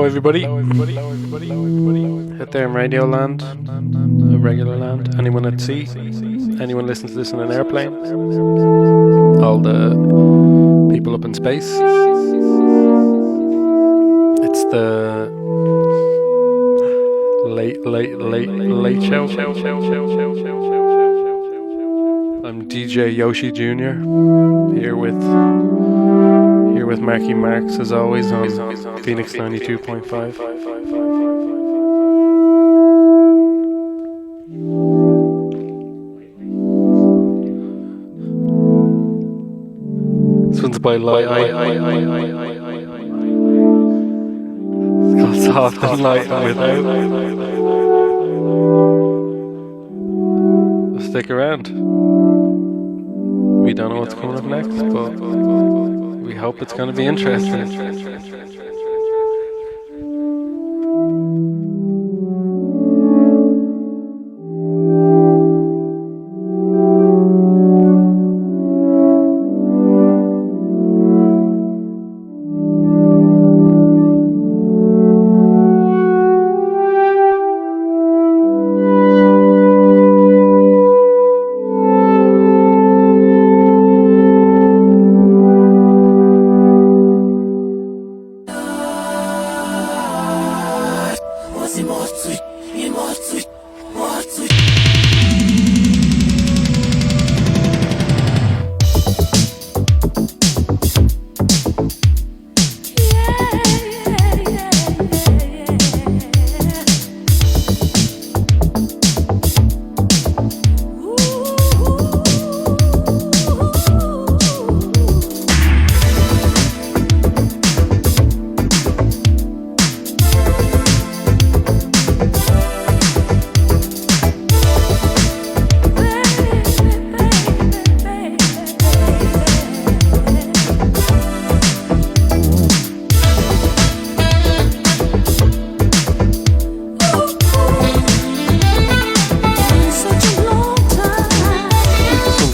Hello everybody. Out there in Radio Land, regular land, anyone at sea, anyone listens to this in an airplane, all the people up in space. It's the late show. I'm DJ Yoshi Jr. here with Marky Marks as always on Phoenix 92.5. This one's by Light. It's called Soft and Light and Without. Stick around. We don't know what's coming up next, but we hope it's going to be interesting.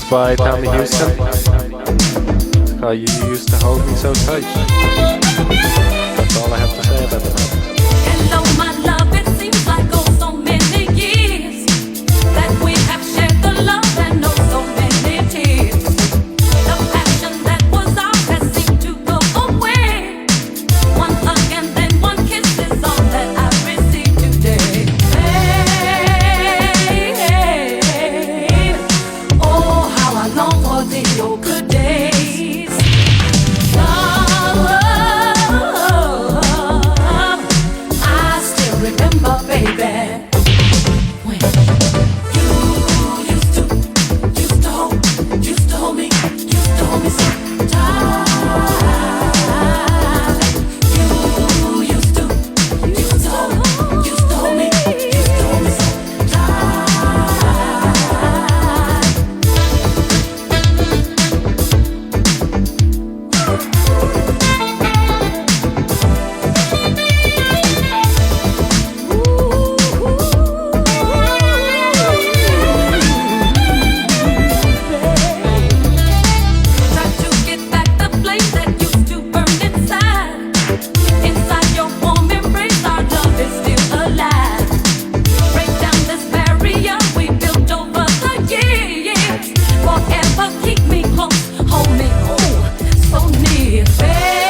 By Tommy Houston. It's called You Used to Hold Me So Tight. That's all I have to say about that. Hello, my love. It seems like so many years that we have shared the love and so many tears. The passion that was ours has seemed to go away. One hug and then one kiss is all that I've received today. Long for the old good days. I still remember, baby, when you used to hold me so tight. You used to hold me so keep me close, hold me, oh, so near, baby.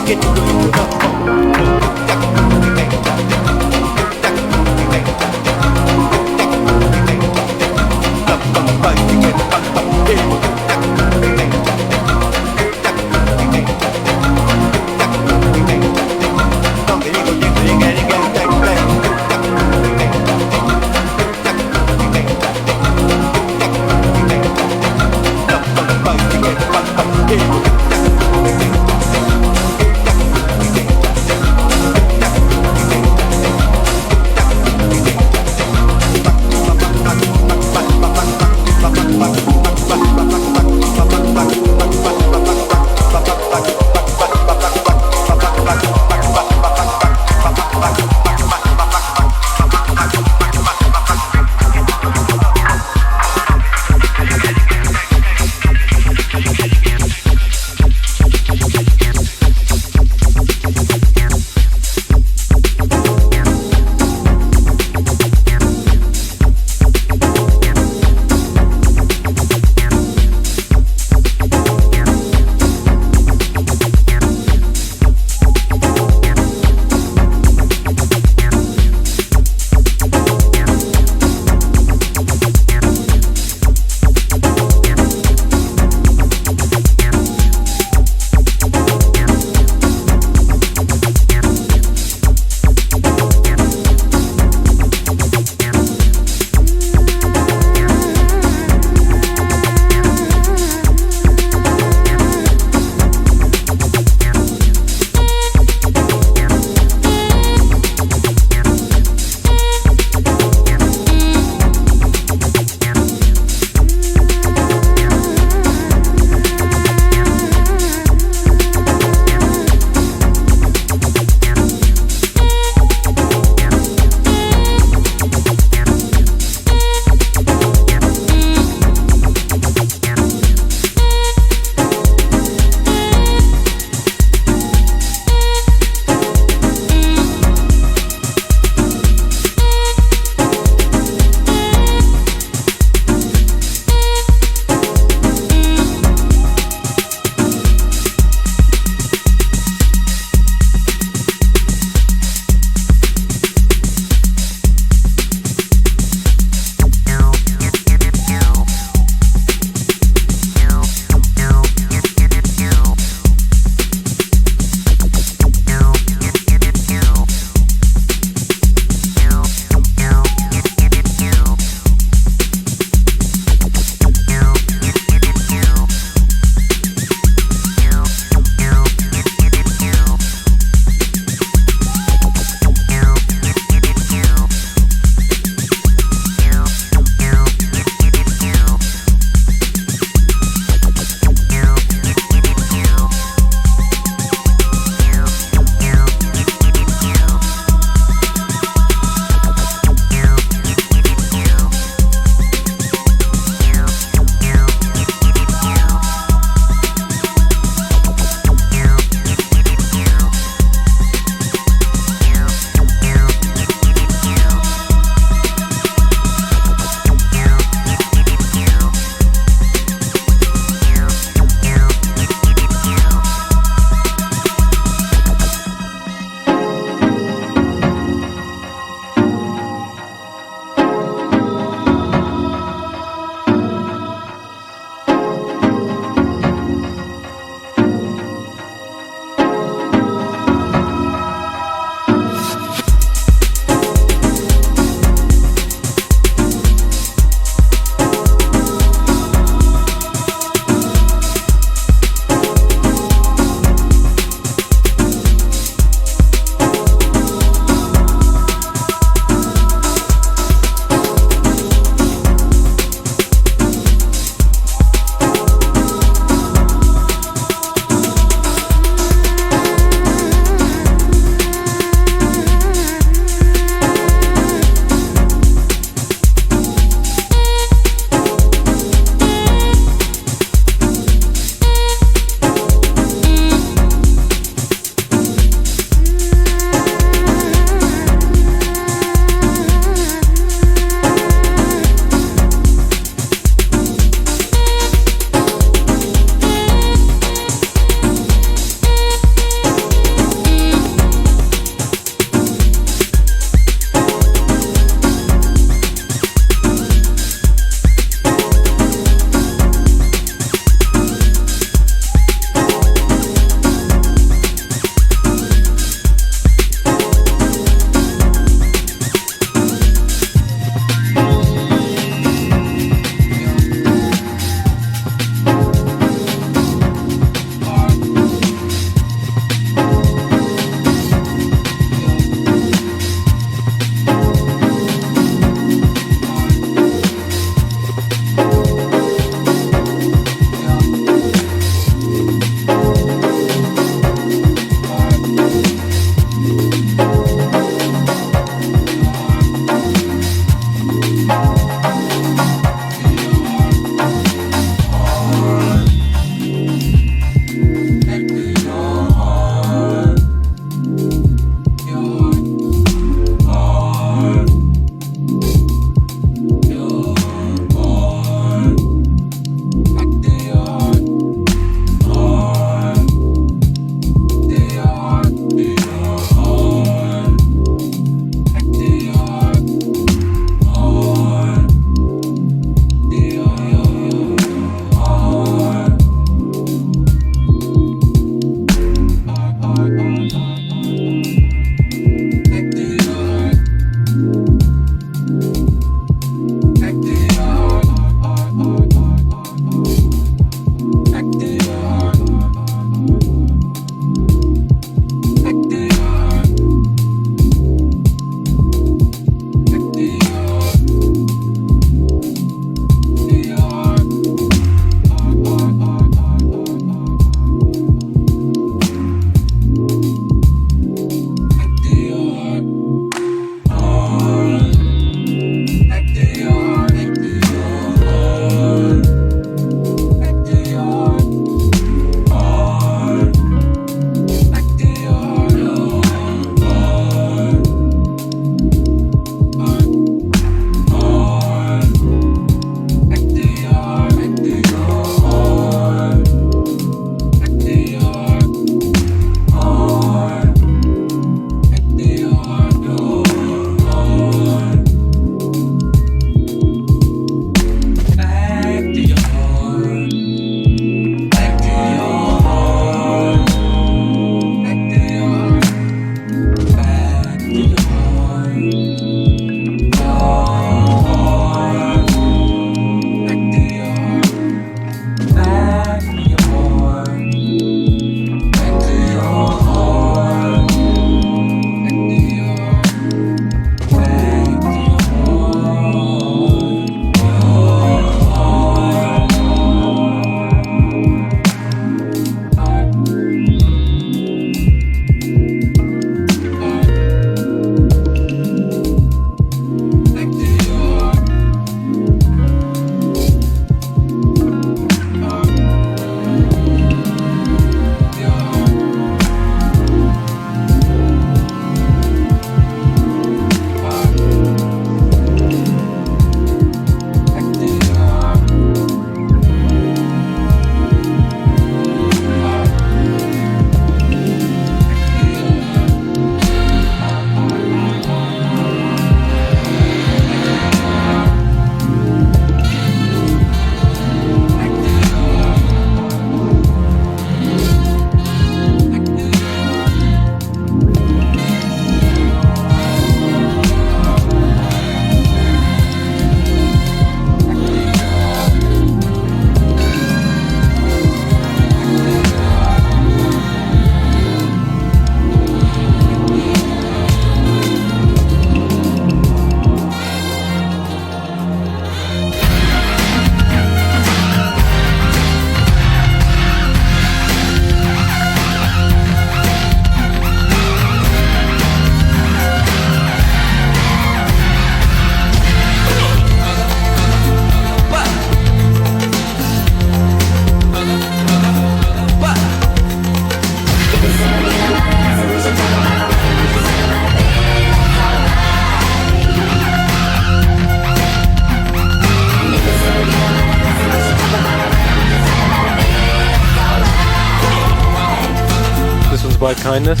Like Kindness.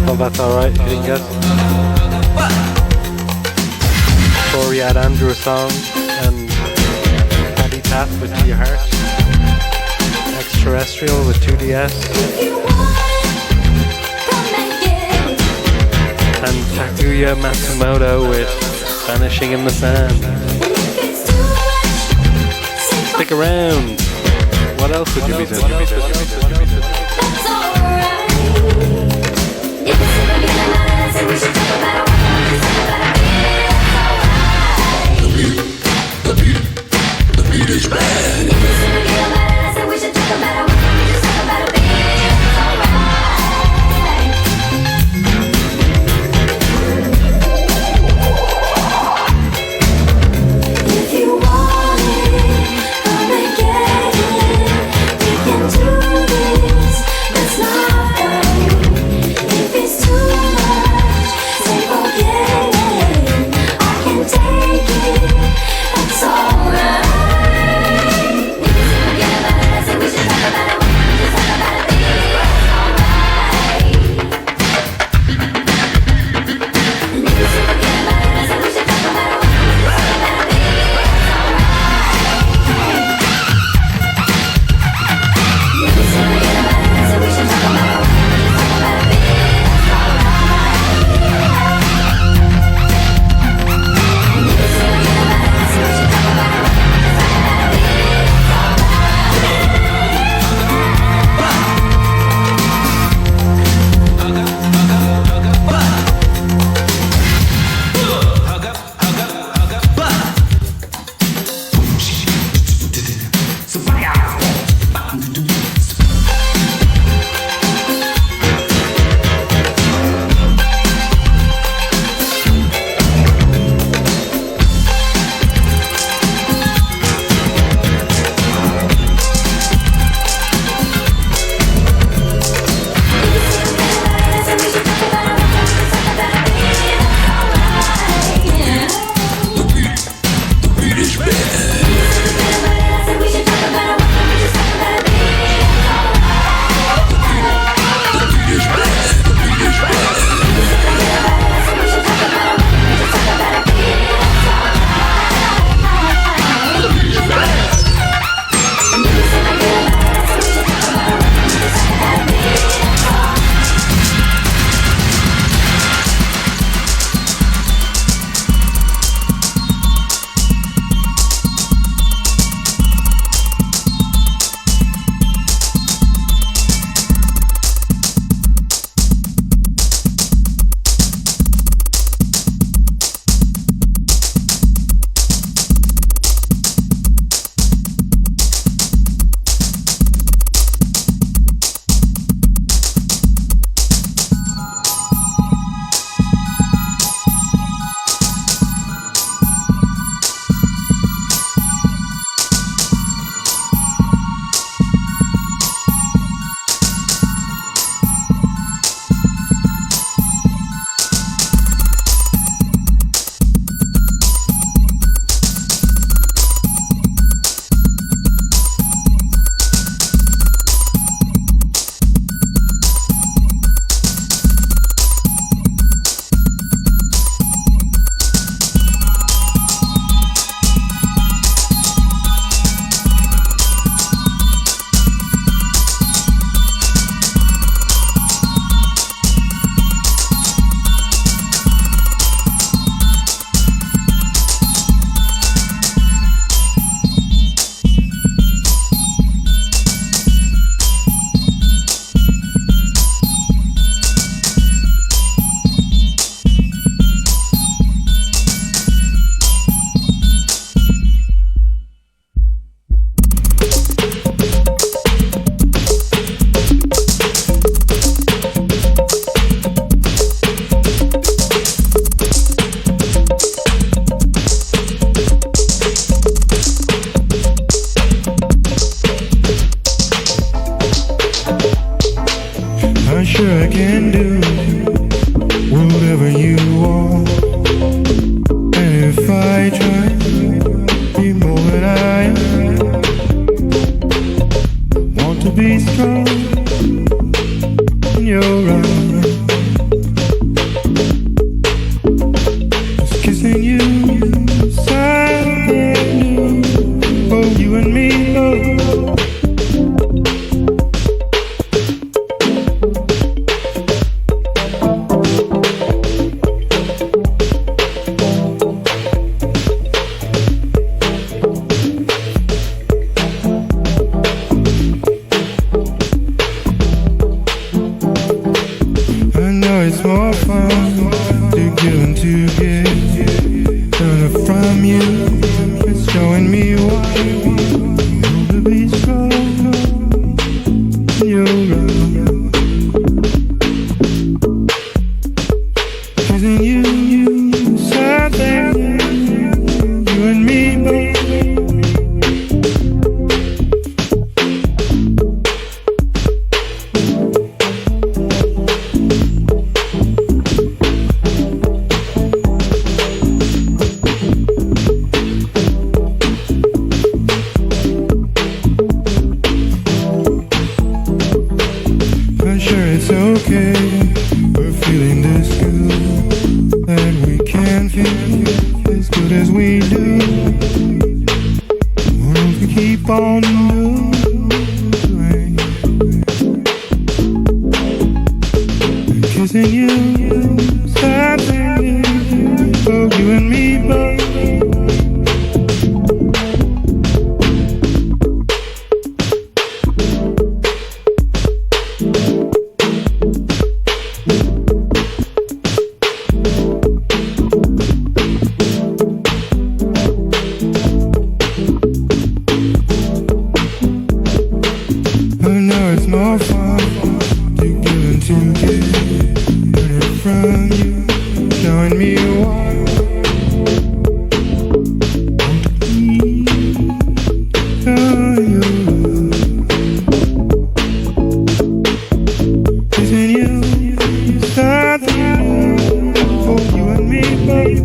Well, that's alright, you didn't guess. Before we had Andrew Song and Paddy Taff with To Your Heart. Extraterrestrial with 2DS. And Takuya Matsumoto with Vanishing in the Sand. Stick around. What else would you be doing? The beat is bad. sure I can do whatever you want. And if I try to be more than I am, want to be strong, you're around. Just kissing you, something new. Oh, you and me, oh. It's more fun to give and to get. Turn from you, it's showing me why you want to be strong. You're around, kissing you, something. You and me, baby. It's okay, we're feeling this good, and we can feel as good as we do. Won't we keep on doing? Kissing you, something, oh, you and me both. It's more fun to give and to get. Learning from you, showing me why. Kissing you, something for you and me, baby.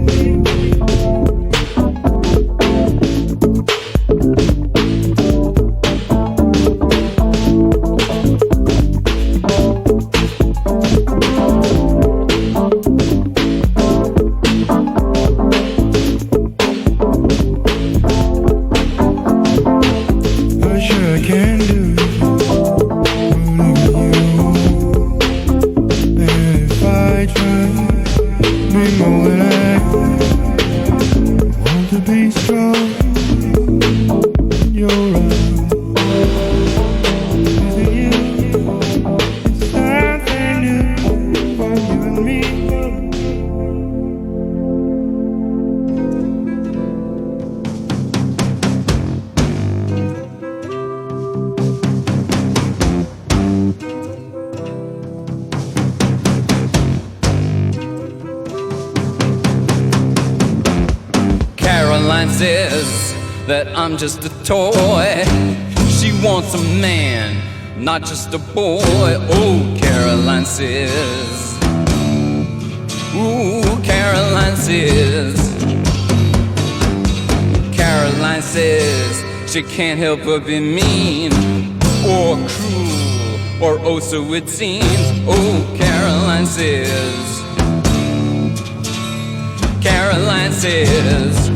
Can do whatever you want. And if I try, be more than I want to be strong. You're right. Kissing you, it's something new for you and me. Caroline says that I'm just a toy. She wants a man, not just a boy. Oh, Caroline says. Ooh, Caroline says. Caroline says she can't help but be mean or cruel, or oh so it seems. Oh, Caroline says. Caroline says.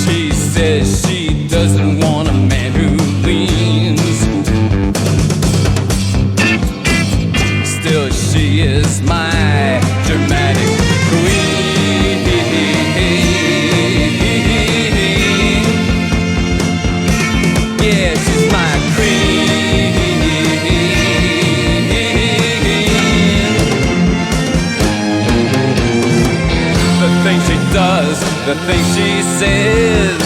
She says she doesn't want a man who leans. Still, she is my dramatic queen. Yeah, she's my queen. The things she does, the things she says.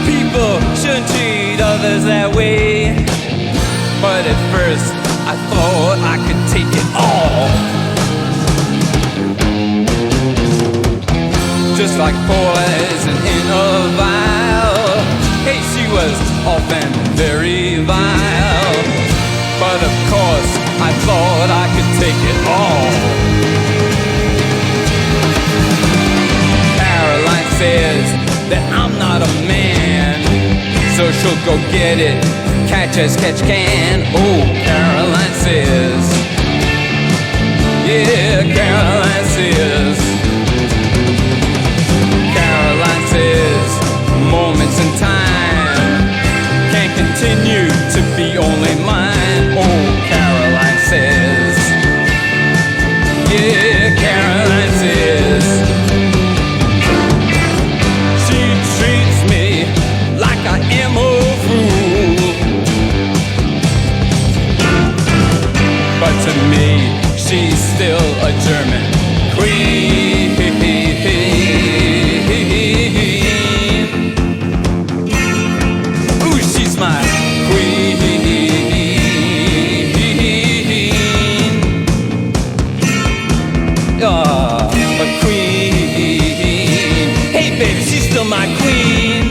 People shouldn't treat others that way. But at first I thought I could take it all, just like poison in a vial. Hey, she was often very vile, but of course I thought I could take it all. Caroline says that I'm not a man, so she'll go get it, catch as catch can. Oh, Caroline to me, she's still a German queen. Ooh, she's my queen. Oh, a queen. Hey, baby, she's still my queen.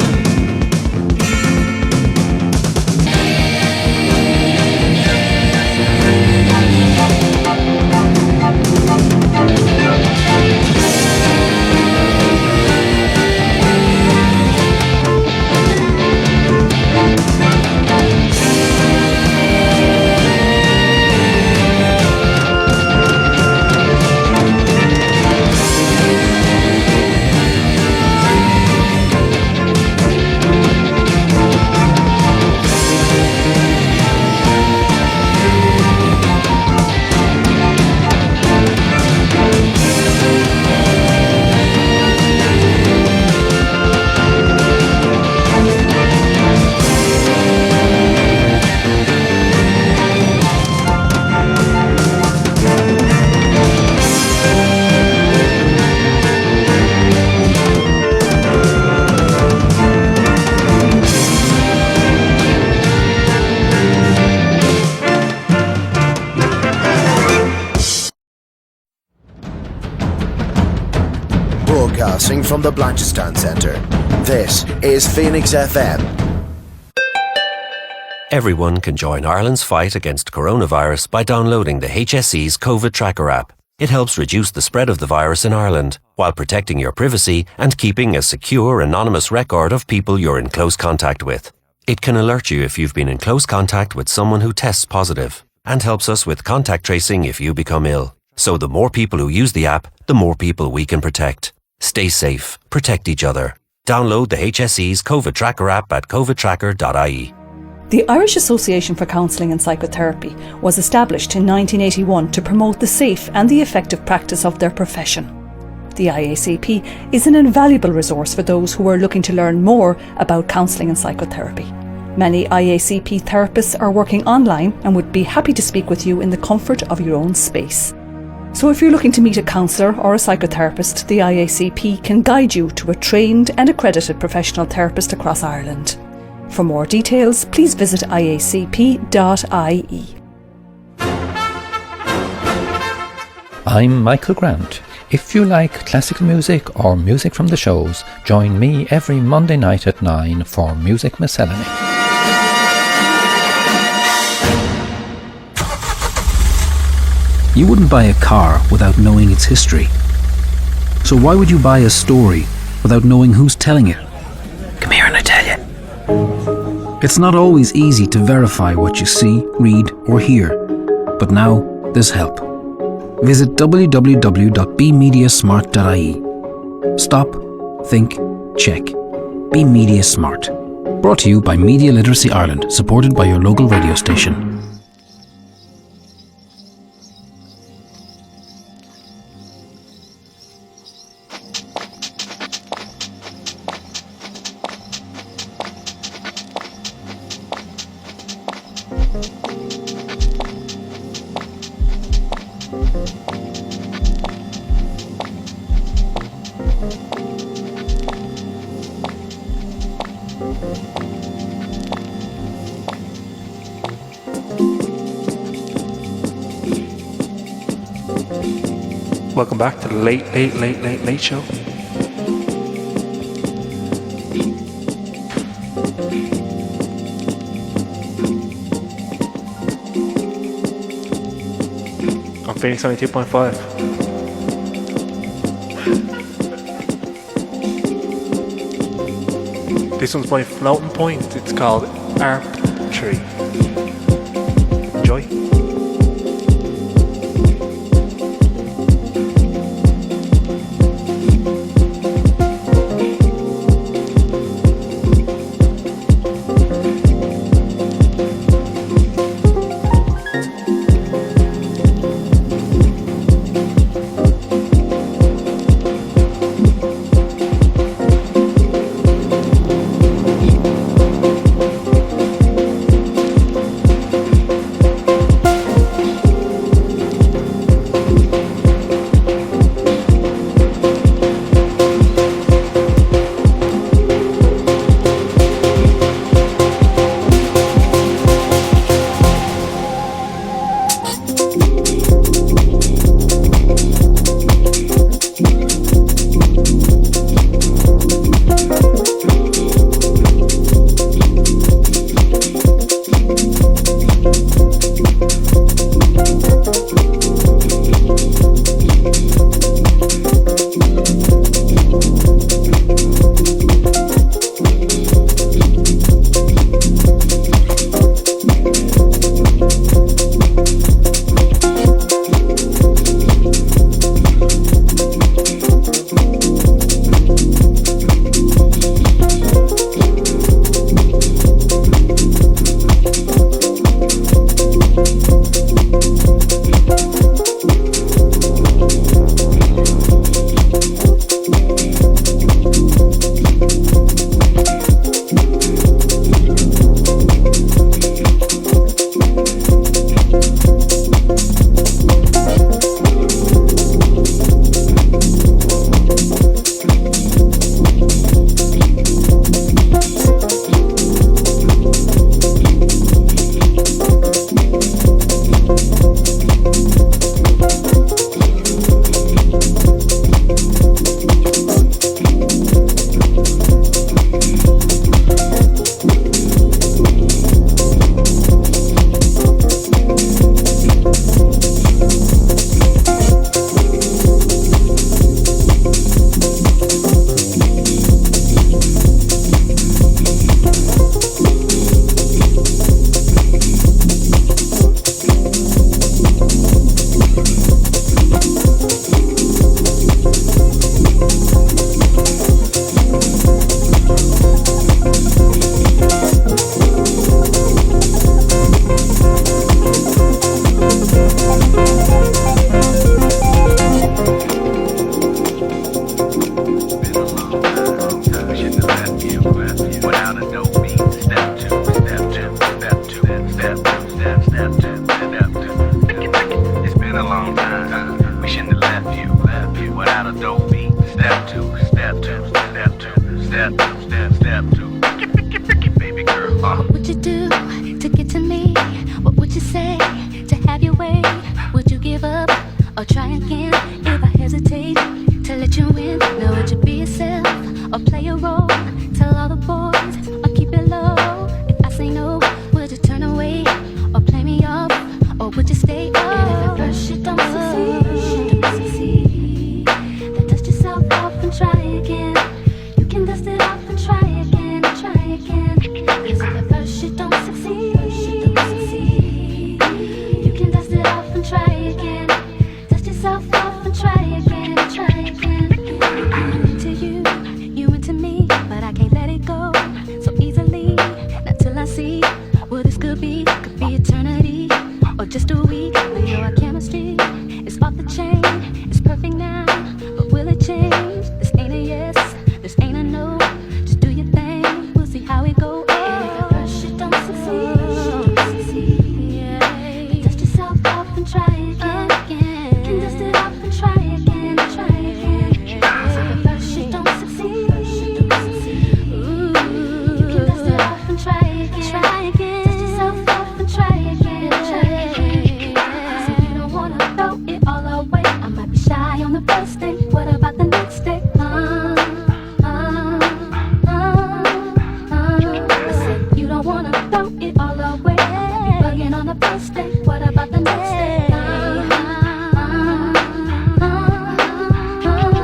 Broadcasting from the Blanchardstown Centre, this is Phoenix FM. Everyone can join Ireland's fight against coronavirus by downloading the HSE's COVID Tracker app. It helps reduce the spread of the virus in Ireland, while protecting your privacy and keeping a secure, anonymous record of people you're in close contact with. It can alert you if you've been in close contact with someone who tests positive, and helps us with contact tracing if you become ill. So the more people who use the app, the more people we can protect. Stay safe, protect each other. Download the HSE's COVID Tracker app at covidtracker.ie. The Irish Association for Counselling and Psychotherapy was established in 1981 to promote the safe and the effective practice of their profession. The IACP is an invaluable resource for those who are looking to learn more about counselling and psychotherapy. Many IACP therapists are working online and would be happy to speak with you in the comfort of your own space. So if you're looking to meet a counsellor or a psychotherapist, the IACP can guide you to a trained and accredited professional therapist across Ireland. For more details, please visit iacp.ie. I'm Michael Grant. If you like classical music or music from the shows, join me every Monday night at 9 for Music Miscellany. You wouldn't buy a car without knowing its history. So why would you buy a story without knowing who's telling it? Come here and I tell you. It's not always easy to verify what you see, read or hear, but now there's help. Visit www.bemediasmart.ie. Stop, think, check. Be Media Smart. Brought to you by Media Literacy Ireland, supported by your local radio station. Welcome back to the Late Show. On Phoenix 92.5. This one's by Floating Point. It's called Arp Tree. Enjoy. a long time. We shouldn't have left you without a dope beat. Step two, step two, step two, step two, step two. Baby girl, What would you do to get to me? What would you say to have your way? Would you give up or try again if I hesitate to let you in? Now would you be yourself or play a role? Tell all the boys or keep it low. If I say no, would you turn away or play me off? Or would you stay up? And if at first you don't succeed, then dust yourself off and try again. You can dust it off and try again, try again. 'Cause if at first you don't succeed, you can dust it off and try again. Dust yourself off and try again, try again. I'm into you, you into me, but I can't let it go so easily. Not till I see what this could be eternity or just a week. We know our chemistry is off the chain. It's perfect now, but will it change? This ain't a yes, this ain't a no. Just do your thing, we'll see how it goes. And if at first you don't succeed, yeah, dust yourself off and try again. You can dust it off and try again, try again. So if at first you don't succeed, you can dust it off and try again, try again. Dust yourself off and try again, try again. So you don't wanna throw it all away. I might be shy on the first day. What about the next day? I said you don't wanna throw it all away. Be bugging on the first day. What about the next day?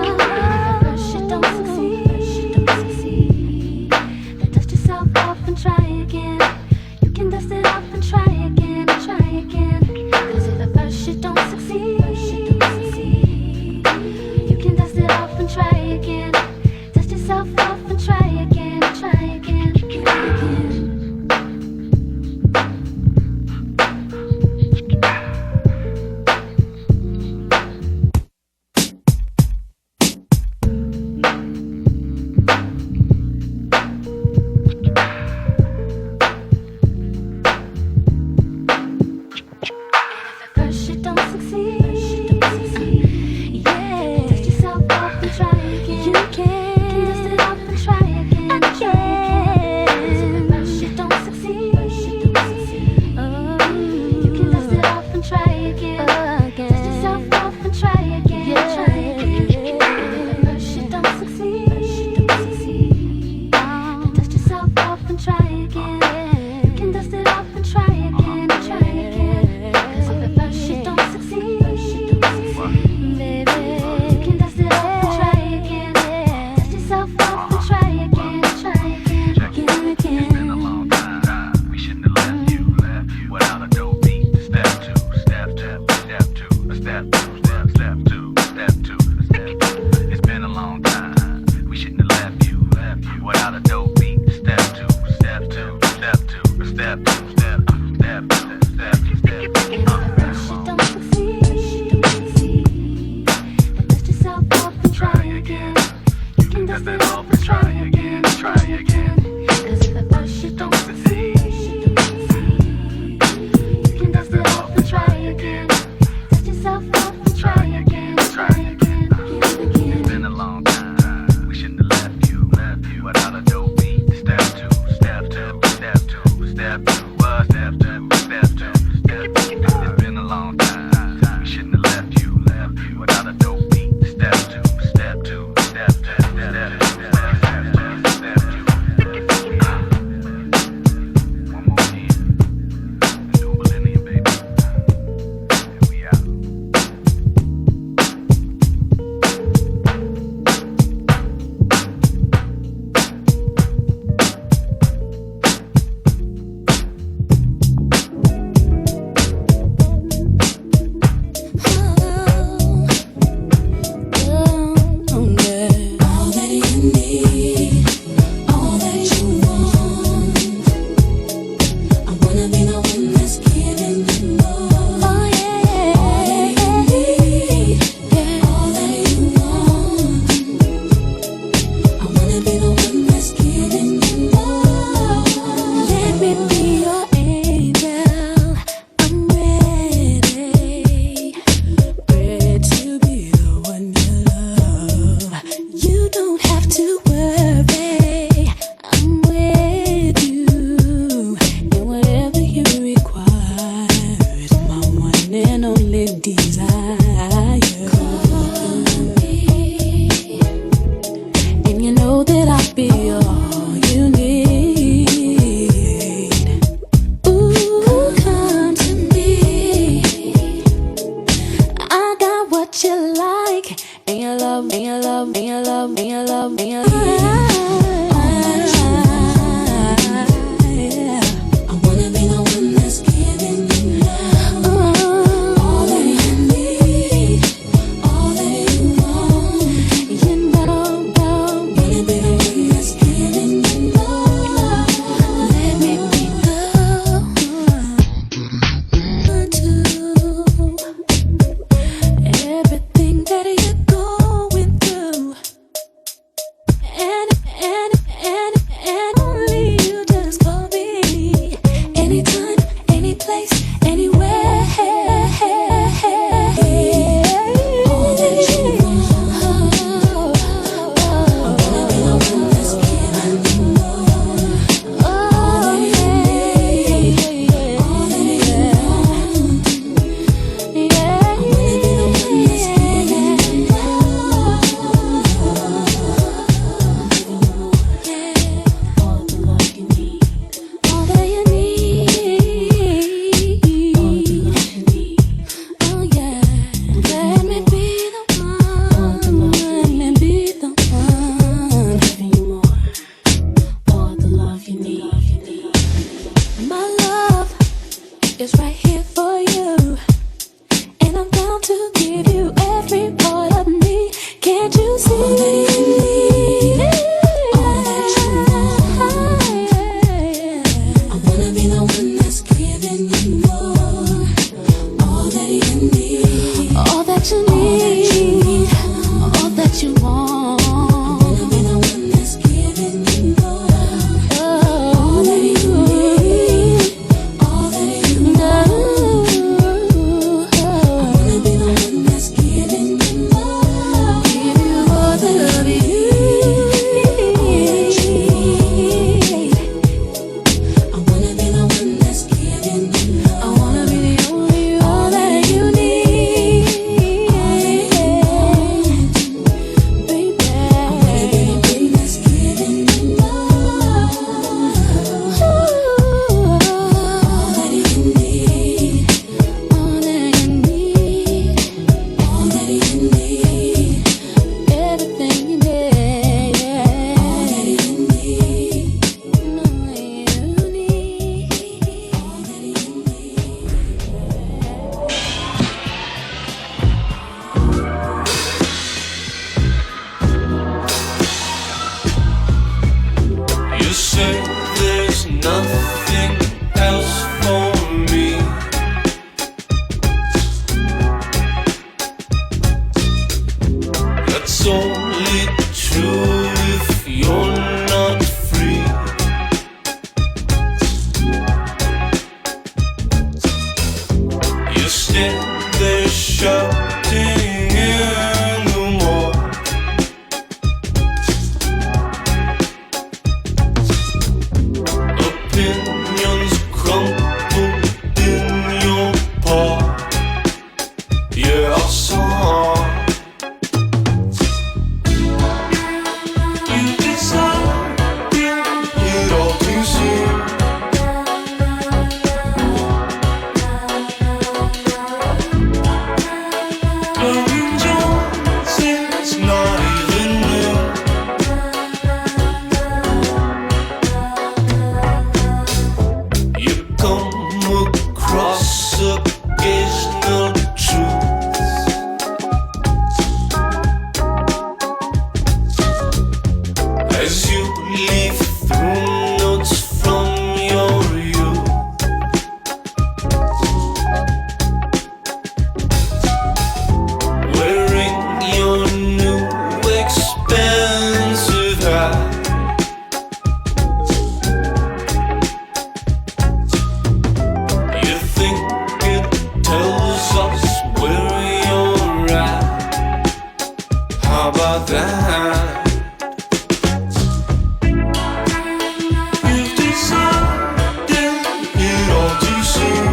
If at first you don't succeed, then dust yourself off and try again. You can dust it off and try again, try again. 'Cause if at first you don't succeed, you can dust it off and try again. Dust yourself off and try again, try again, again. First you don't succeed, yeah. Dust yourself off and try again. You can dust it off and try again, try again. First you don't succeed, you can dust it off and try again. Dust yourself off and try again, try again. First you don't succeed, dust yourself off and try again. You can dust it off and try again, try again. 'Cause if at first you don't succeed, baby, you can dust it off and try again. Dust yourself off and try again, try again, again, again. it's been a long time. We shouldn't have left you without a dope beat. Step two, step two, step two, step two, step two, step two, step two. It's been a long time. We shouldn't have left you without a dope beat. Step two, step two, step two, step two, step two, step two, step two, step two. First you don't succeed, then dust yourself off and try again. You can dust it off and try again, try again. 'Cause if at first you don't succeed, you can dust it off and try again. Dust yourself off and try only desire. And you know that I'll be all you need. Ooh, come to me. I got what you like, and you love, and you love, and you love, and you love, and you love. I wanna be the one that's giving you love. All that you need, all that you want. You know, wanna be the one that's giving you love. Let me be the one to everything that you're going through. And only you just call me. Anytime, any place, anywhere. All that you want. I wanna be the one that's giving you more. All that you need, all that you want. Yeah, I wanna be the one that's giving you love. All the love you need, all that you need, all the love you need. Oh yeah, let me be the one, let me be the one, giving you more, all the love you need. My love is right here for you, and I'm down to give you every part of me. Can't you see? All that you need, all that you want. I wanna be the one that's giving you more. All that you need, all that you need, all that you want. I wanna be the one that's giving you more. All that you need, all that you want. I wanna be the one that's giving you more. Give you all the love you need. I wanna be the one that's giving you love. I wanna be the only all that you need. Baby, I wanna be the one that's giving you love. All that you need, all that you need, all that you need, everything you need, all that you need, all that you need, all that you You say there's nothing else for me. That's only true if you're not free. You stand there shouting in the mall. Opinions crumpled in your paw. Yeah, I saw. You decided it all too soon. Loving Jones is not even new. You come across occasional truths. As you leaf through notes from your youth. Wearing your new expensive hat. You think it tells us where you're at. How about that? You've decided it all too soon.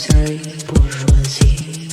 Sorry, bourgeoisie.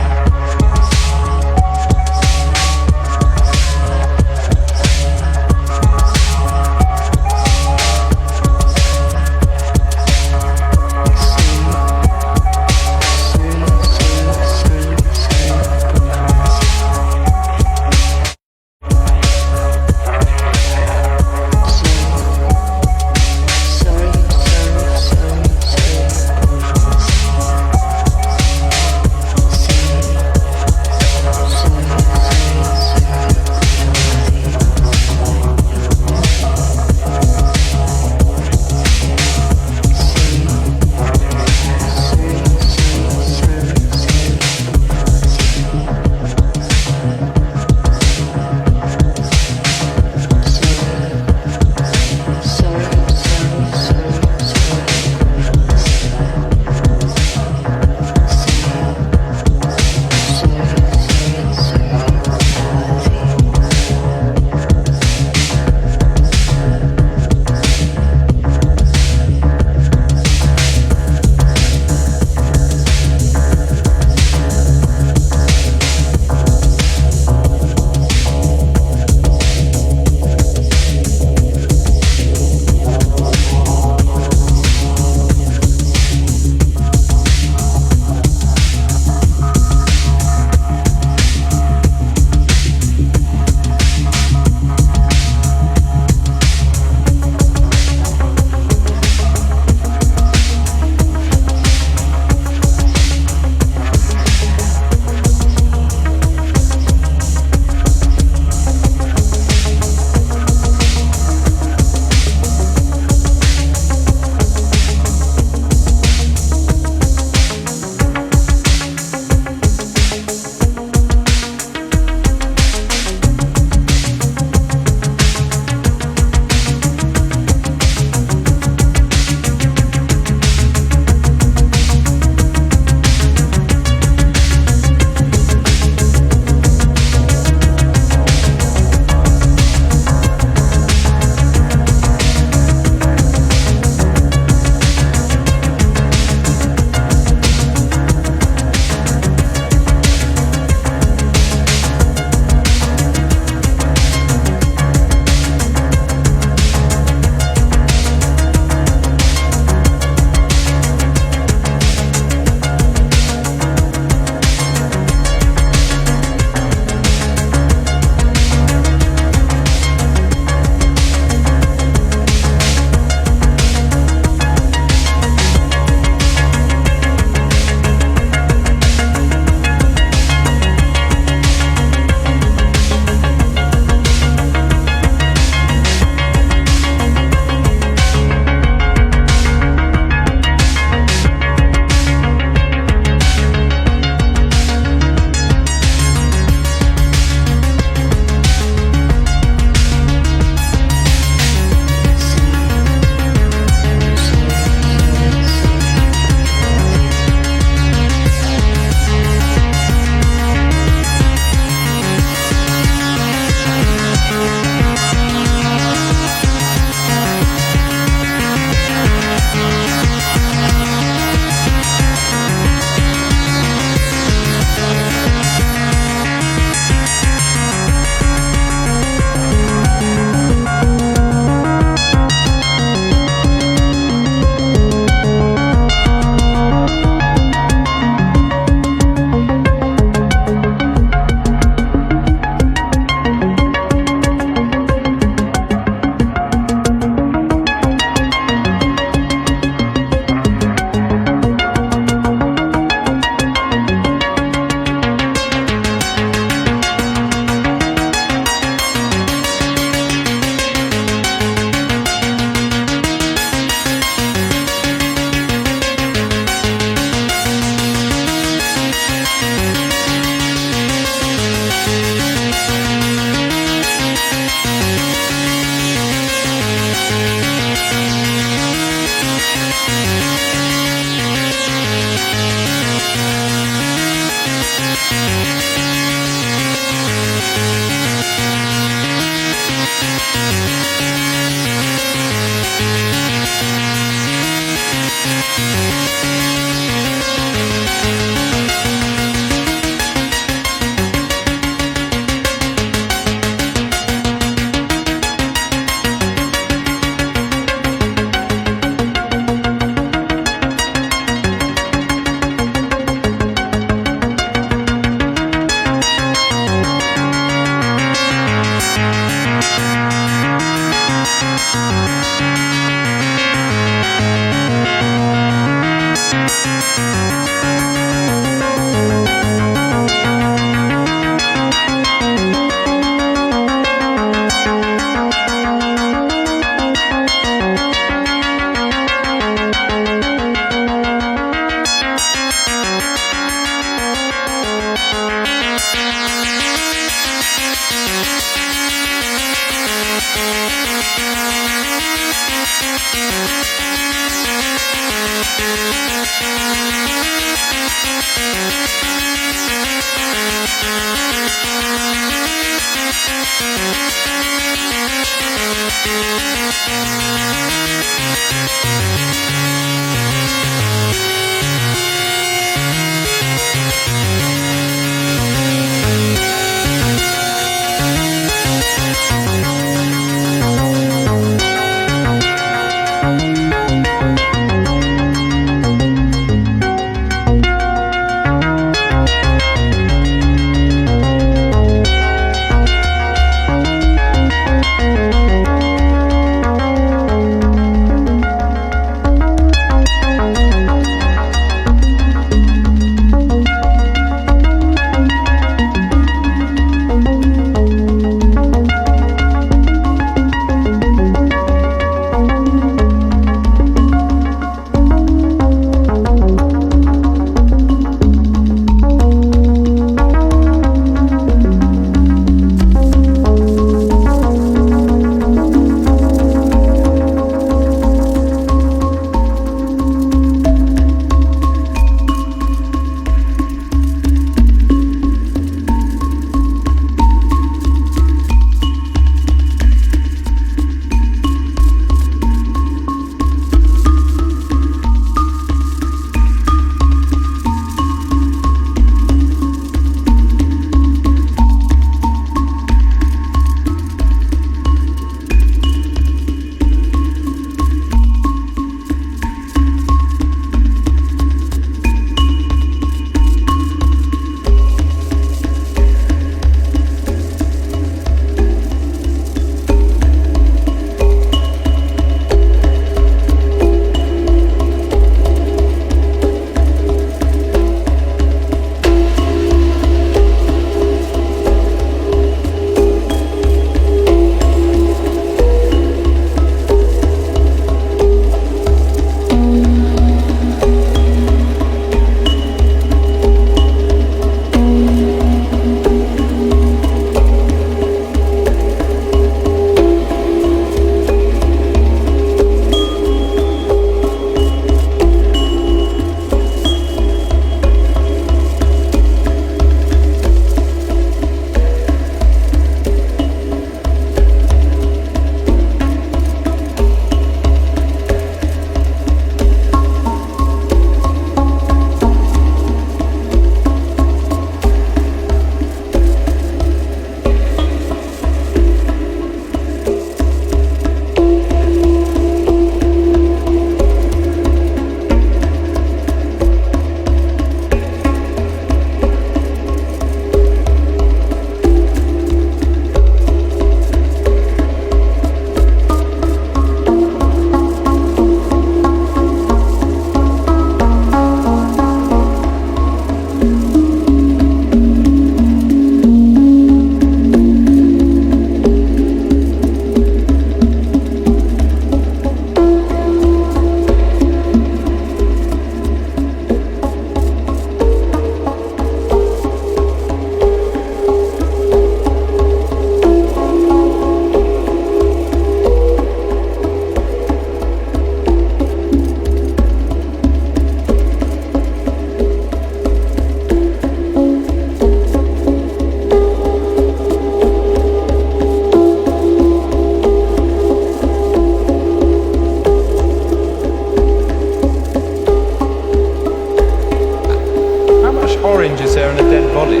and a dead body.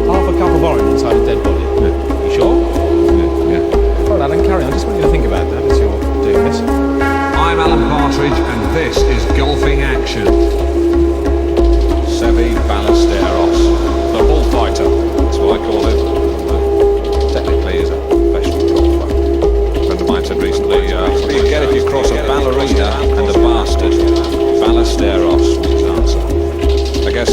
Half a cup of orange inside a dead body. Yeah. You sure? Yeah. Well, Alan, carry on. I just want you to think about that as you're doing this. I'm Alan Partridge, and this is Golfing Action. Seve Ballesteros, the bullfighter. That's what I call him. Technically, he's a professional golfer. A friend of mine said recently, what do you get if you cross a ballerina and a bastard? Ballesteros was his answer. I guess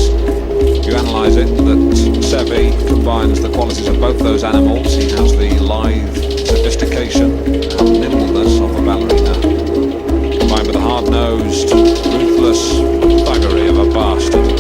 you analyse it that Seve combines the qualities of both those animals. He has the lithe sophistication and nimbleness of a ballerina, combined with the hard-nosed, ruthless thuggery of a bastard.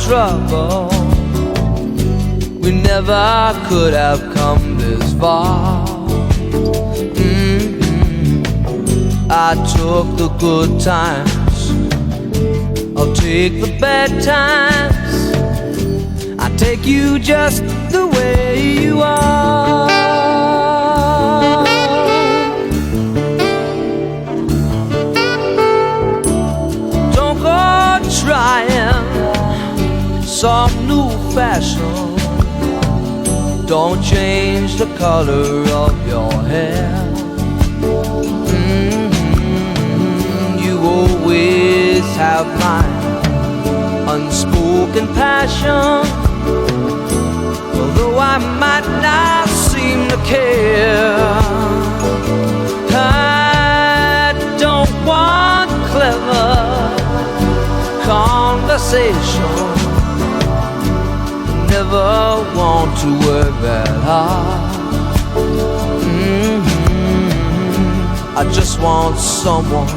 Trouble, we never could have come this far. I took the good times, I'll take the bad times. I take you just the way you are. Don't go trying some new fashion. Don't change the color of your hair. You always have my unspoken passion. Although I might not seem to care, I don't want clever conversation. Never want to work that hard. I just want someone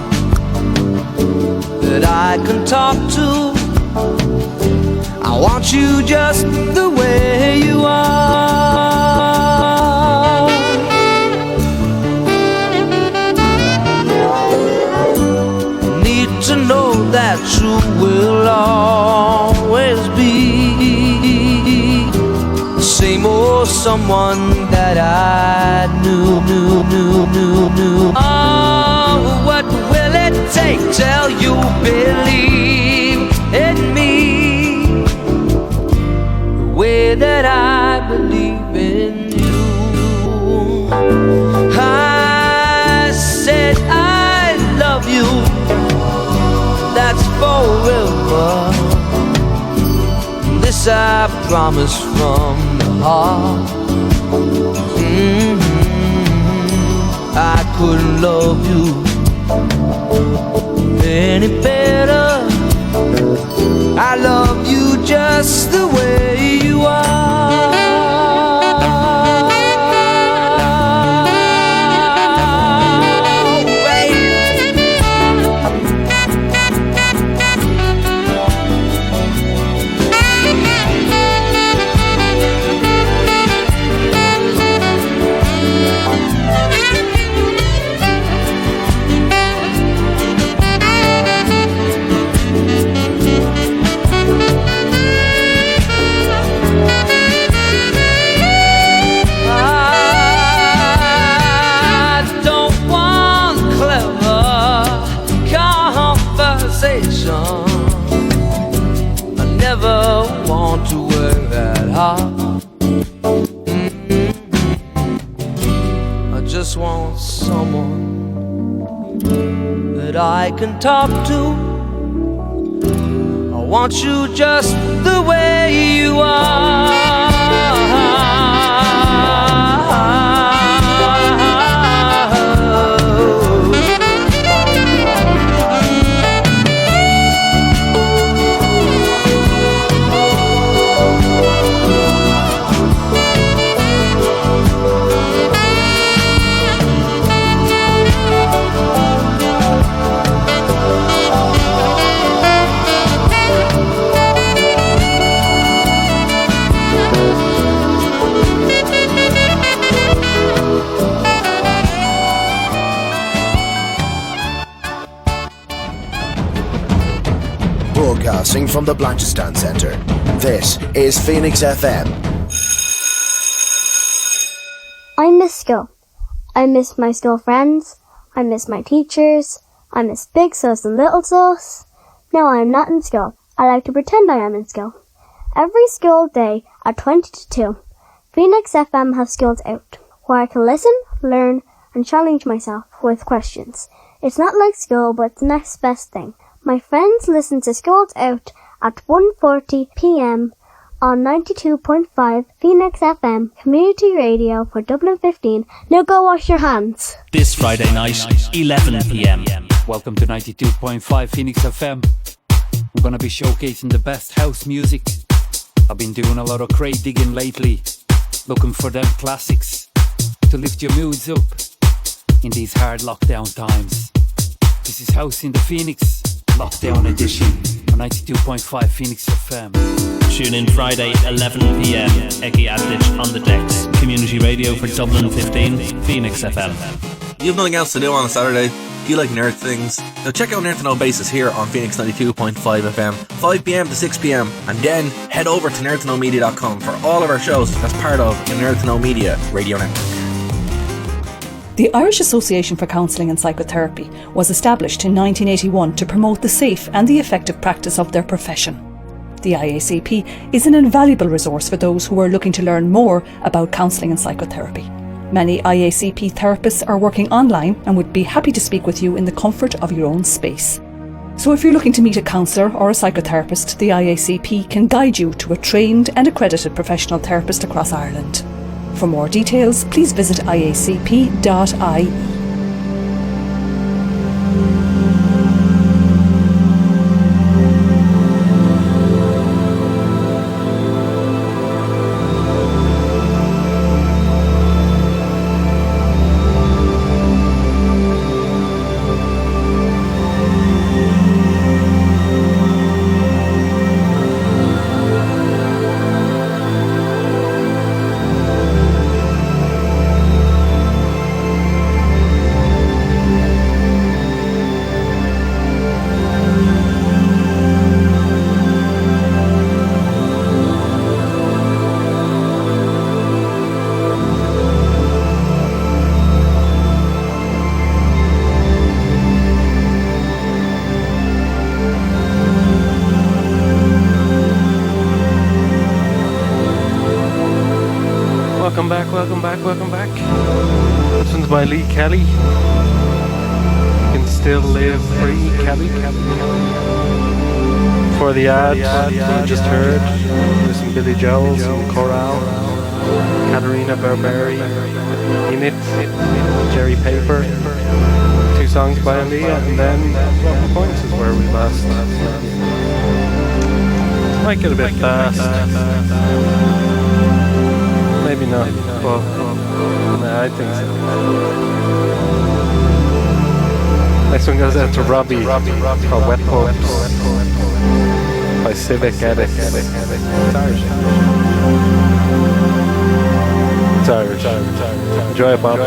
that I can talk to. I want you just the way you are. Need to know that you will always be the same old someone that I knew. Oh, what will it take till you believe in me the way that I believe in you? I said I love you, that's forever. This I promise from the heart. I couldn't love you any better. I love you just the way you are. I never want to work that hard. I just want someone that I can talk to. I want you just the way you are. Broadcasting from the Blanchistan Centre, this is Phoenix FM. I miss school. I miss my school friends. I miss my teachers. I miss Big Sus and Little Sus. No, I am not in school. I like to pretend I am in school. Every school day at 20 to 2, Phoenix FM has Schools Out, where I can listen, learn, and challenge myself with questions. It's not like school, but it's the next best thing. My friends listen to Schools Out at 1:40 p.m. on 92.5 Phoenix FM Community Radio for Dublin 15. Now go wash your hands. This Friday night, 11 p.m. Welcome to 92.5 Phoenix FM. I'm going to be showcasing the best house music. I've been doing a lot of crate digging lately, looking for them classics to lift your moods up in these hard lockdown times. This is House in the Phoenix, Lockdown Edition on 92.5 Phoenix FM. Tune in Friday, 11 p.m. Eki Adlich on the decks. Community radio for Dublin 15, Phoenix FM. You have nothing else to do on a Saturday? Do you like nerd things? Now check out Nerd to Know Basis here on Phoenix 92.5 FM, 5 p.m. to 6 p.m. And then head over to nerdtoknowmedia.com for all of our shows as part of the Nerd to Know Media radio network. The Irish Association for Counselling and Psychotherapy was established in 1981 to promote the safe and the effective practice of their profession. The IACP is an invaluable resource for those who are looking to learn more about counselling and psychotherapy. Many IACP therapists are working online and would be happy to speak with you in the comfort of your own space. So if you're looking to meet a counsellor or a psychotherapist, the IACP can guide you to a trained and accredited professional therapist across Ireland. For more details, please visit iacp.ie. Welcome back. This one's by Lee Kelly. You can still live free, Kelly. For the ad you just heard, there's some Billy Joel, some Chorale, Caterina Berberi, Enid, Jerry Paper, 2 songs by Aaliyah, and then Broken Points is where we last. Might get a bit fast. Maybe not. Well, nah, I think so. Next one goes out to Robbie. Called Wet Pubs by Civic Edit. It's Irish. Enjoy it, Bob.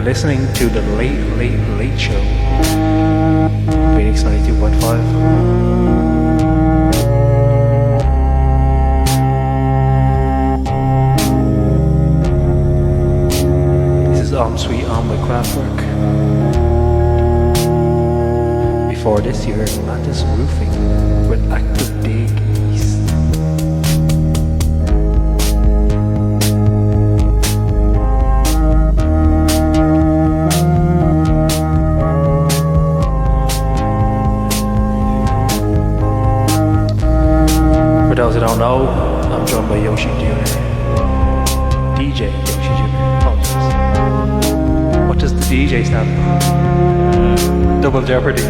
listening to the Late Show. Phoenix 92.5. Sweet On by Kraftwerk. Before this you heard Lattice Roofing with Active Dig East. For those who don't know, I'm joined by Yoshi Jr. DJ Yoshi Jr. What does the DJ stand for? Double Jeopardy.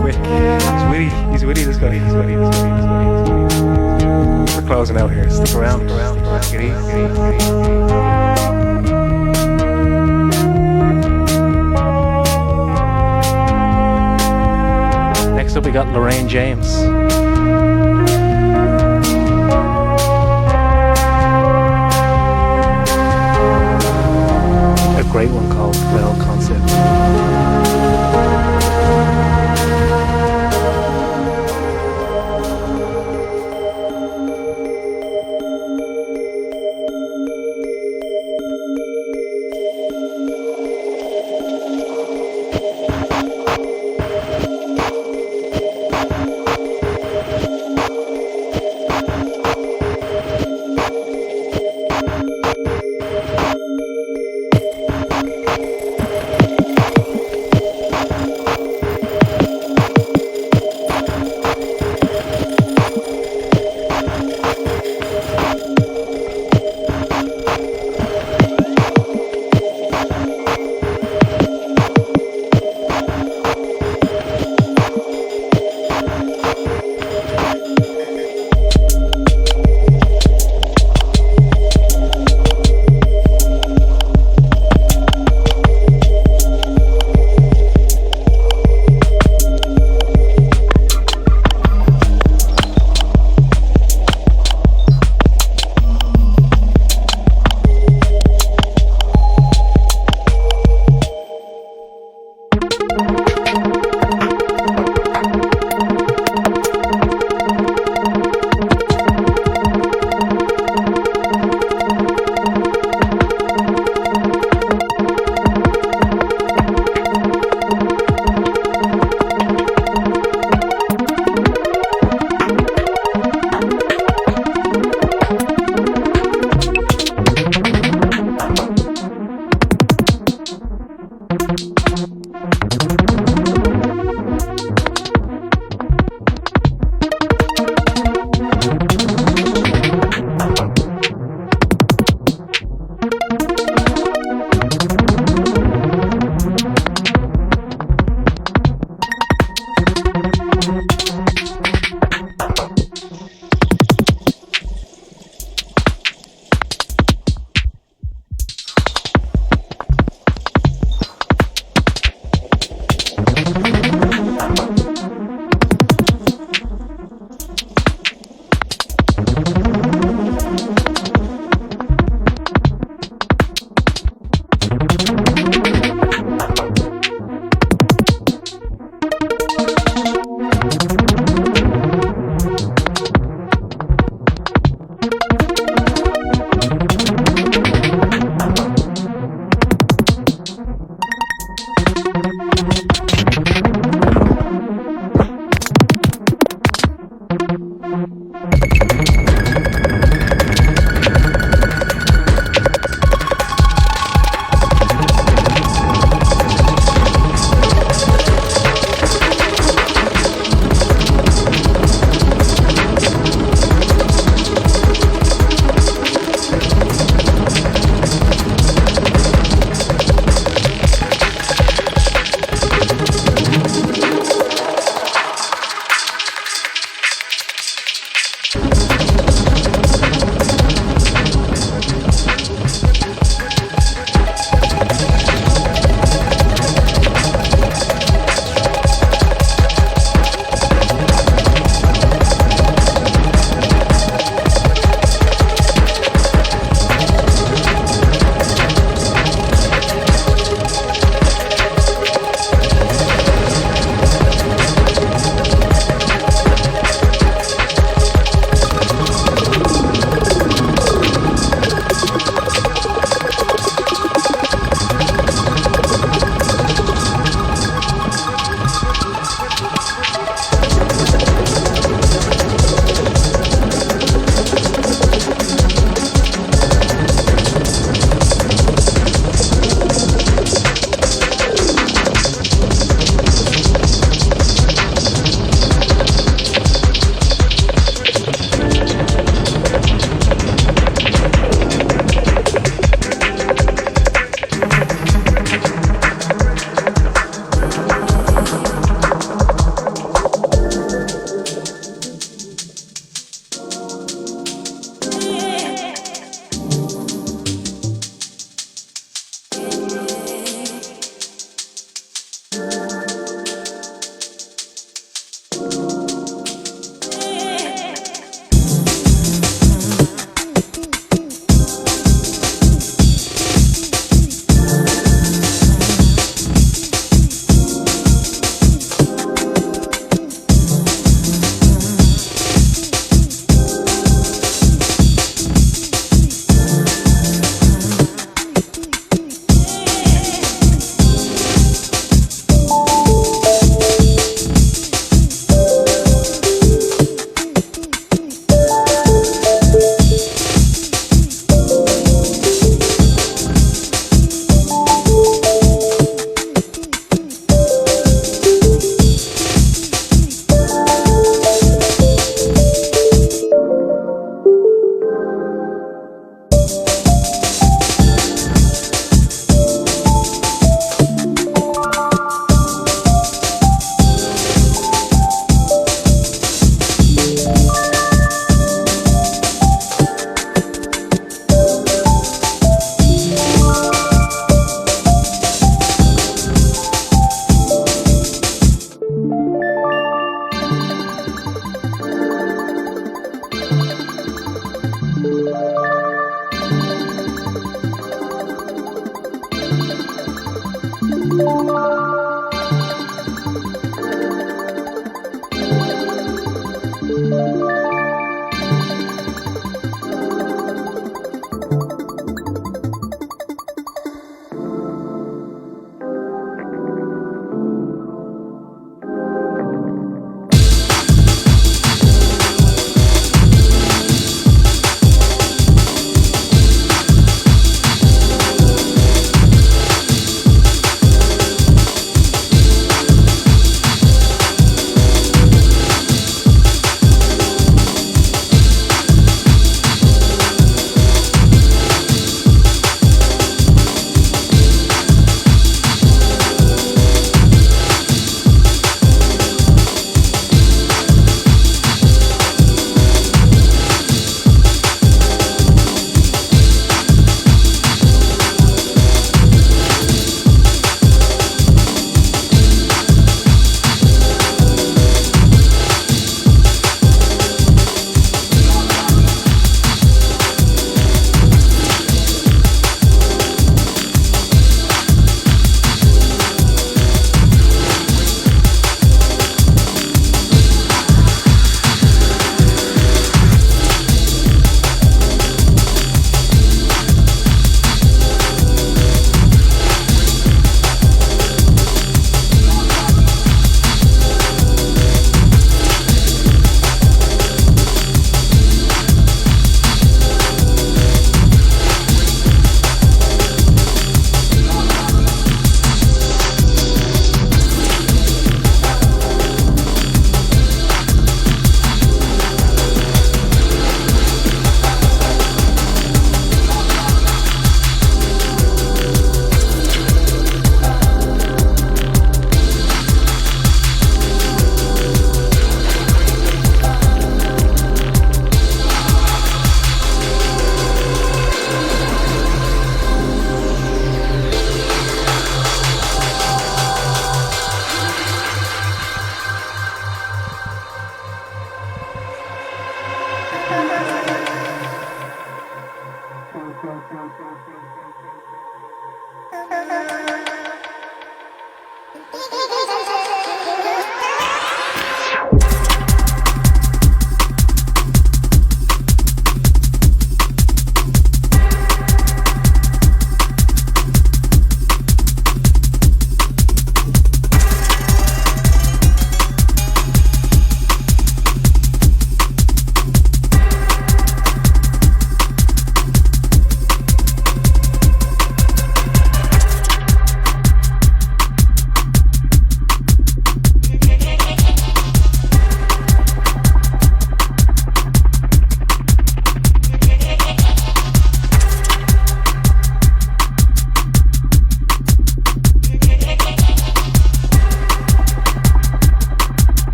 Quick. He's witty, this guy. He's witty. We're closing out here. Stick around. Get easy. Next up we got Lorraine James. A great one called Well Concept.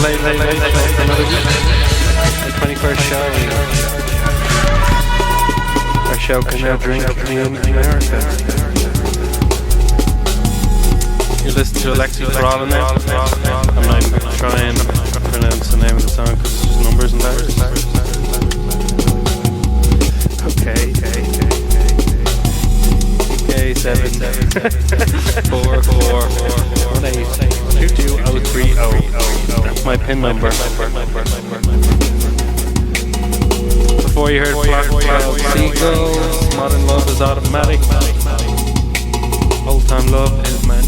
late for another week. The 21st show. Our show can now drink in America. You listen to Alexi Corral now. I'm not even going to try and pronounce the name of the song because it's just numbers and letters. Okay. 7 4 4 1 8 2 2 0 3 0. That's my PIN number. Before you heard Flock of Seagulls, Modern Love is Automatic. Old Time Love is Man.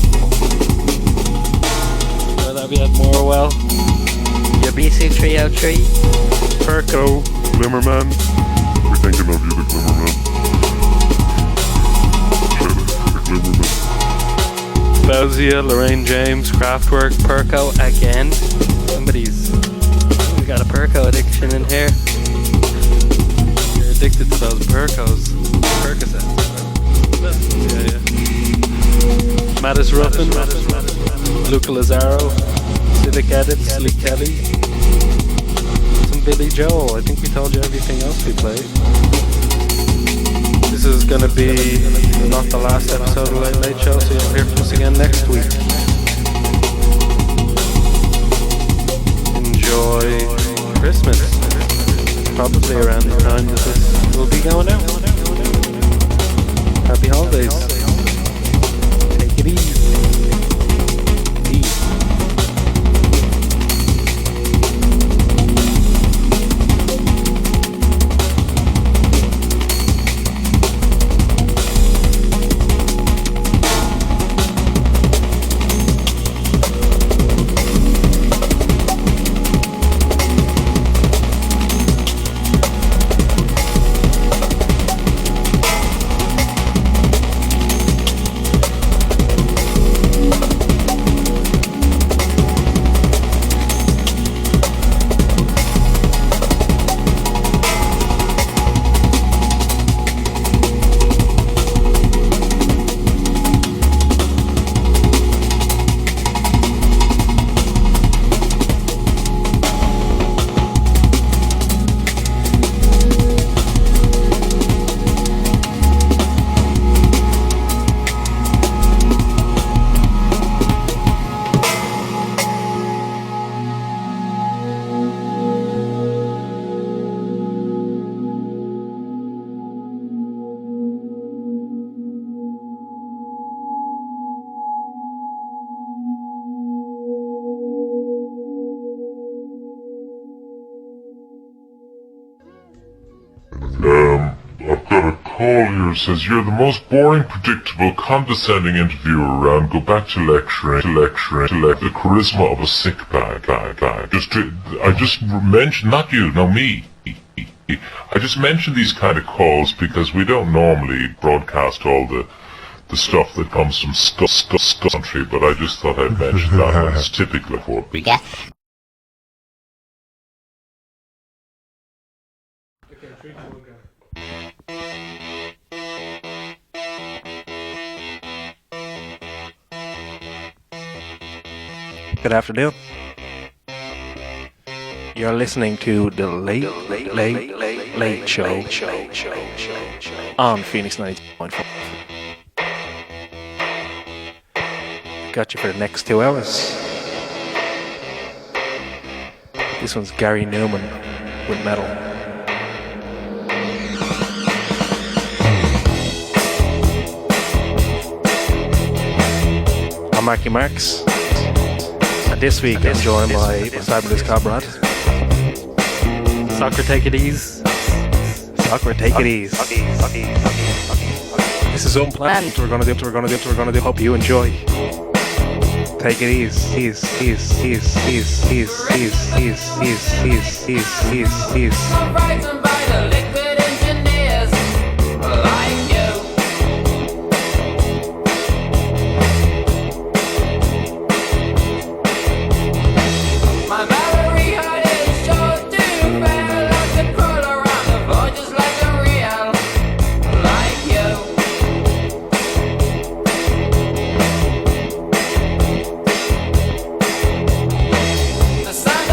Will that be at Morwell? Your BC 303. Perko, Glimmerman. We're thinking of you, the Glimmerman. Fauzia, Lorraine James, Kraftwerk, Perko again. We got a Perko addiction in here. You're addicted to those Perkos. Percocets. Yeah. Mattis Ruffin, Luca Lazaro, Civic Edits, Lee Kelly, some Billy Joel. I think we told you everything else we played. This is going to be not the last episode of Late Late Show, so you'll hear from us again next week. Enjoy Christmas. Probably around the time that this will be going out. Happy holidays. Take it easy. I've got a call here. Says you're the most boring, predictable, condescending interviewer around. Go back to lecturing, to the charisma of a sick bag. I just mentioned, not you, no me. I just mentioned these kind of calls because we don't normally broadcast all the stuff that comes from country, but I just thought I'd mention that one. It's typical for me. Good afternoon. You're listening to the Late Show on Phoenix 90.4. Got you for the next 2 hours. This one's Gary Newman with Metal. I'm Marky Marks. And this week I'm joined by my fabulous comrade. Soccer, take it easy. Soccer, take it easy. This is unplanned. We're gonna do. Hope you enjoy. Take it easy. The sound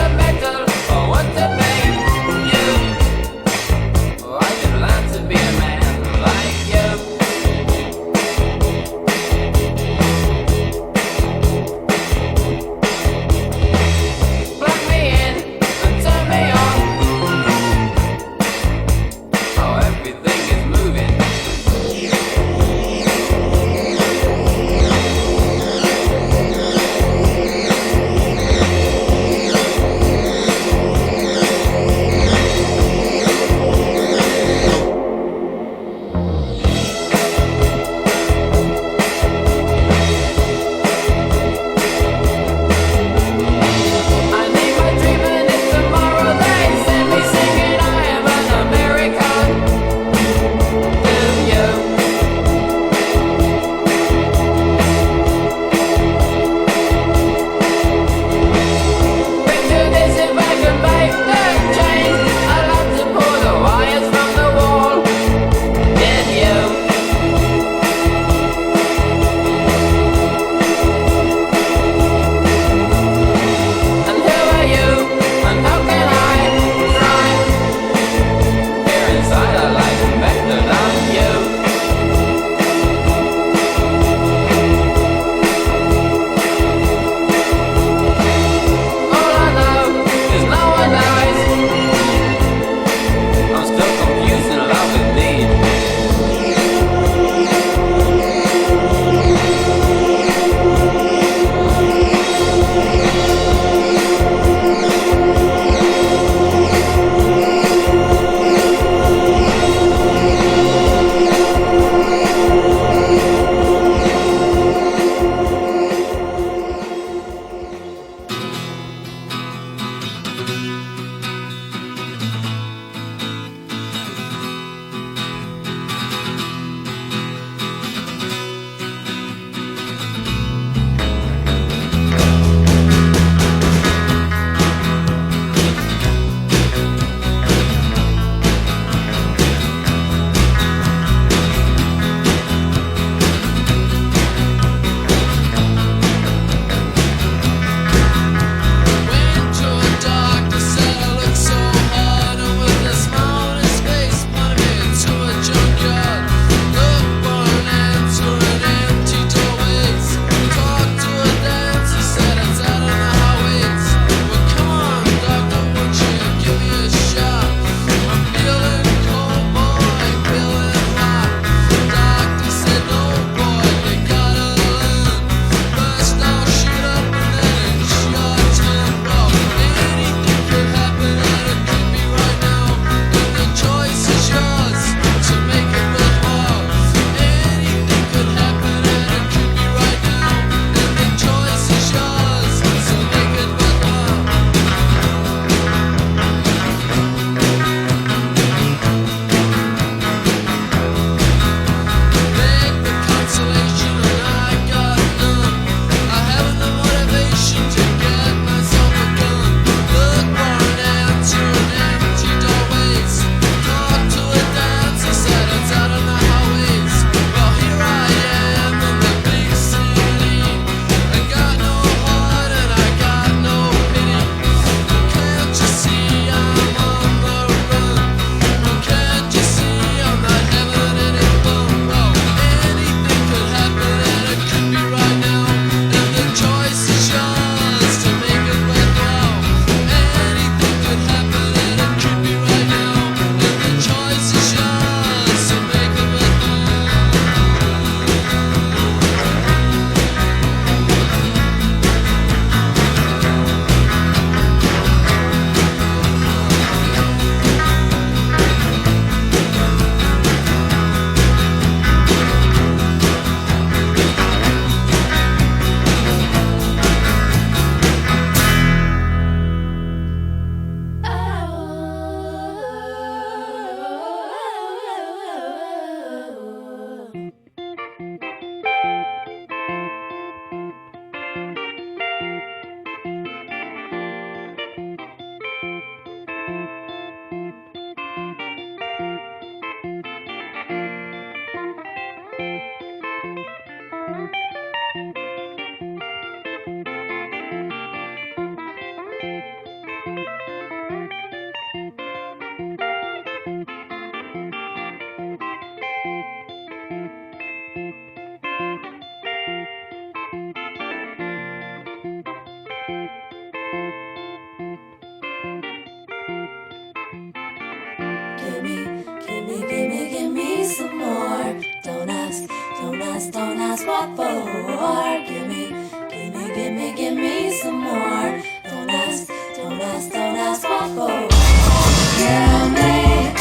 Tell me,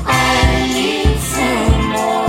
I need some more.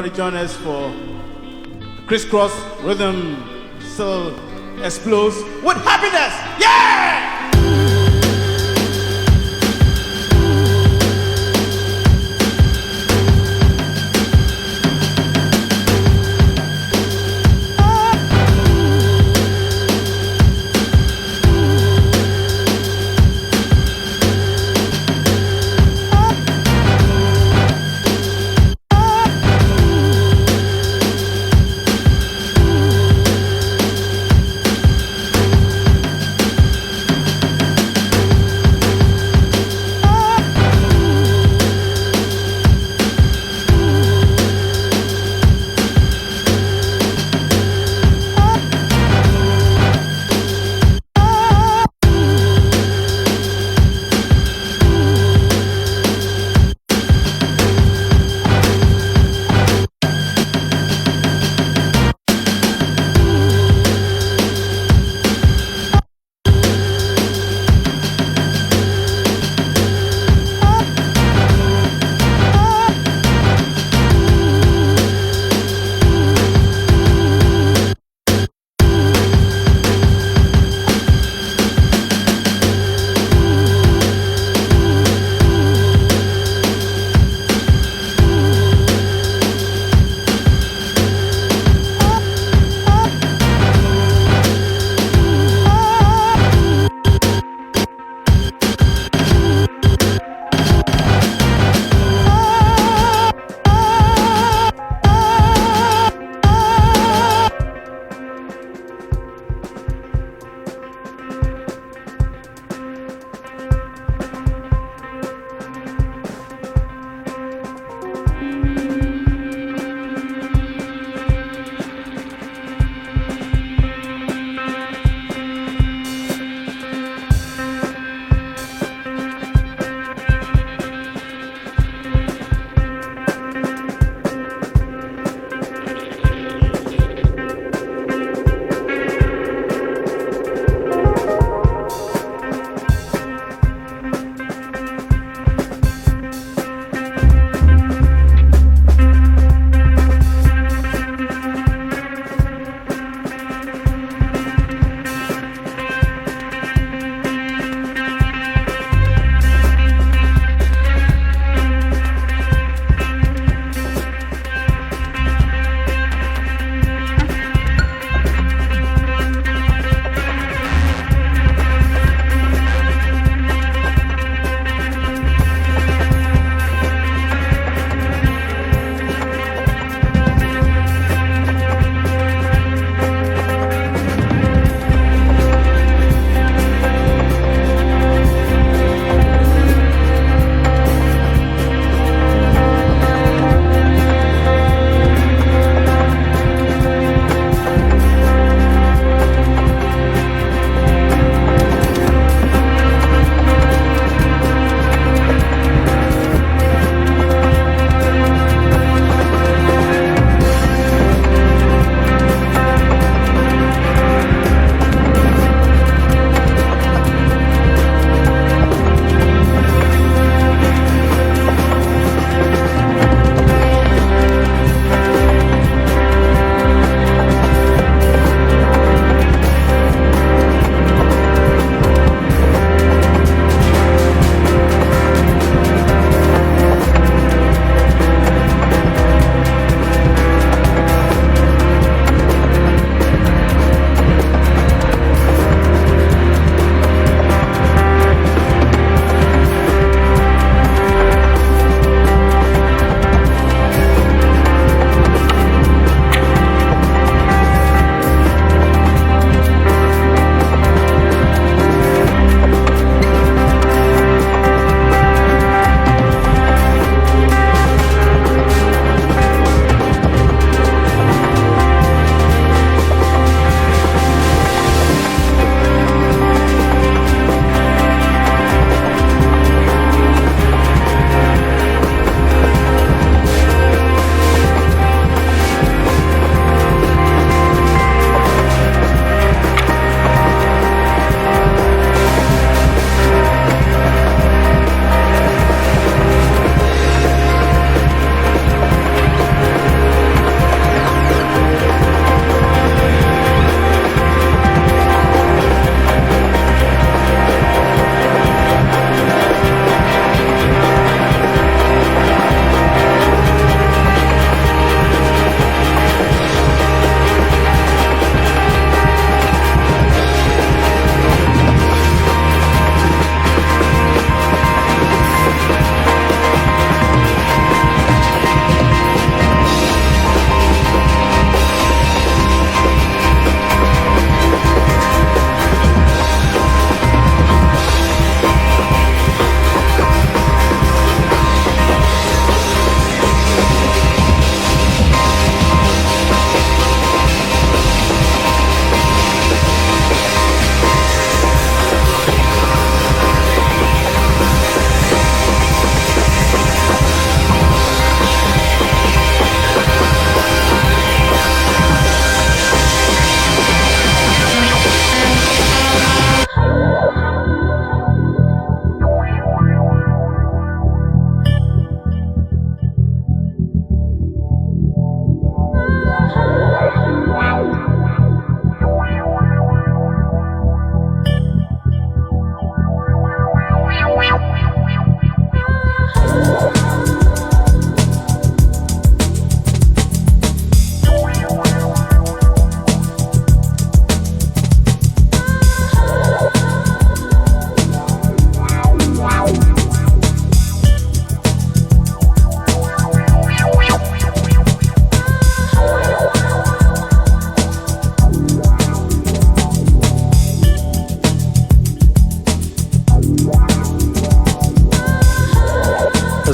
everybody join us for Crisscross Rhythm Still Explodes with happiness. Yeah!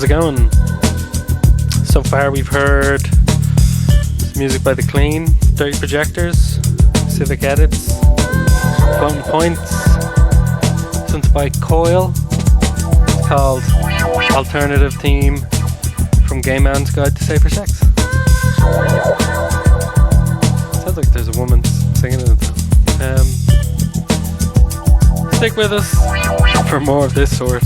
How's it going? So far we've heard music by The Clean, Dirty Projectors, Civic Edits, Floating Points, something by Coil. It's called Alternative Theme from Gay Man's Guide to Safer Sex. Sounds like there's a woman singing it. Stick with us for more of this sort.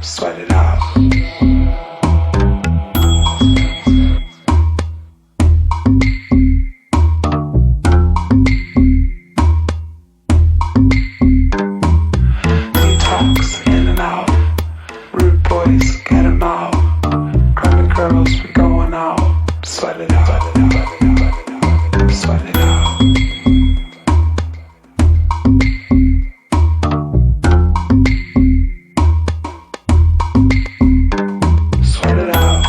sweat it out. Detox in and out, rude boys get 'em out, crummy girls we going out, sweat it out, sweat it out. Sweat it out.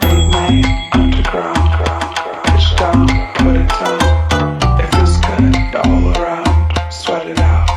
Late night, underground, push down, put it down. It feels good all around, sweat it out.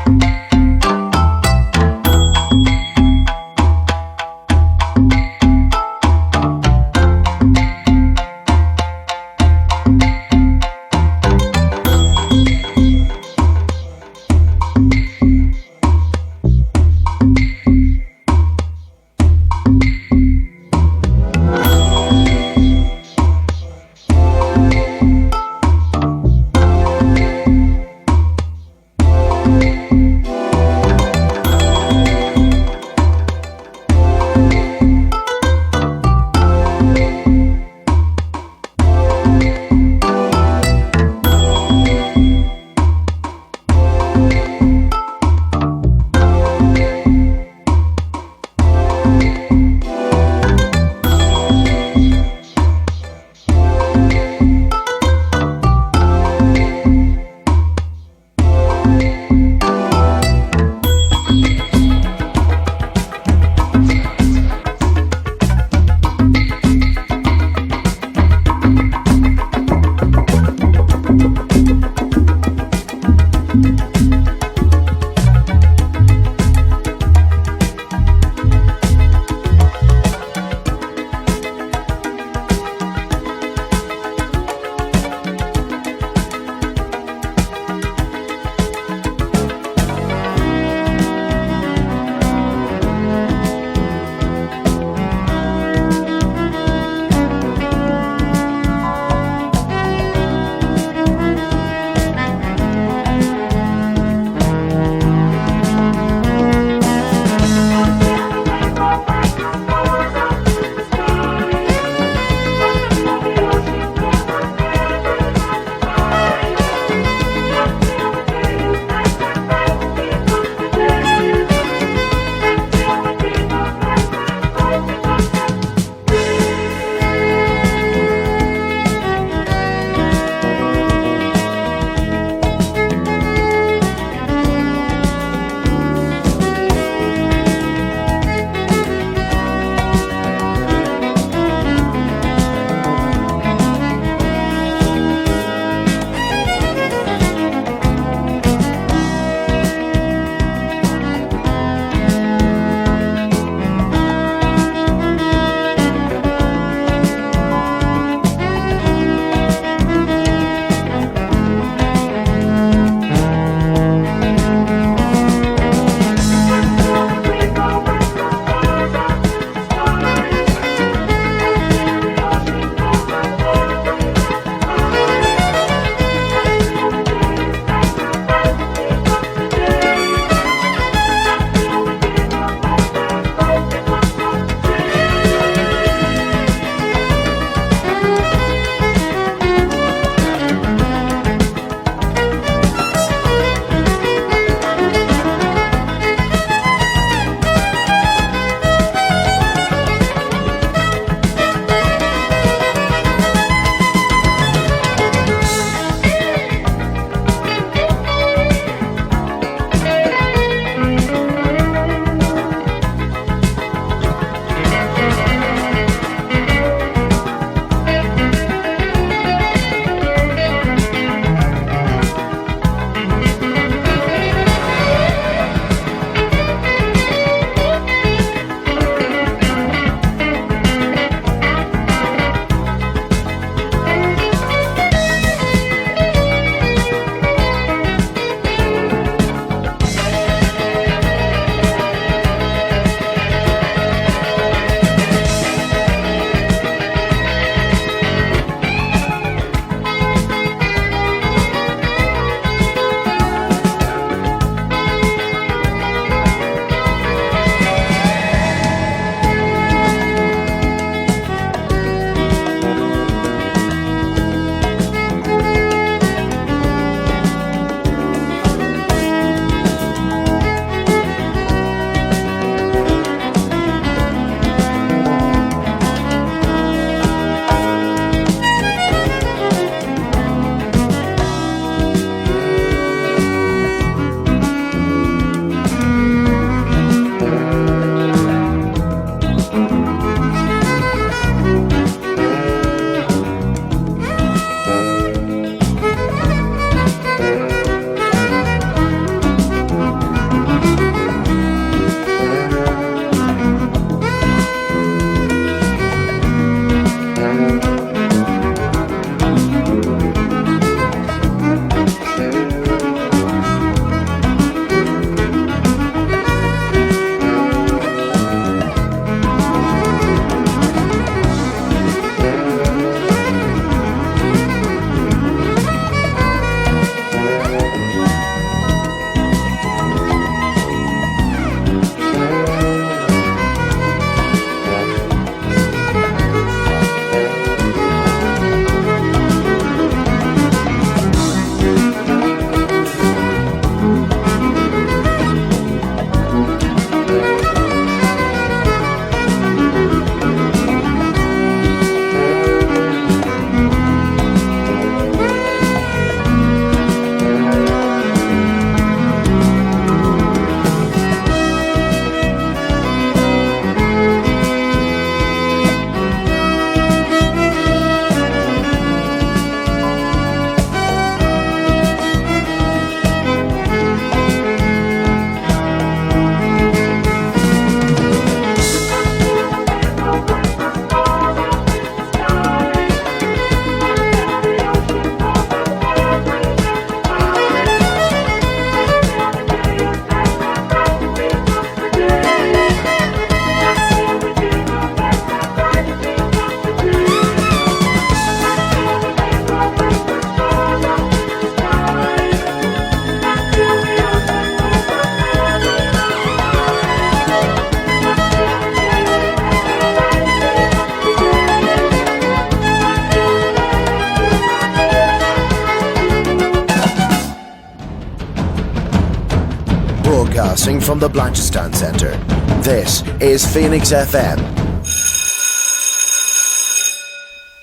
broadcasting from the Blanchistan Centre. This is Phoenix FM.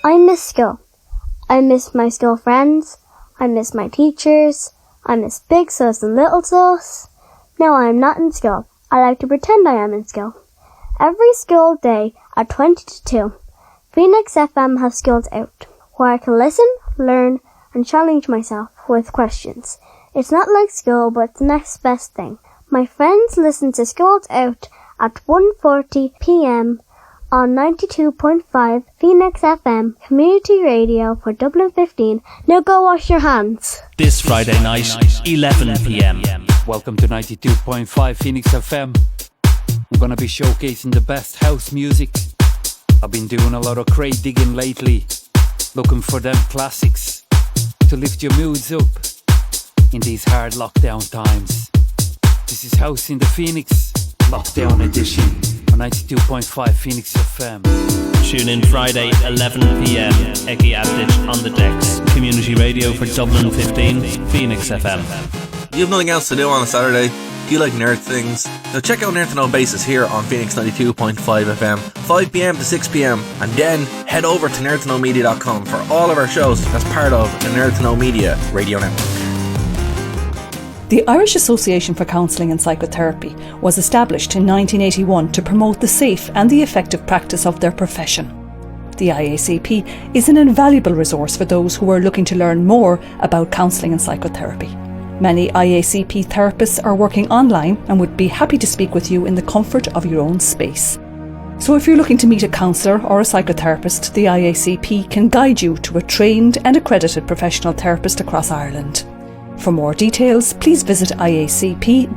I miss school. I miss my school friends. I miss my teachers. I miss Big Sus and Little Sus. Now I am not in school. I like to pretend I am in school. Every school day at 20 to 2, Phoenix FM has Schools Out, where I can listen, learn, and challenge myself with questions. It's not like school, but it's the next best thing. My friends listen to Schools Out at 1:40 p.m. on 92.5 Phoenix FM Community Radio for Dublin 15. Now go wash your hands. This Friday night, 11 p.m. Welcome to 92.5 Phoenix FM. I'm gonna be showcasing the best house music. I've been doing a lot of crate digging lately, looking for them classics to lift your moods up in these hard lockdown times. This is House in the Phoenix, Lockdown Edition on 92.5 Phoenix FM. Tune in Friday, 11 p.m. Eki Abdich on the decks. Community radio for Dublin 15, Phoenix FM. You have nothing else to do on a Saturday? Do you like nerd things? Now check out Nerd to Know Basis here on Phoenix 92.5 FM, 5pm to 6pm, and then head over to nerdtoknowmedia.com for all of our shows as part of the Nerd to Know Media radio network. The Irish Association for Counselling and Psychotherapy was established in 1981 to promote the safe and the effective practice of their profession. The IACP is an invaluable resource for those who are looking to learn more about counselling and psychotherapy. Many IACP therapists are working online and would be happy to speak with you in the comfort of your own space. So if you're looking to meet a counsellor or a psychotherapist, the IACP can guide you to a trained and accredited professional therapist across Ireland. For more details, please visit iacp.ie.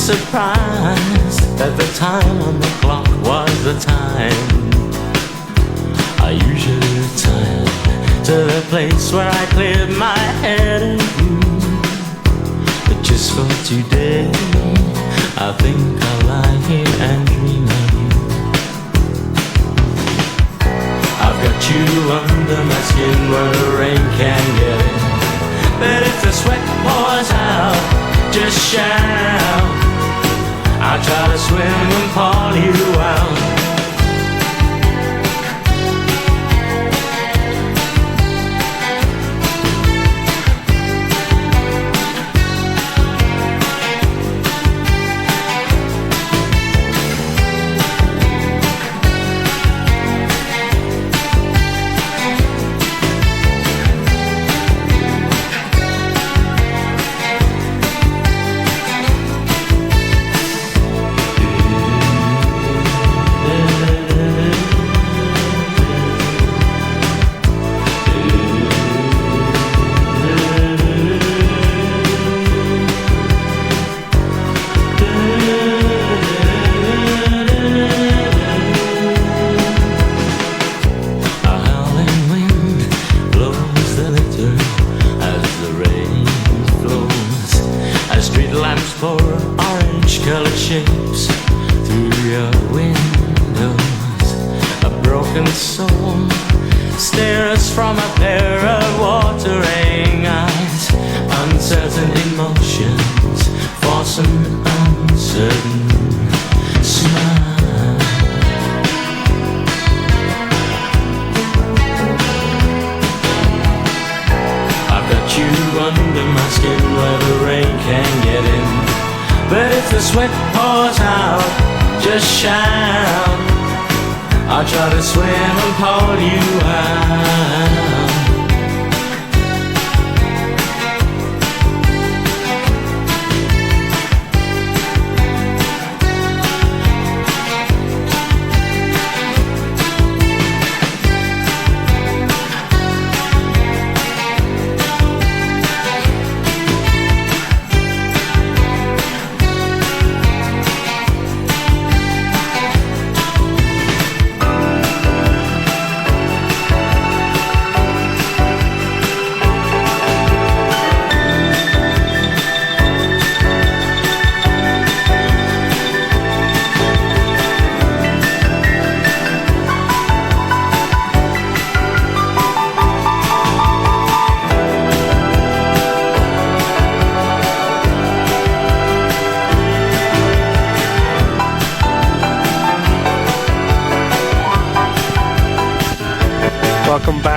Surprised that the time on the clock was the time. I usually retire to the place where I cleared my head and you. But just for today, I think I'll lie here and dream of you. I've got you under my skin where the rain can't get in. But if the sweat pours out, just shout. I'll try to swim and pull you out.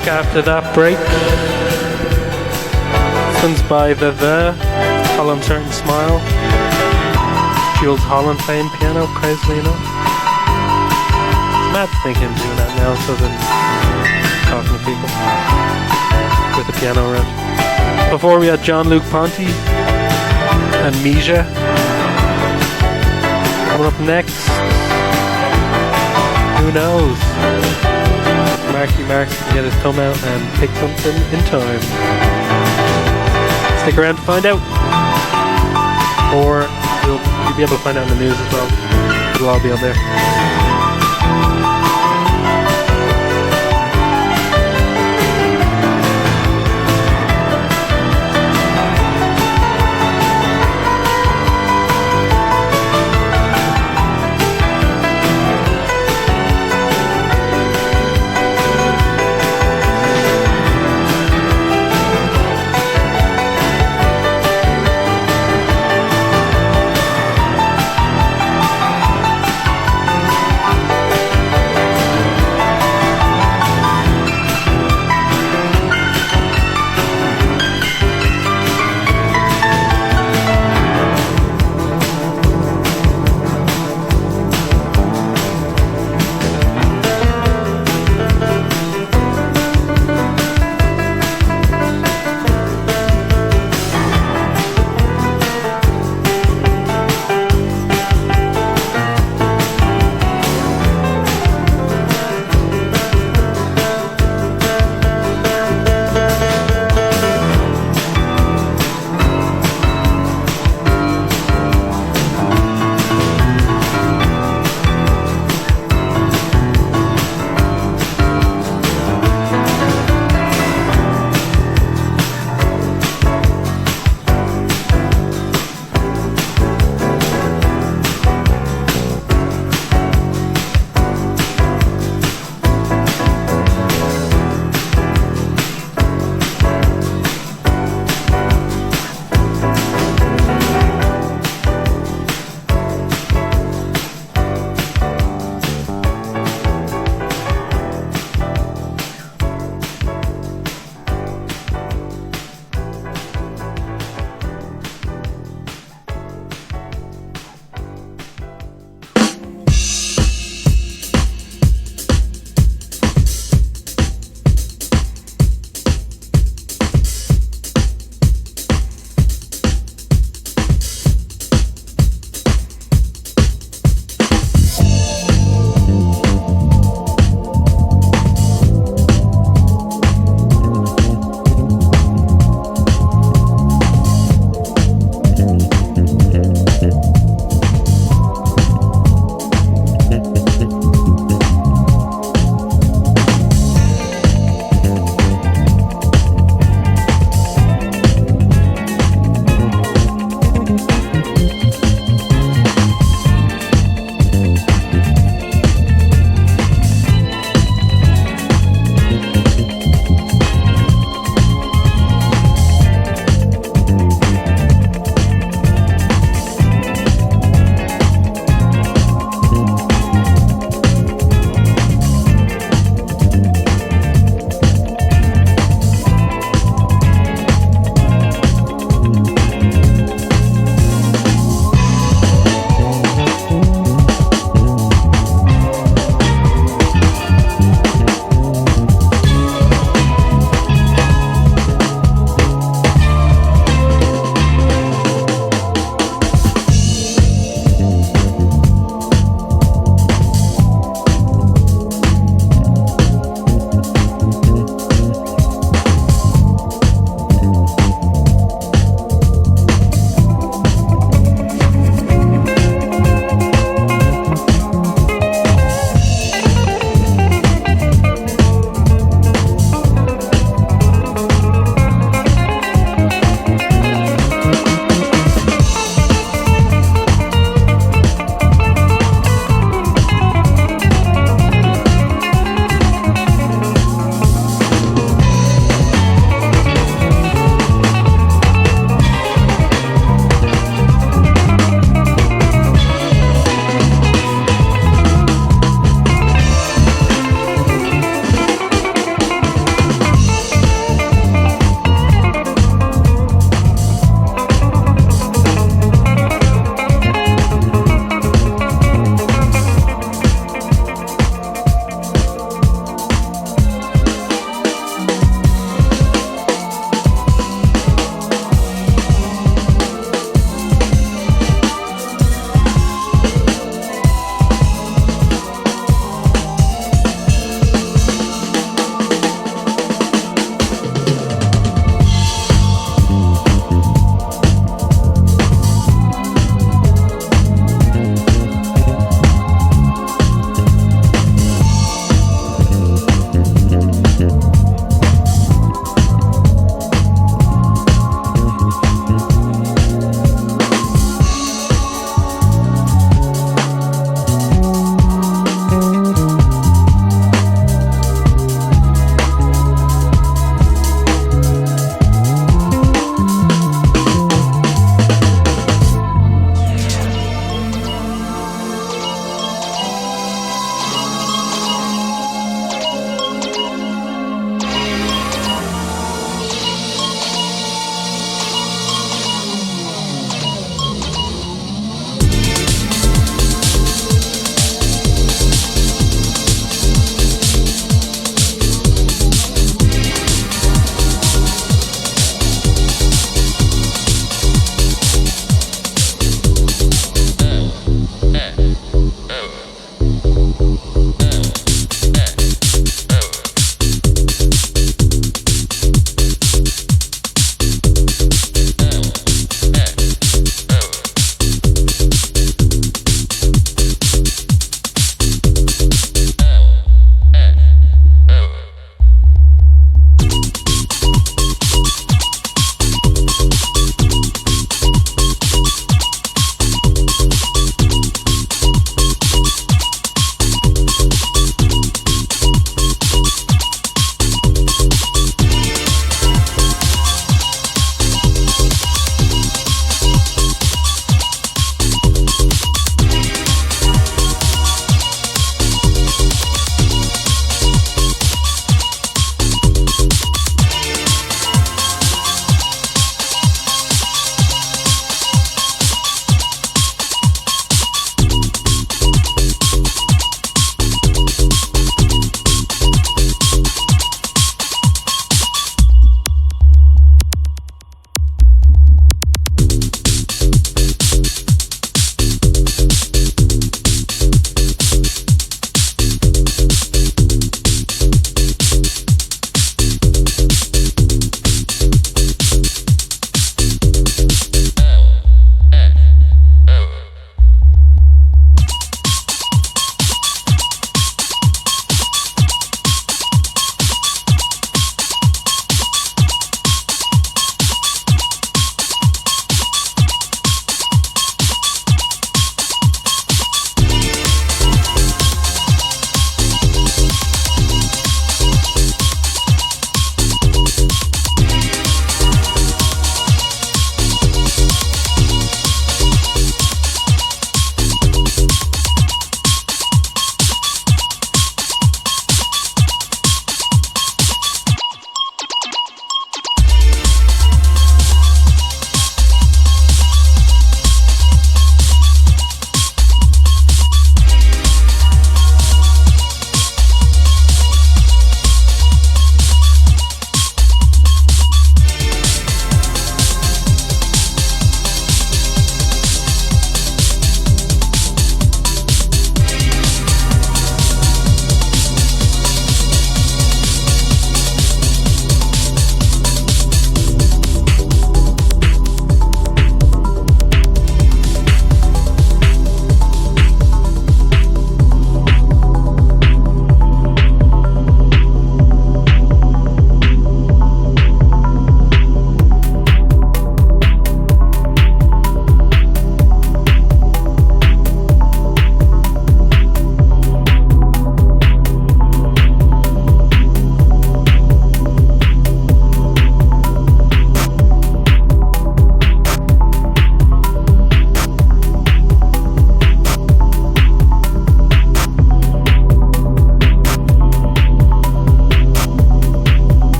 Back after that break. This one's by The Holland Certain Smile. Jules Holland playing piano, crazily enough. It's mad to think him doing that now, so than talking to people with the piano around. Before we had Jean-Luc Ponty and Misha. Coming up next, who knows? Marky Marks can get his thumb out and pick something in time. Stick around to find out. Or you'll be able to find out in the news as well. It'll all be on there.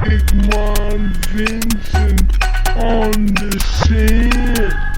Igmar Vincent on the scene.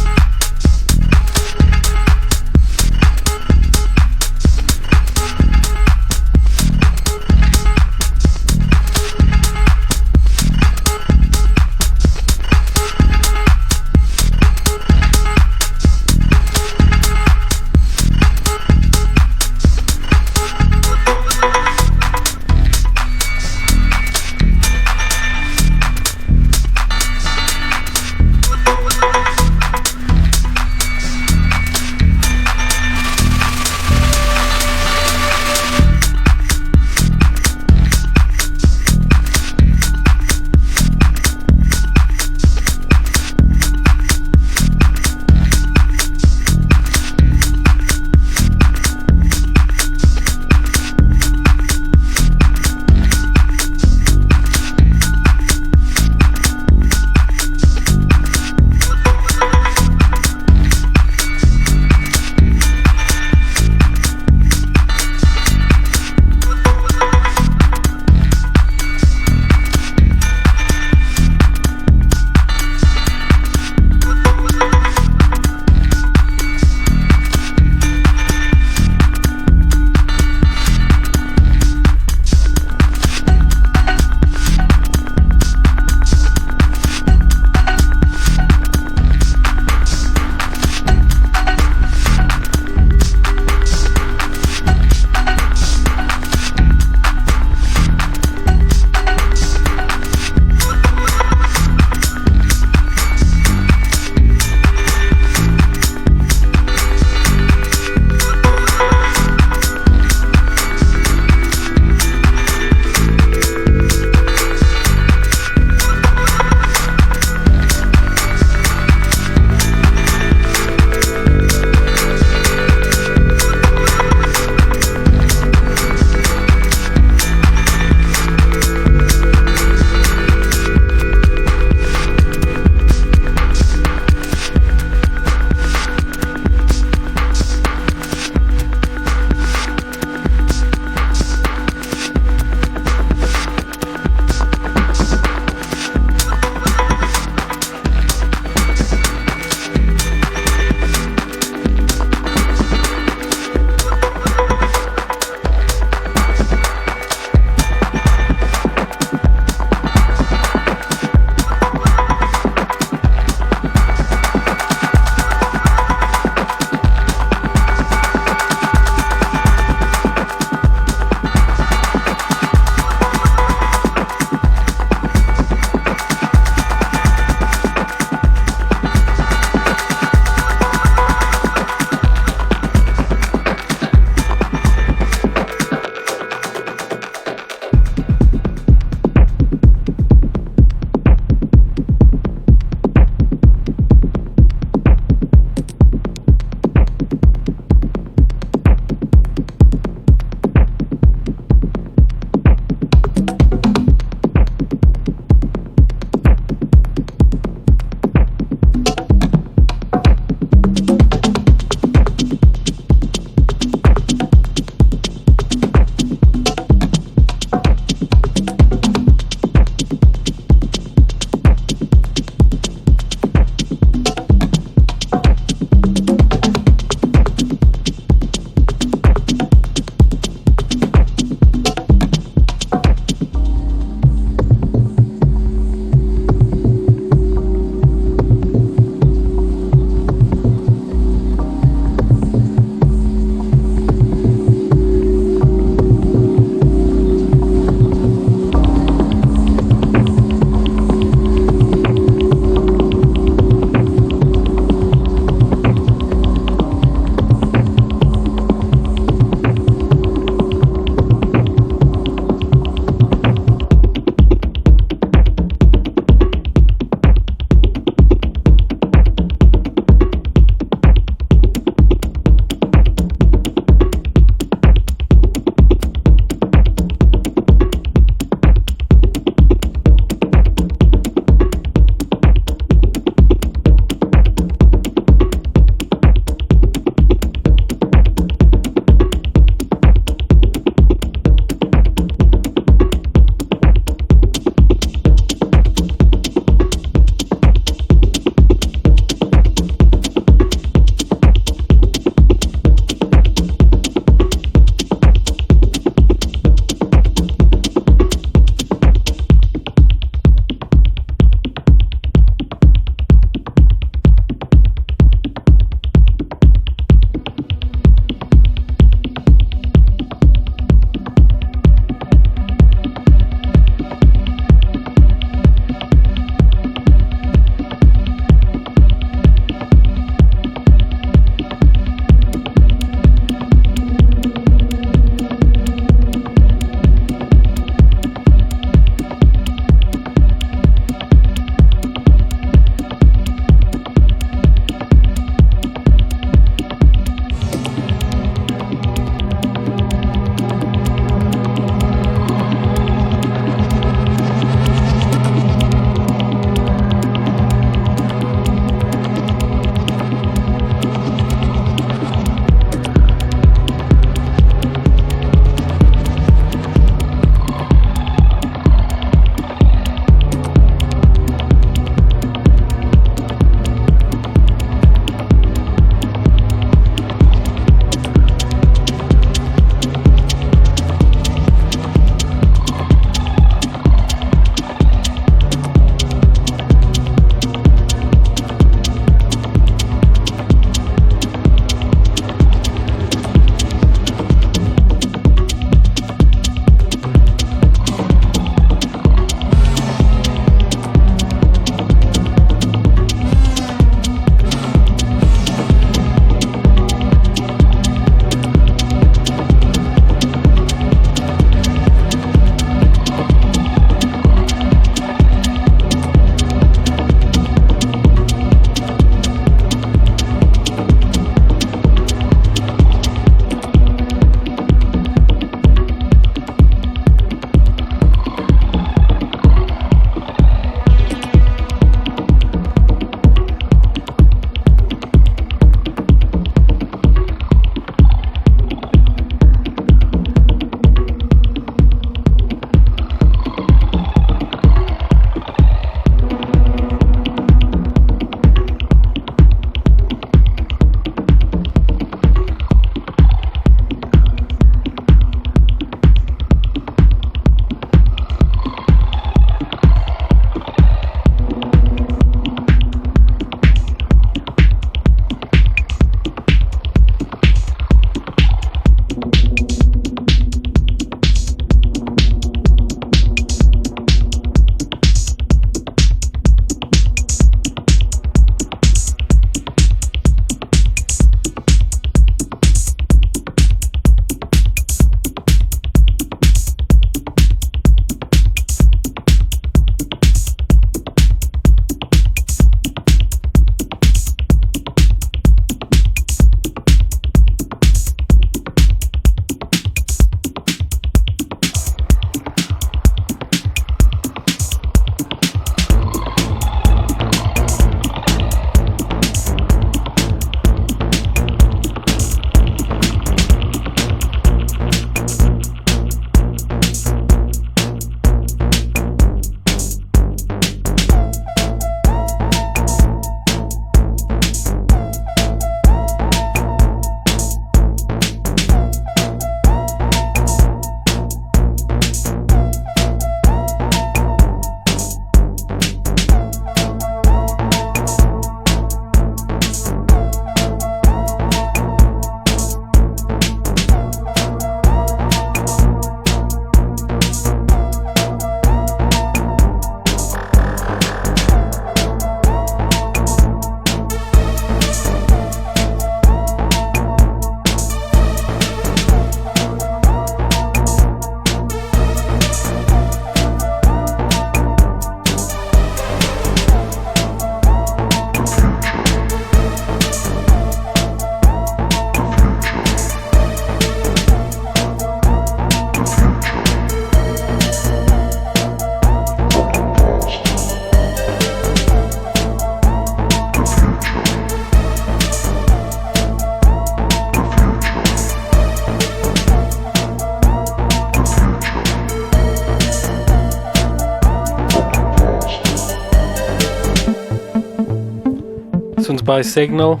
This one's by Signal.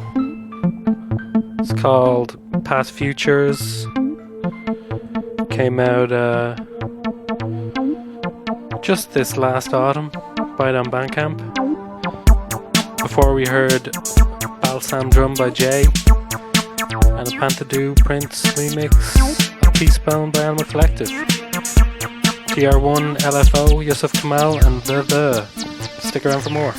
It's called Past Futures. Came out just this last autumn. Buy it on Bandcamp. Before we heard Balsam Drum by Jay and a Pantadoo Prince remix of Peacebone by Alma Collective. TR1, LFO, Yusuf Kamal and The. Stick around for more.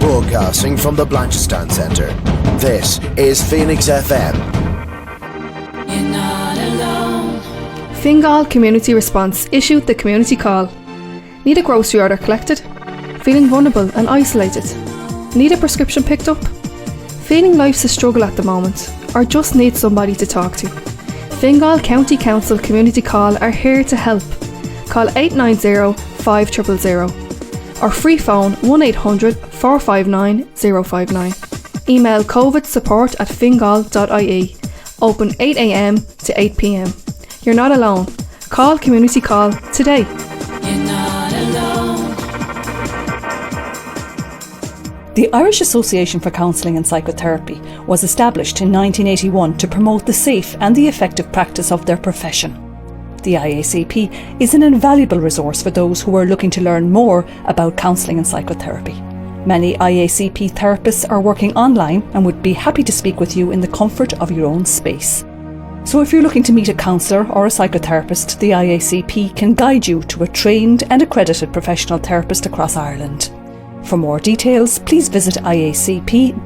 Broadcasting from the Blanchistan Centre, this is Phoenix FM. You're not alone. Fingal Community Response issued the community call. Need a grocery order collected? Feeling vulnerable and isolated? Need a prescription picked up? Feeling life's a struggle at the moment, or just need somebody to talk to? Fingal County Council Community Call are here to help. Call 890 5000 or free phone 1800 459 059. Email covidsupport@fingal.ie. Open 8 a.m. to 8 p.m. You're not alone. Call Community Call today. You're not alone. The Irish Association for Counselling and Psychotherapy was established in 1981 to promote the safe and the effective practice of their profession. The IACP is an invaluable resource for those who are looking to learn more about counselling and psychotherapy. Many IACP therapists are working online and would be happy to speak with you in the comfort of your own space. So if you're looking to meet a counsellor or a psychotherapist, the IACP can guide you to a trained and accredited professional therapist across Ireland. For more details, please visit iacp.ie.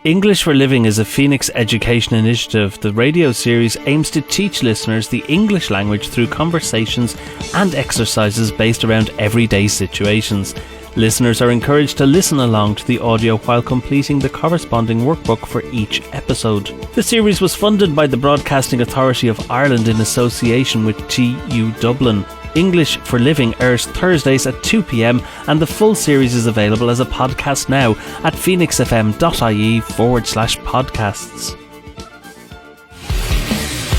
English for Living is a Phoenix education initiative. The radio series aims to teach listeners the English language through conversations and exercises based around everyday situations. Listeners are encouraged to listen along to the audio while completing the corresponding workbook for each episode. The series was funded by the Broadcasting Authority of Ireland in association with TU Dublin. English for Living airs Thursdays at 2 p.m, and the full series is available as a podcast now at phoenixfm.ie/podcasts.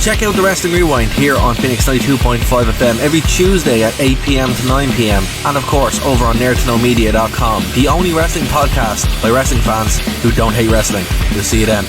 Check out the Wrestling Rewind here on Phoenix 92.5 FM every Tuesday at 8 p.m. to 9 p.m. and of course over on nerdtoknowmedia.com, the only wrestling podcast by wrestling fans who don't hate wrestling. We'll see you then.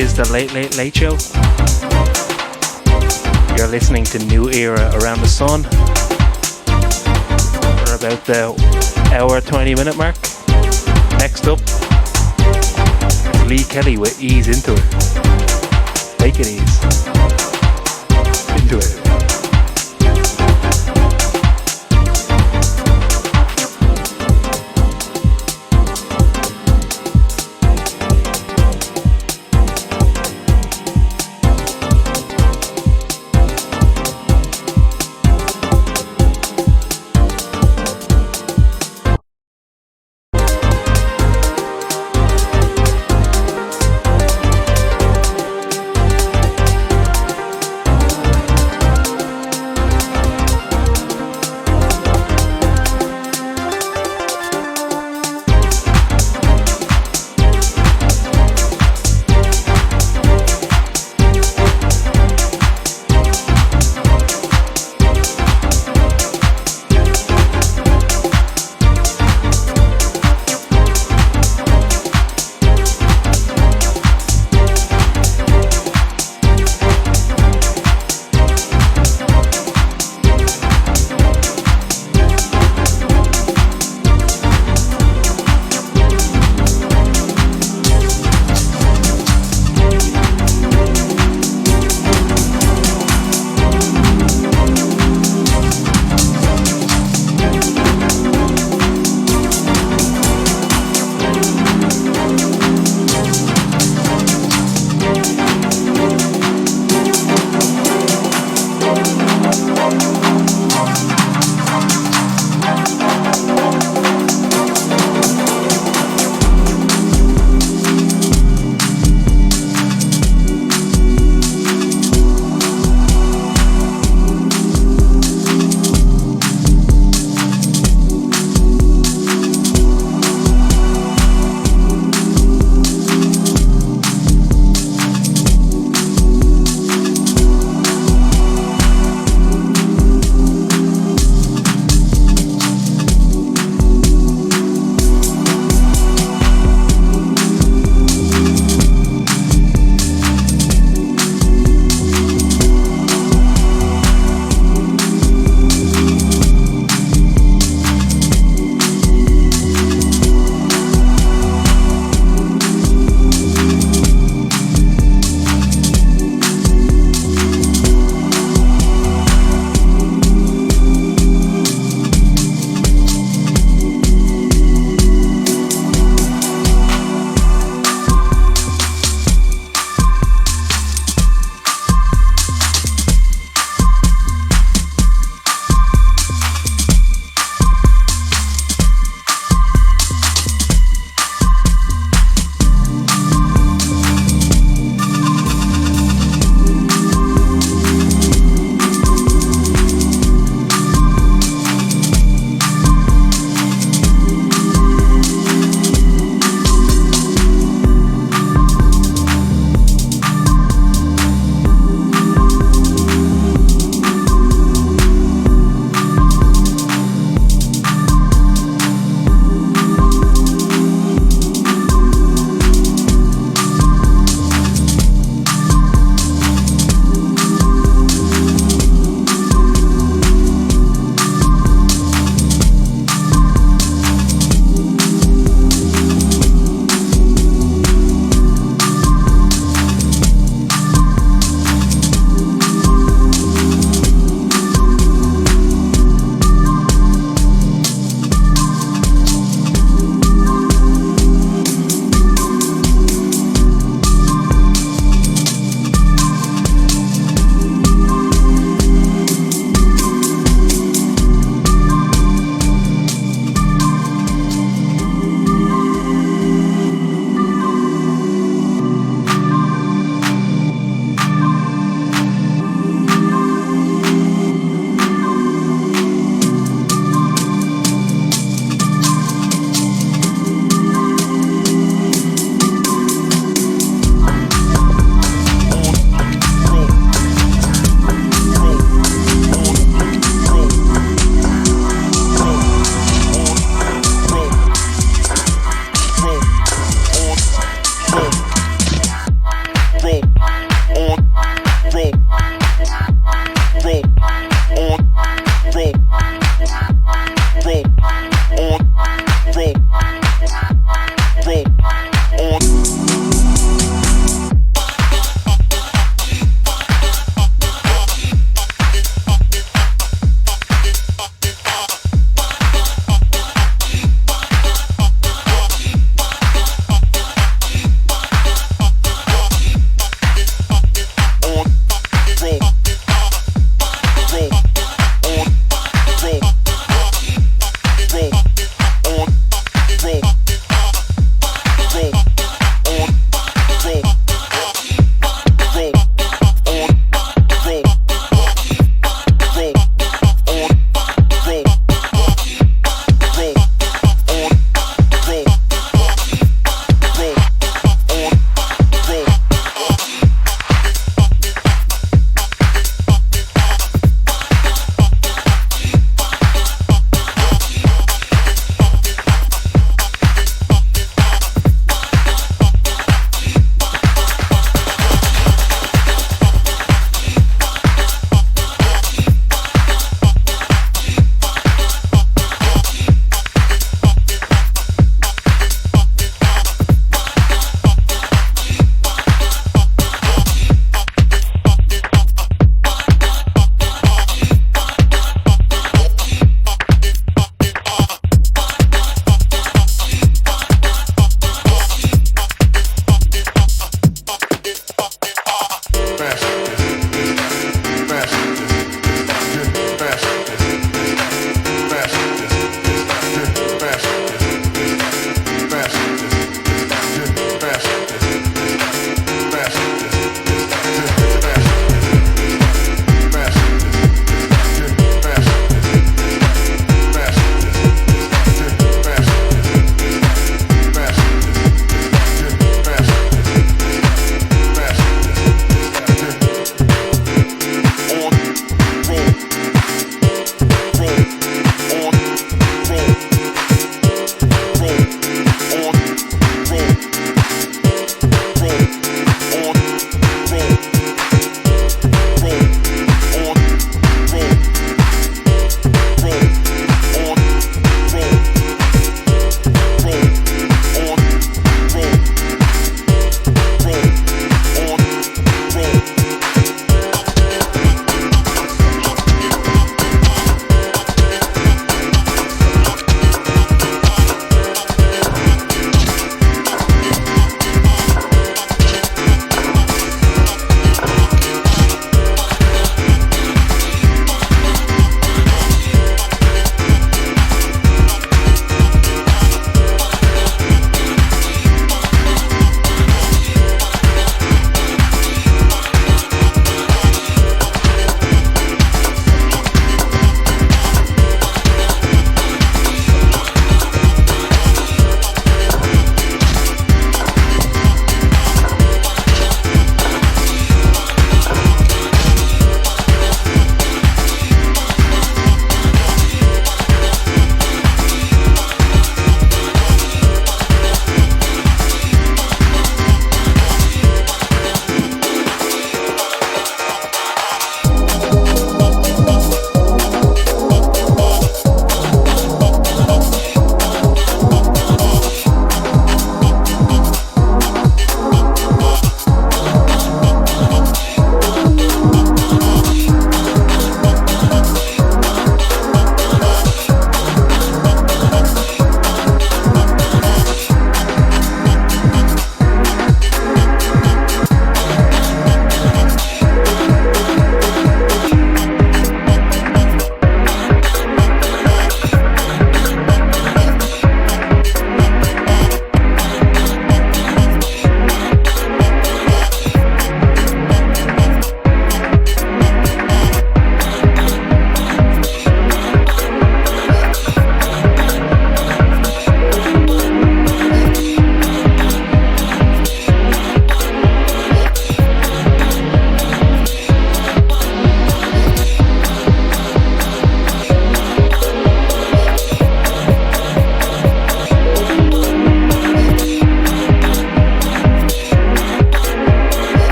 is the Late Late Late Show. You're listening to New Era Around the Sun. We're about the hour 20-minute mark. Next up, Lee Kelly with Ease Into It. Take it ease. Into it.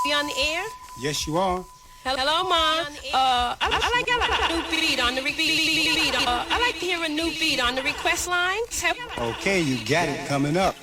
We on the air? Yes, you are. Hello, Mom. I like a new beat on the beat. I like to hear a new beat on the request line. Okay, you got it coming up.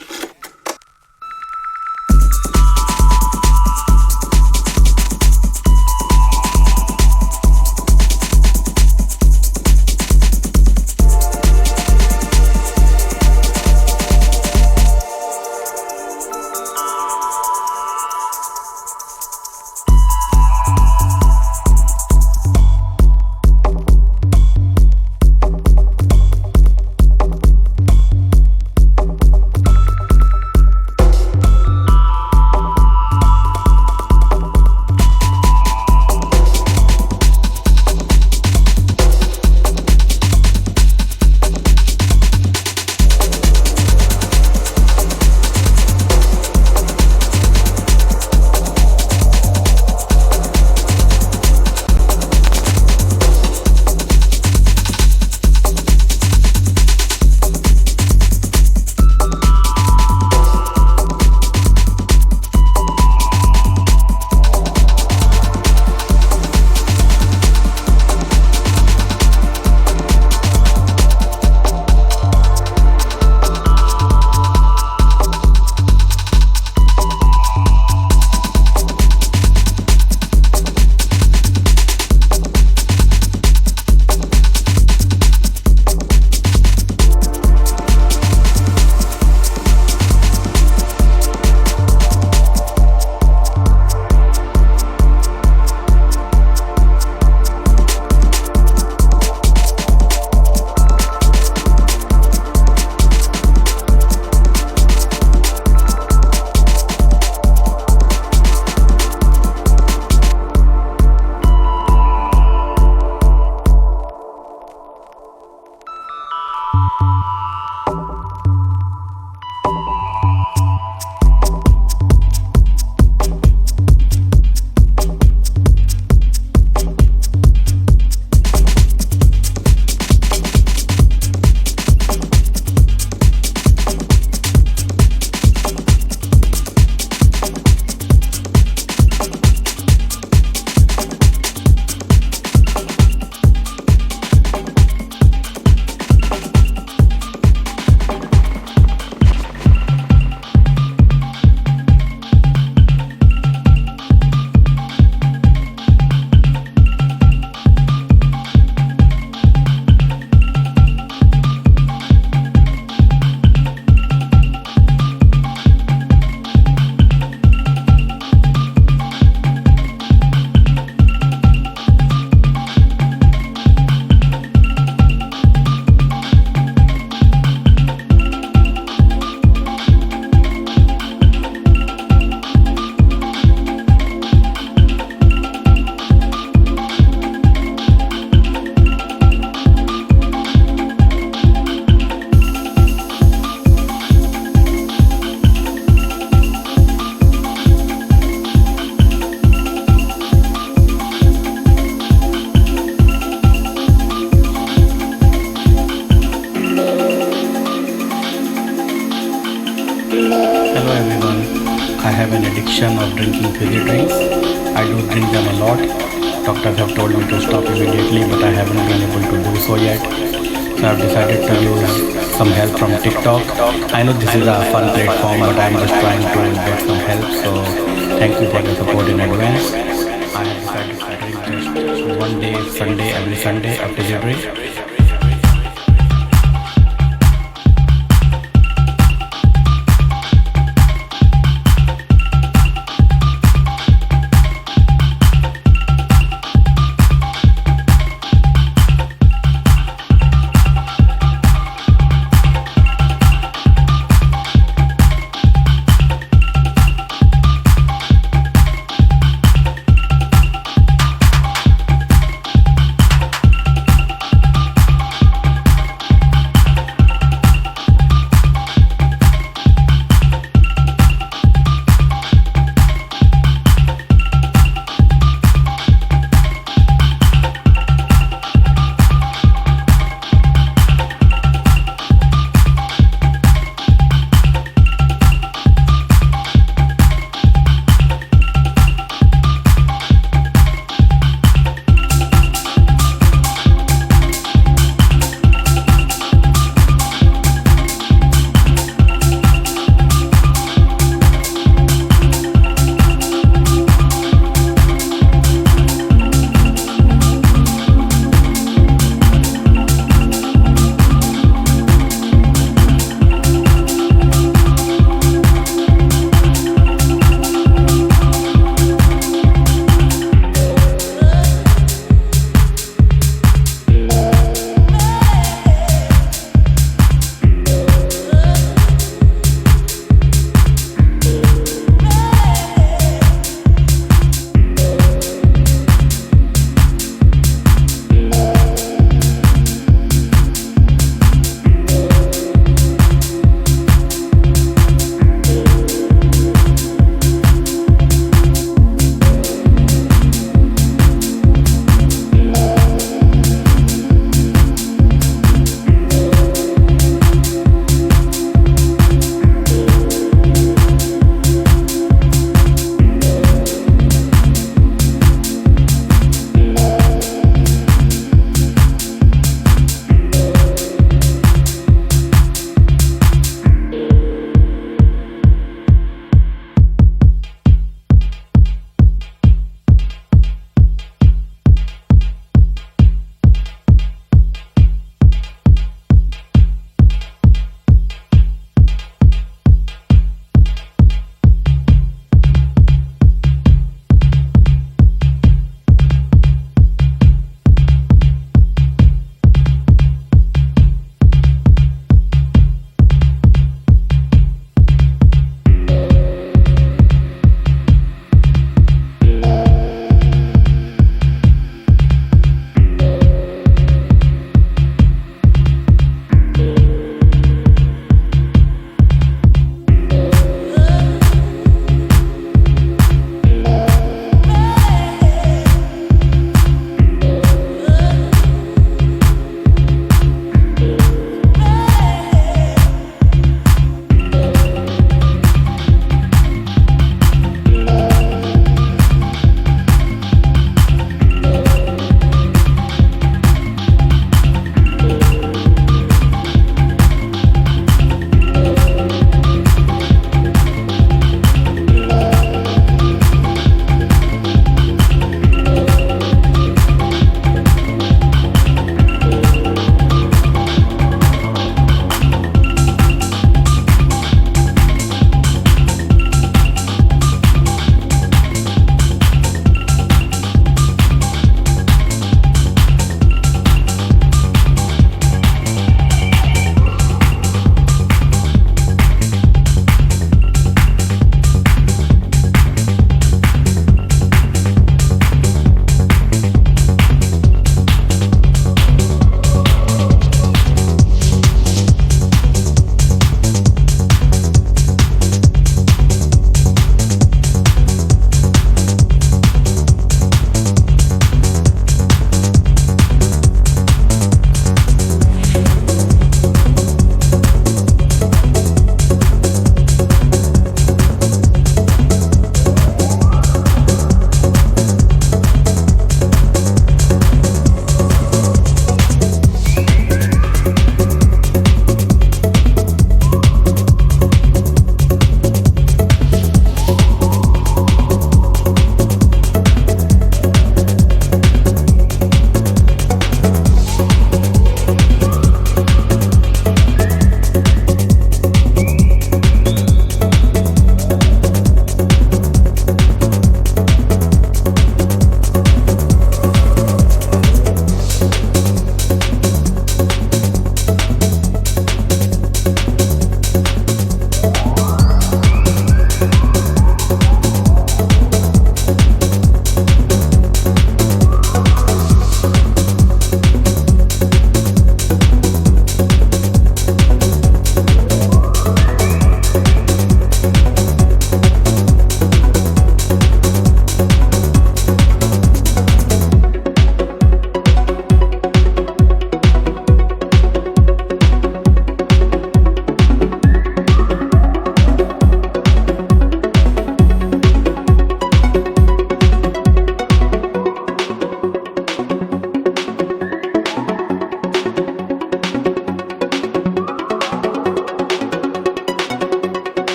Hello everyone. I have an addiction of drinking fizzy drinks. I do drink them a lot. Doctors have told me to stop immediately, but I haven't been able to do so yet. So I've decided to use some help from TikTok. I know this is a fun platform, but I'm just trying to get some help. So thank you for the support in advance. I have decided to drink just one day, Sunday, every Sunday, a fizzy drink.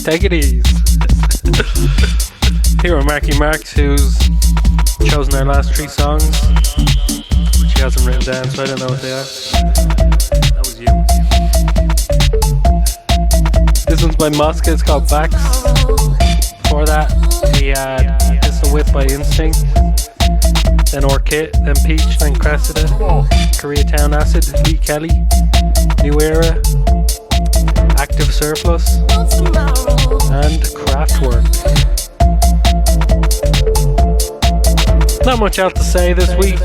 Take it easy. Here are Marky Marks, who's chosen our last 3 songs, which he hasn't written down, so I don't know what they are. That was you. This one's by Mosca, it's called Backs. Before that, he had Pistol Whip by Instinct. then Orchid, then Peach, then Cressida, Koreatown Acid, Lee Kelly, New Era, Active Surplus, and Kraftwerk. Not much else to say this week.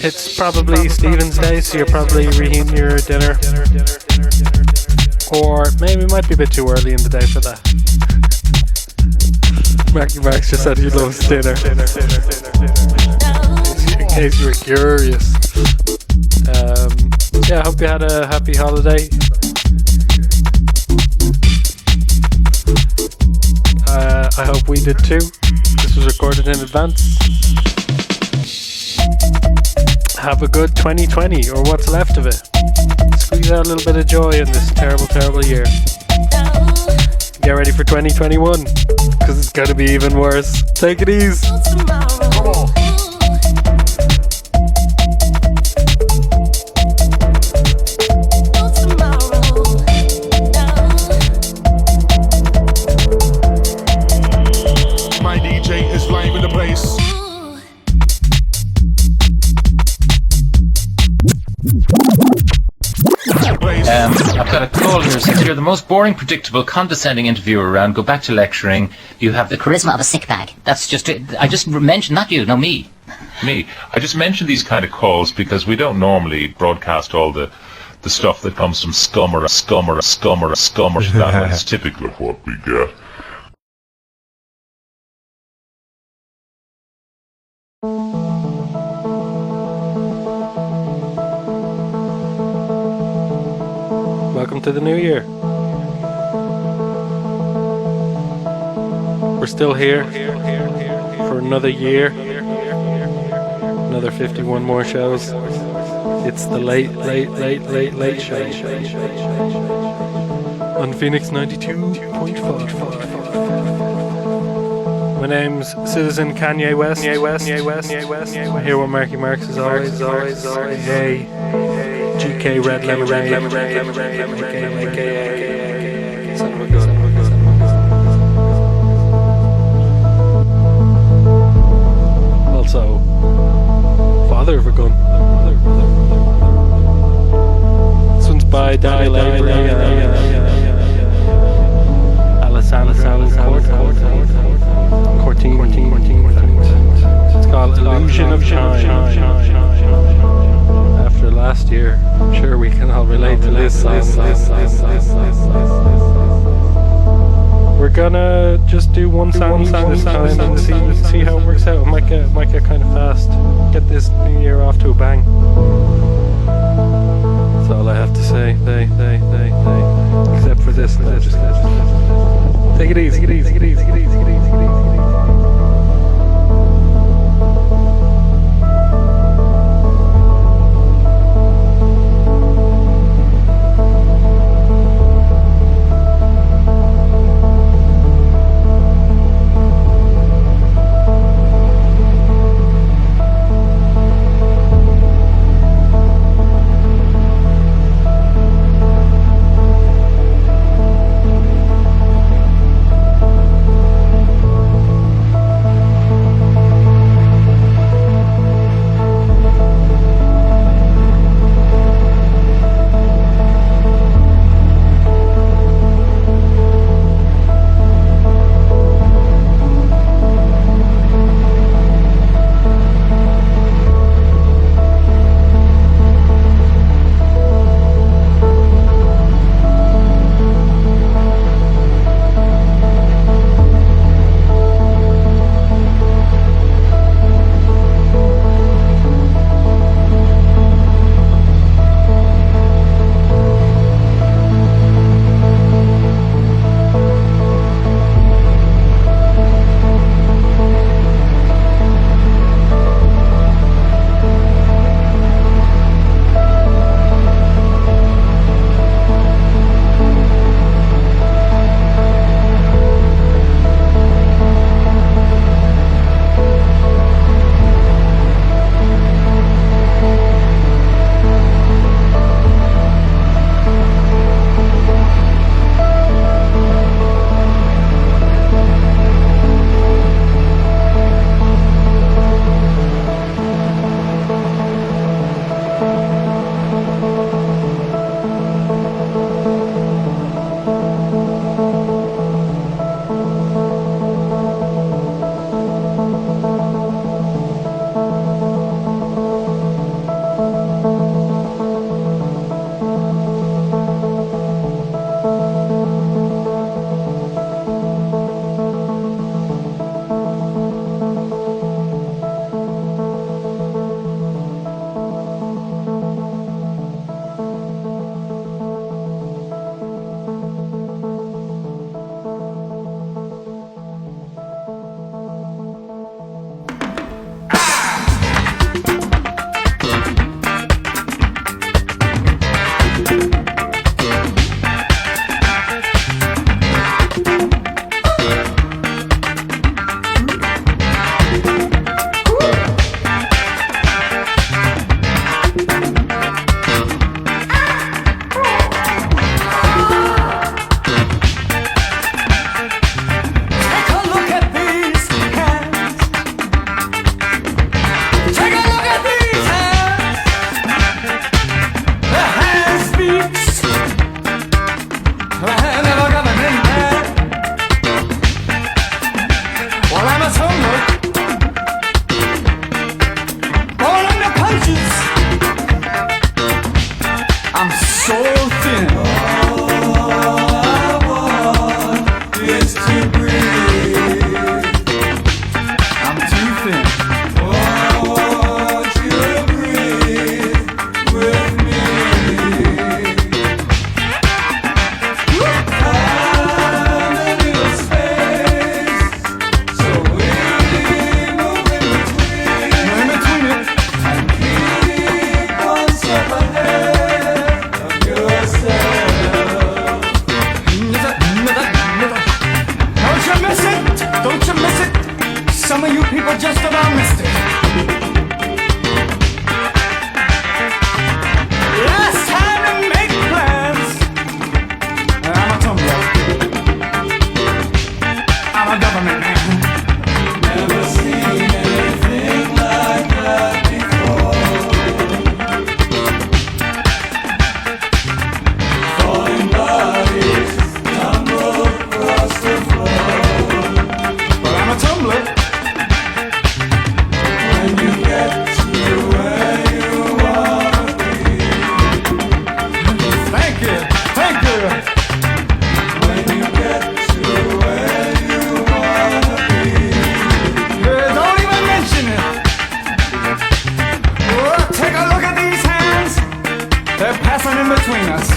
It's probably Stephen's Day, so you're probably reheating your dinner. Or maybe it might be a bit too early in the day for that. Marky Marks just said he loves dinner. In case you were curious. Yeah, I hope you had a happy holiday. I hope we did too. This was recorded in advance. Have a good 2020, or what's left of it. Squeeze out a little bit of joy in this terrible, terrible year. Get ready for 2021, because it's going to be even worse. Take it easy. Come on. My DJ is live in the place. I've got a call here. Since you're the most boring, predictable, condescending interviewer around, go back to lecturing. You have the charisma of a sick bag. That's just it. I just mentioned, not you, no me. Me. I just mentioned these kind of calls because we don't normally broadcast all the stuff that comes from scummer. That is typical of what we get. Welcome to the new year. We're still here for another year. Another 51 more shows. It's the late show on Phoenix 92.5. My name's Citizen Kanye West. I'm here with Marky Marks as always. Hey, GK Red Lemonade. Son of a gun. Also, father of a gun. This one's by Danny Lavery and Alessandro Cortine. It's called Illusion of Time. After last year, I'm sure we can all relate to this song. We're gonna just do one song this time and see how it works out. It might get kind of fast. Get this new year off to a bang. That's all I have to say. Except for this. Take it easy. between us.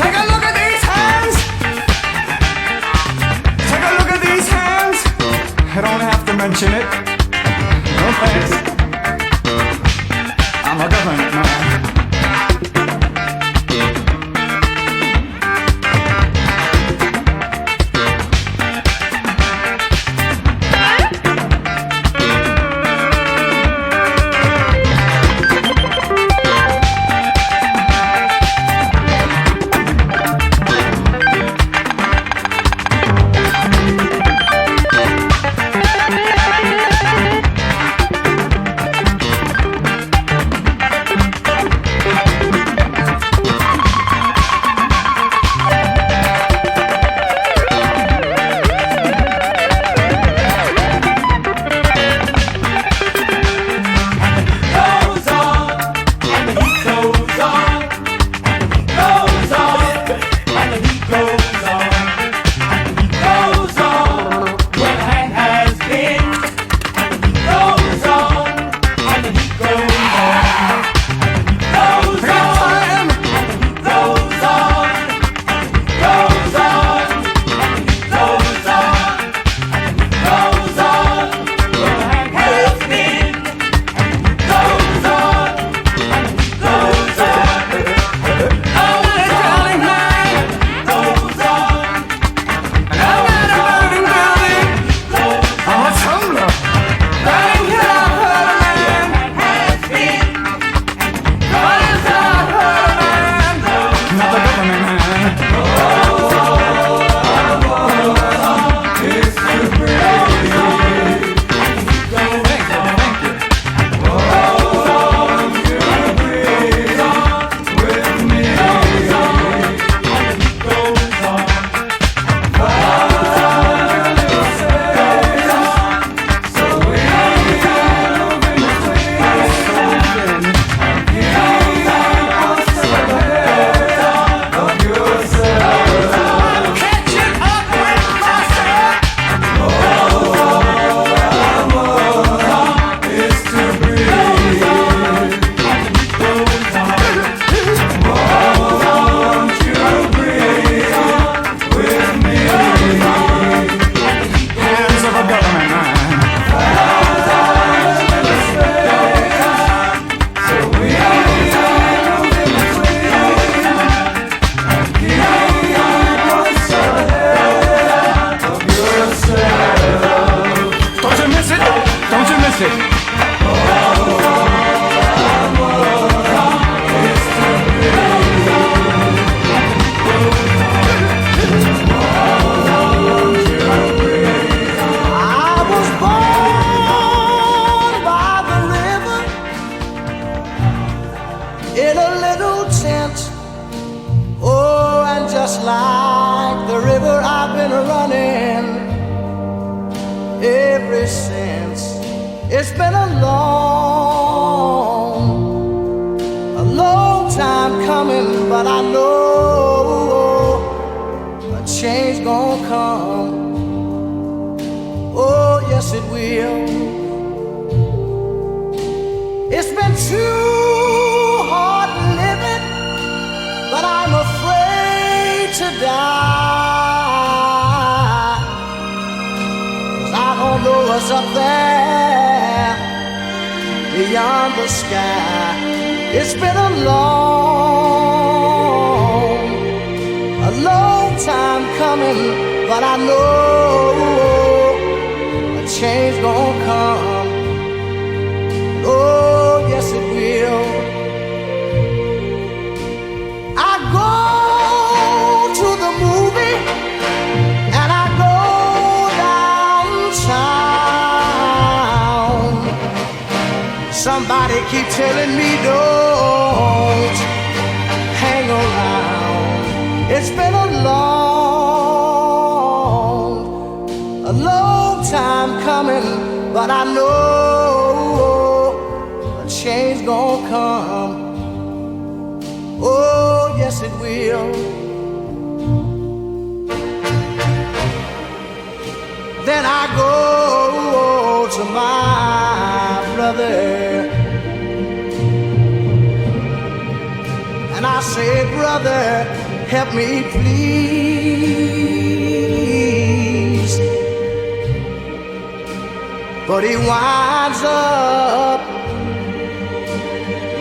Take a look at these hands. Take a look at these hands. I don't have to mention it. No thanks. I'm a government man. Somebody keep telling me don't hang around. It's been a long time coming, but I know a change gonna come. Oh, yes it will. Then I go to my brother and I I say, brother, help me please. But he winds up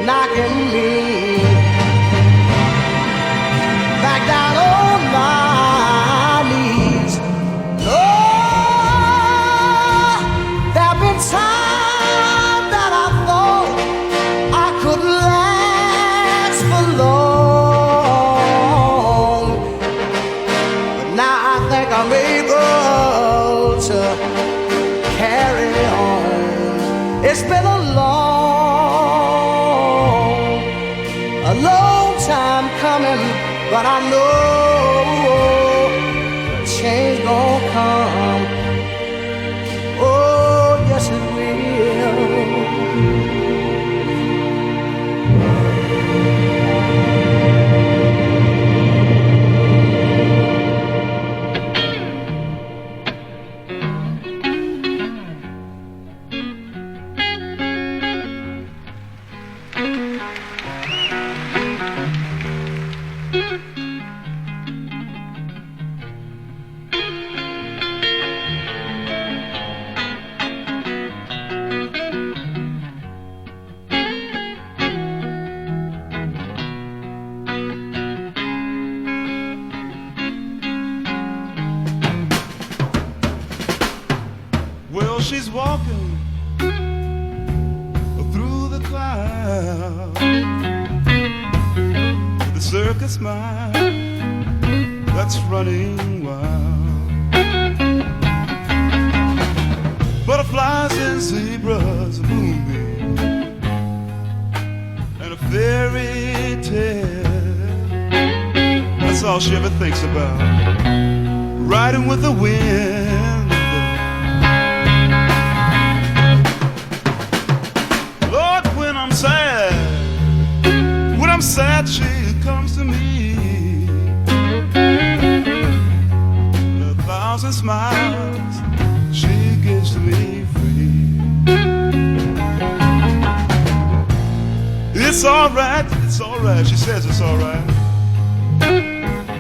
knocking me back down on my knees. Oh, there've been times that I thought I could last for long, but now I think I'm able to carry on. It's been a long time coming, but I know change gon' come. Oh, yes it will. Well, she's walking through the clouds with a circus smile that's running wild. Butterflies and zebras, a moonbeam, and a fairy tale. That's all she ever thinks about. Riding with the wind. When I'm sad, she comes to me. A thousand smiles she gives to me free. It's alright, she says it's alright.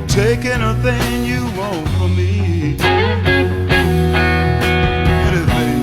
Take anything you want from me. Anything.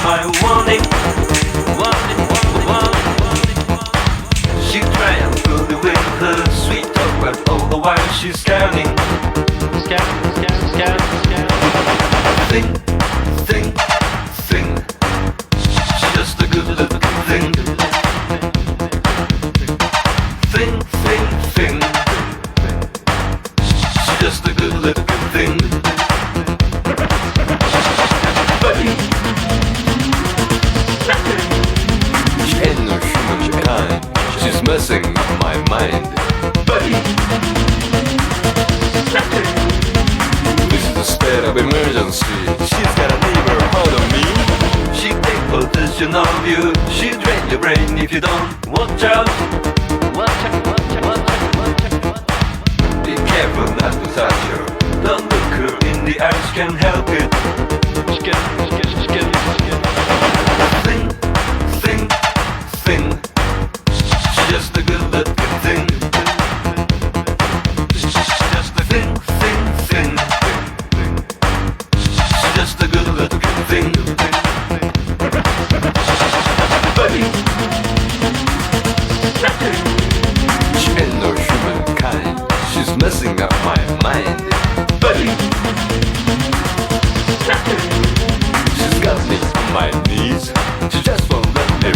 my warning. She tried to the with her sweet talk, but all the while she's scanning. Think. She's just a good little thing. Think. She's just a good little thing. Buddy. She ain't no human kind. She's messing up my mind. Buddy. This is a state of emergency. She's got a neighbor out of me. She take possession of you. She drain your brain if you don't watch out. Be careful not to touch her. Don't look her in the eyes, can't help it. Think. She's just a good looking thing. She's just a thing. She's just a good looking thing. Buddy. She ain't no human kind. She's messing up my mind. Buddy. She's got me on my knees. She just won't let me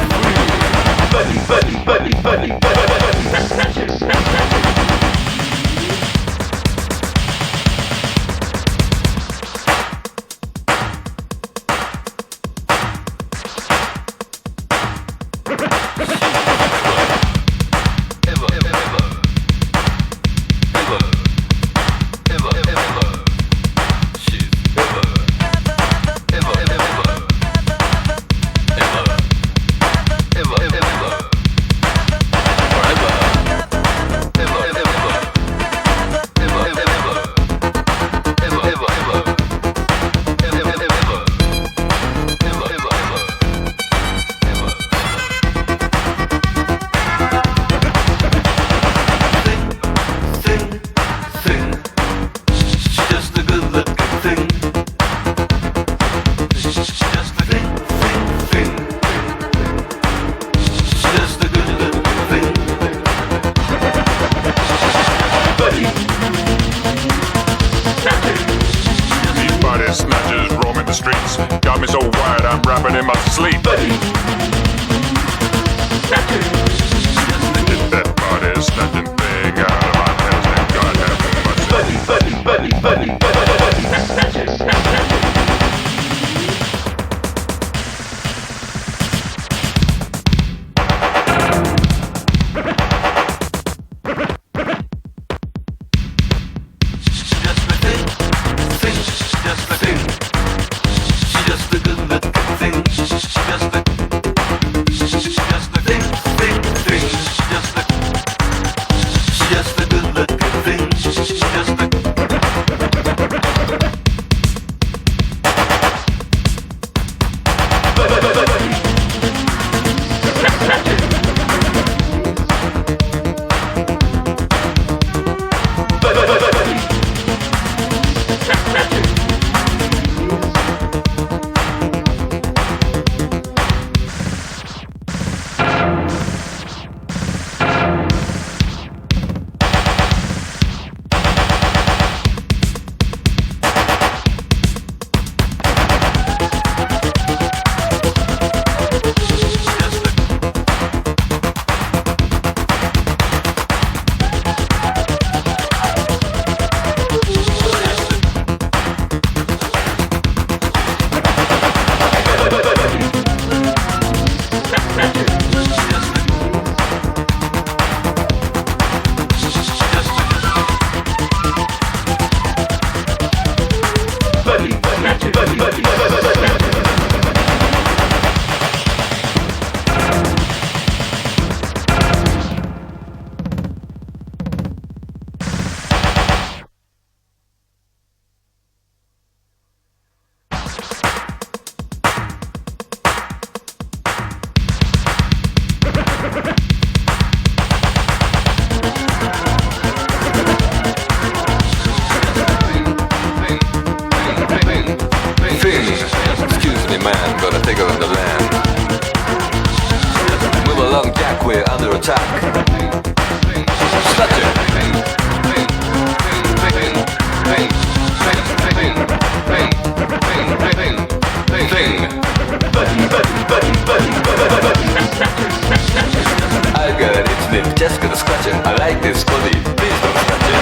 free. Buddy. attack. Sludge it. I got it, it's me, just gonna scratch it. I like this body, please don't scratch it.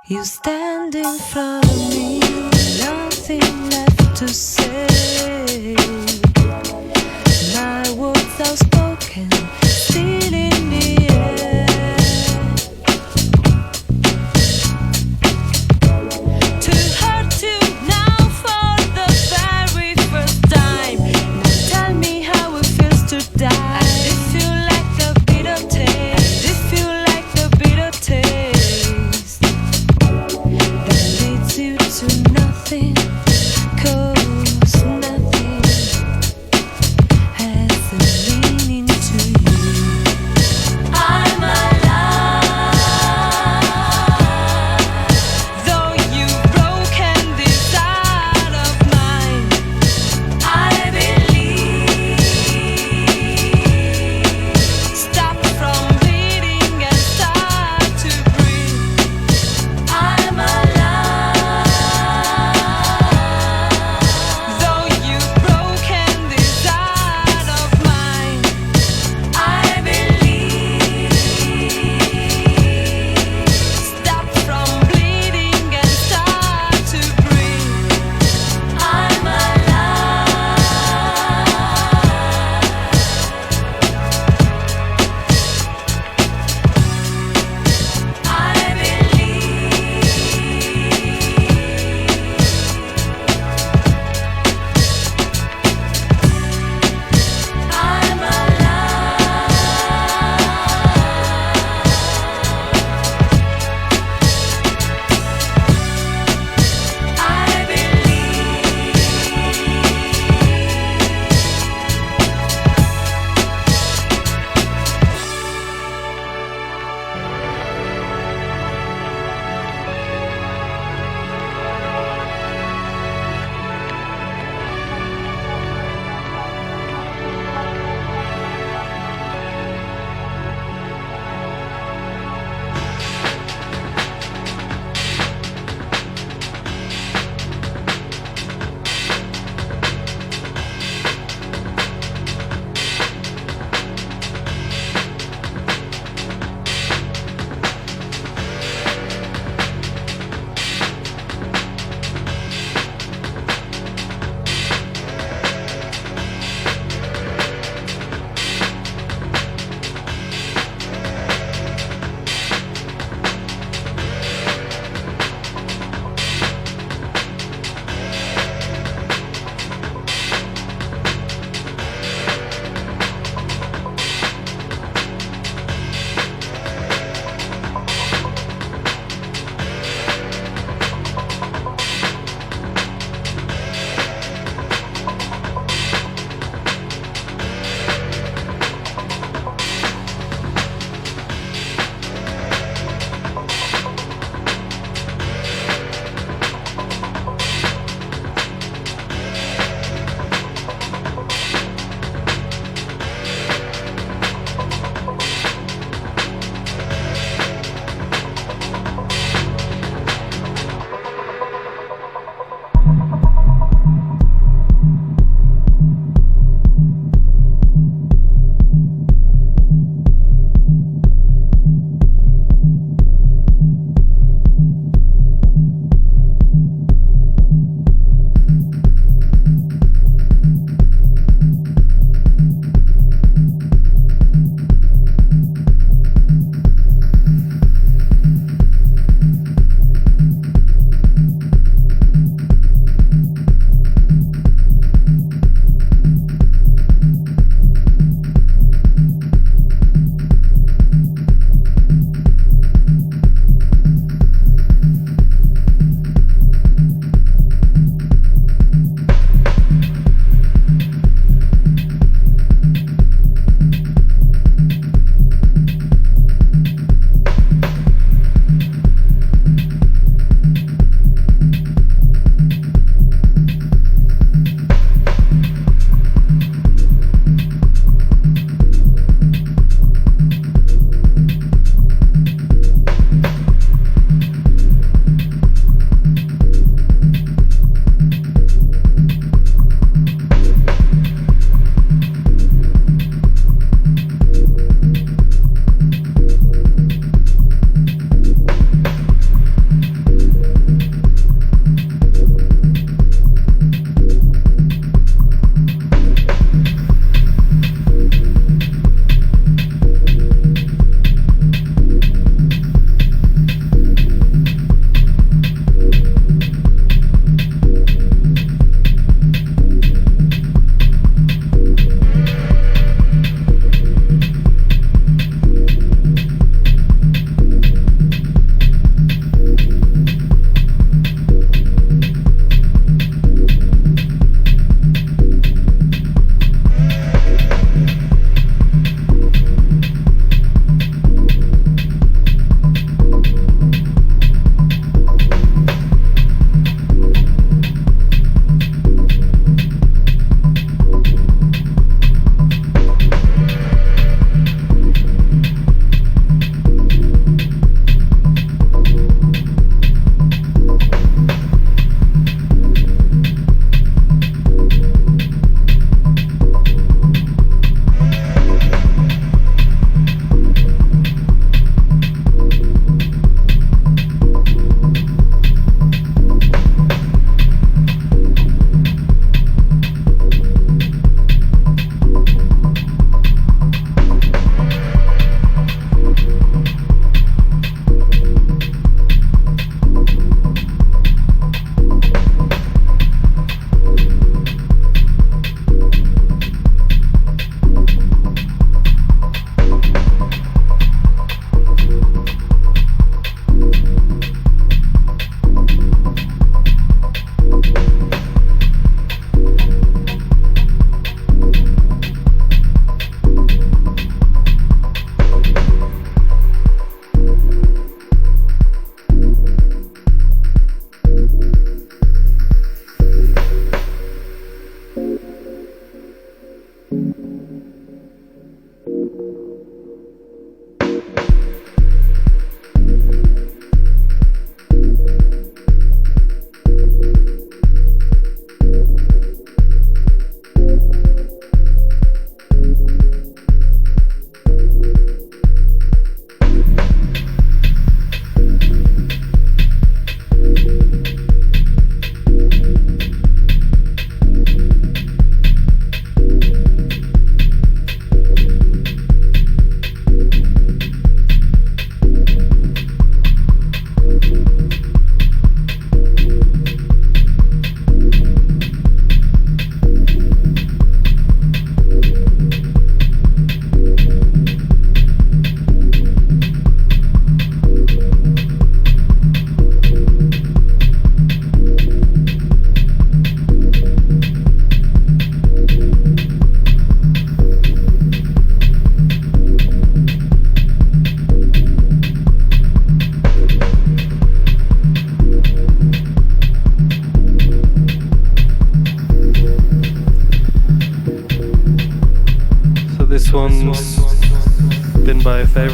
You stand in front of me, nothing left to say. My words are spoken, still in the air. To hurt you now for the very first time. Now tell me how it feels to die. And if you like the bitter taste, if you like the bitter taste, that leads you to nothing, 'cause nothing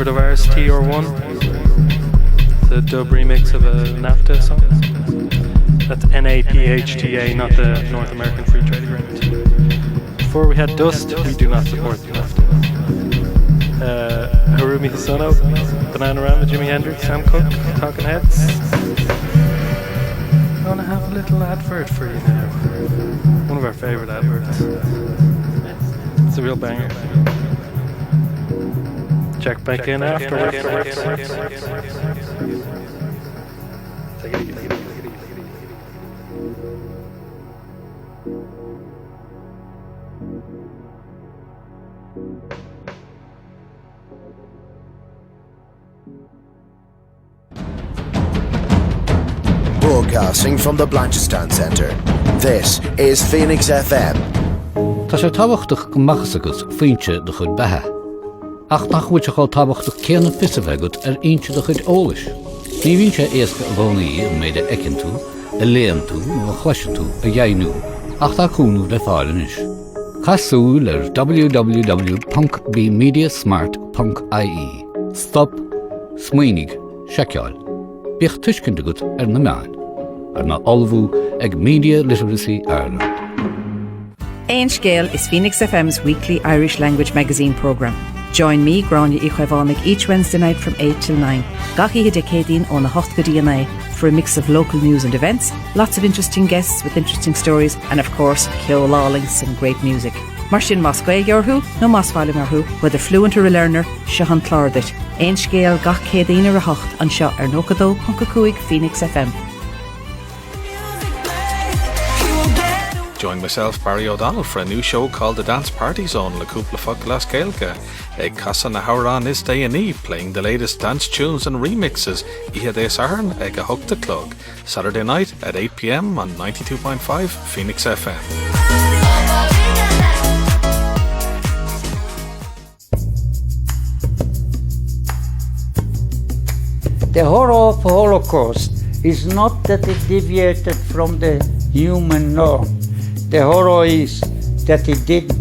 favourite of ours, TR1. The dub remix of a NAFTA song. That's NAPHTA, not the North American Free Trade Agreement. Before we had Dust, we do not support NAFTA. Harumi Hosono, Bananarama, Jimi Hendrix, Sam Cooke, Talking Heads. I'm gonna have a little advert for you now. One of our favourite adverts. It's a real banger. Check back in afterwards. Take it easy. Broadcasting from the Blanchistan Centre. This is Phoenix FM. Tá sé tábhachtach go machas agus faointe de chud bethe. Ach nach bhuiid a gáil tábhachtach céanna fisavegad inche de chud ólis. Ní bhíonn sé éasca a bhónaí a méid a ecinn tú, a léam tú, nó a chluise tú, a dhéanú, ach tá cúnú le fáilin is. Casúil www.bmediasmart.ie. Stop, smaoinig, seiceáil. Bích tuiscin de gut na meáin. Na olbhú ag Media Literacy Ireland. Aon Scéal is Phoenix FM's weekly Irish language magazine programme. Join me, Grania Ichwavánig, each Wednesday night from 8 till 9. Gachi Hidekadin on the Hothga DNA for a mix of local news and events, lots of interesting guests with interesting stories, and of course, Kyo Lawling, some great music. Marshin Mosque Yorhu, no Mosfalim Arhu, whether fluent or a learner, Shahan Clordit. Aon Scéal Gach Cadina Rahocht and Shot Ernokado, Hunkakuig, Phoenix FM. Join myself, Barry O'Donnell, for a new show called The Dance Party Zone, Le Couple Fog Las Gaelga. Ag Casa na Howran is day and E, playing the latest dance tunes and remixes. Ihe de Saharn, ag a Hook the Clug. Saturday night at 8 p.m. on 92.5 Phoenix FM. The horror of Holocaust is not that it deviated from the human norm. The horror is that it didn't.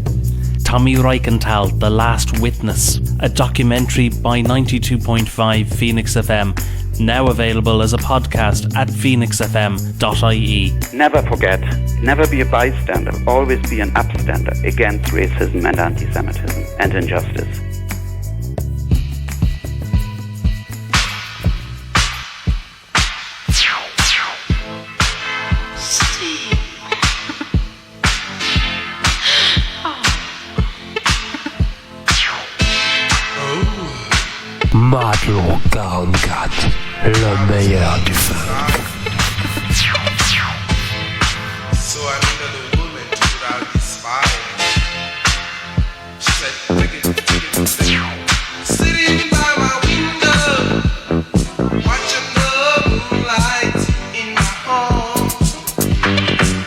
Tommy Reichenthal, The Last Witness, a documentary by 92.5 Phoenix FM, now available as a podcast at phoenixfm.ie. Never forget, never be a bystander, always be an upstander against racism and anti-Semitism and injustice. Matelot 44, le meilleur du funk. So I needed a woman to put out this fire. She said, sitting by my window, watching the moonlight in my home.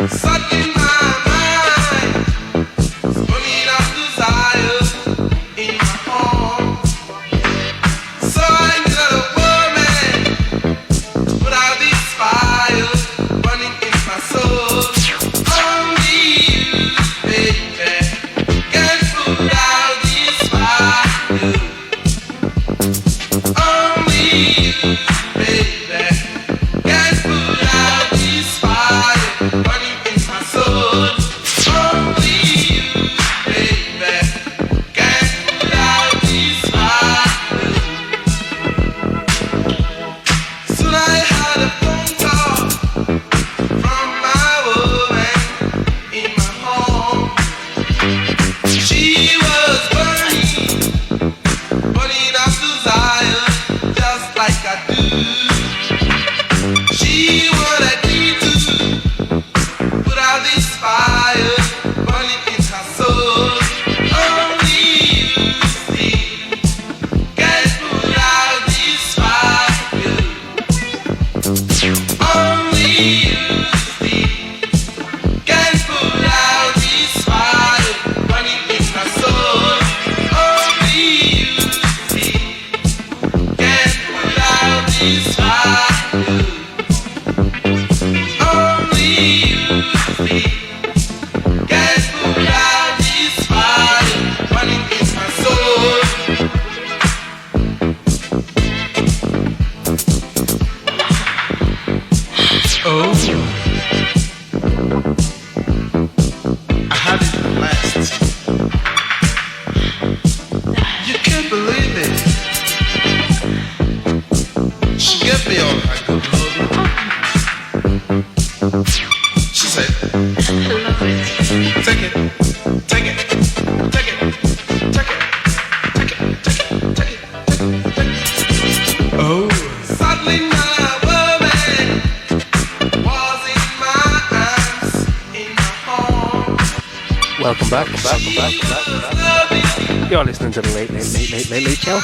Suddenly my mind, burning up desires in my home. So I needed a woman to put out this fire burning in my soul. Only you, baby, can put out this fire. Only you, baby, can put out this fire burning in my soul. Only you, baby, can put out this fire. Soon I had a phone call from my woman in my home. She was burning up desire just like I do. She wanted me to put out this fire burning in her soul. Only you, see, can put out this fire. Only you, see, can put out this fire burning in my soul. Only you, see, can put out this fire. Only you, see, can put out this fire burning in my soul. Oh, I had it last. You can't believe it. She gave me all her good loving. She said, take it, take it, take it, take it, take it, take it, take it, take it. Oh, suddenly my woman was in my arms, in my home. Welcome back. You're listening to the Late Show.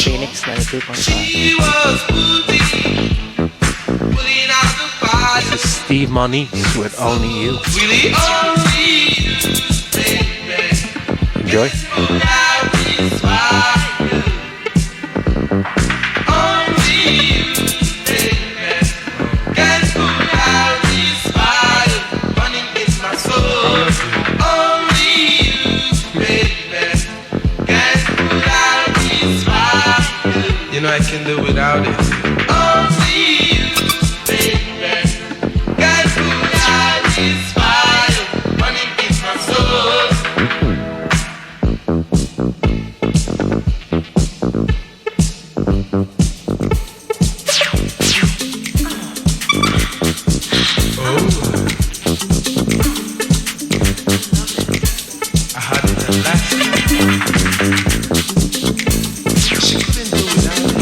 Phoenix 92.5. This is Steve Moniz with Only You. Enjoy. You know I can do without it. Only you, baby. Can't put out this fire running in my soul. Oh, I had it at last. She couldn't do without it.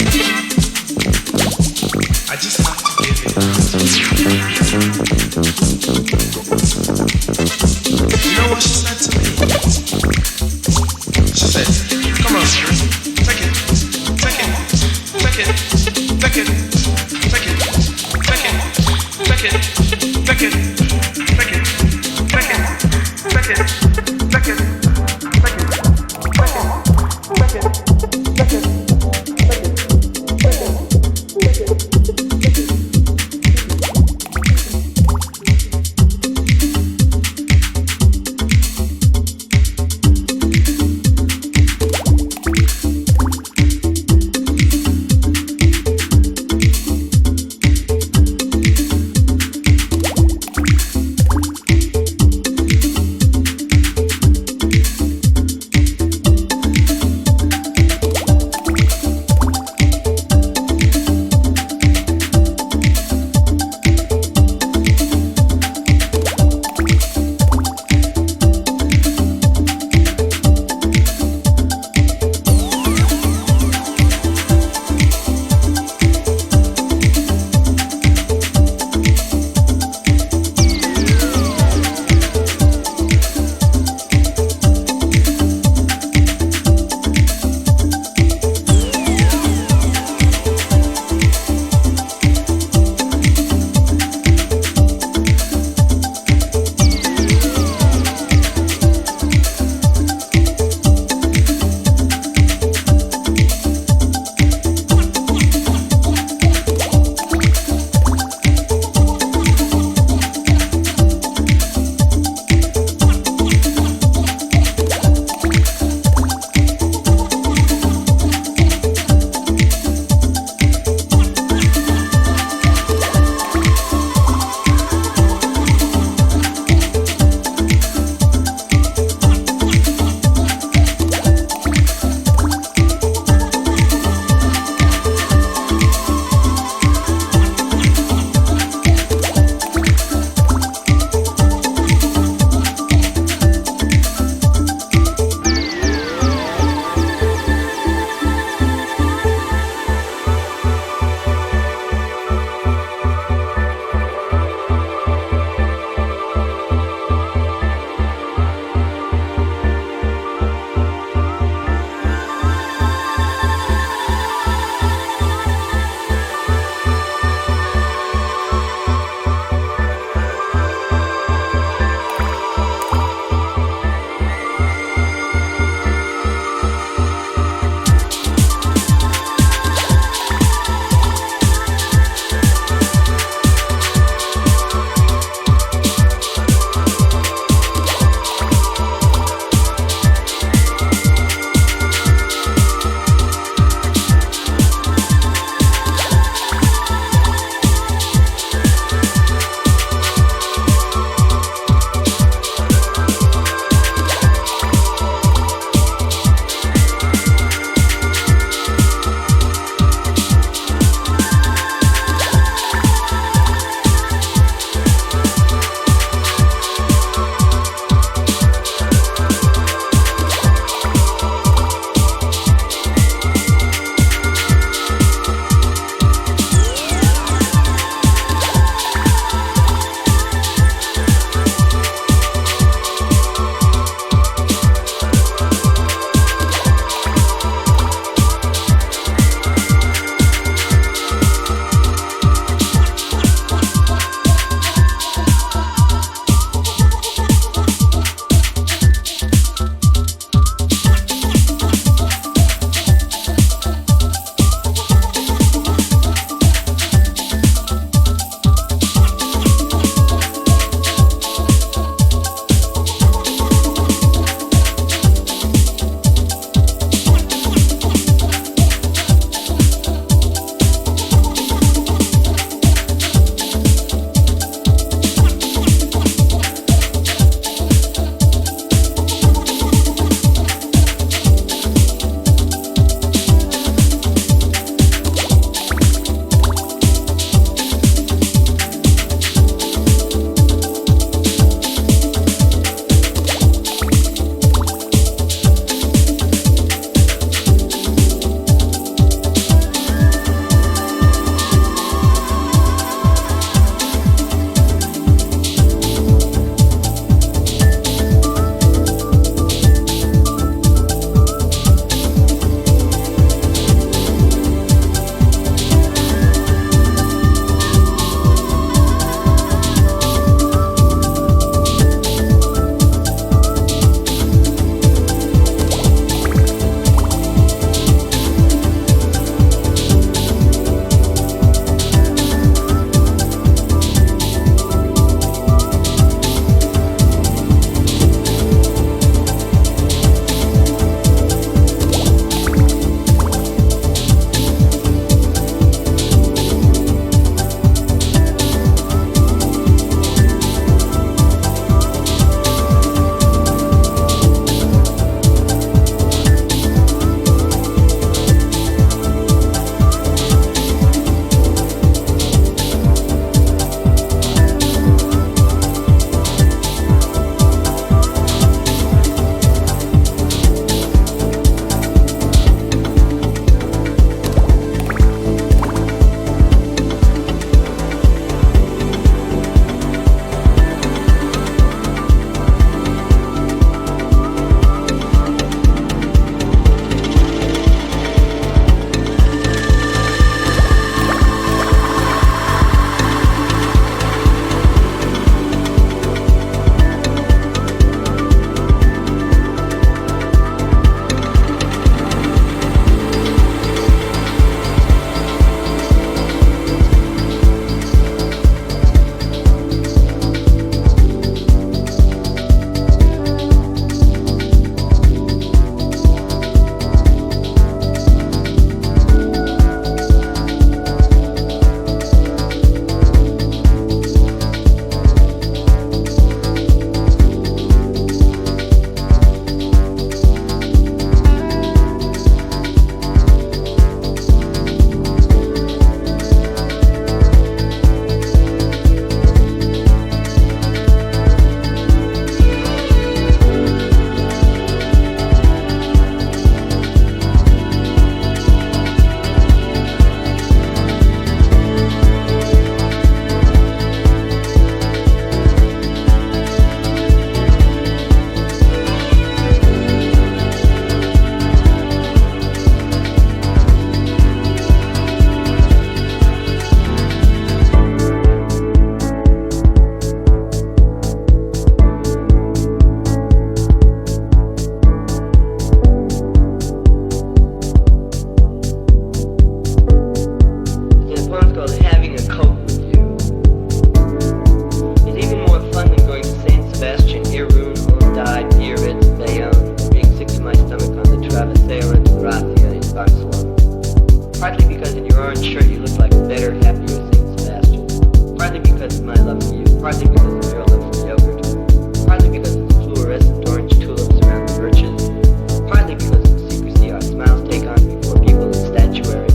sure you look like a better, happier St. Sebastian. Partly because of my love for you, partly because of your love for yogurt, partly because of the fluorescent orange tulips around the birches, partly because of the secrecy our smiles take on before people in statuary.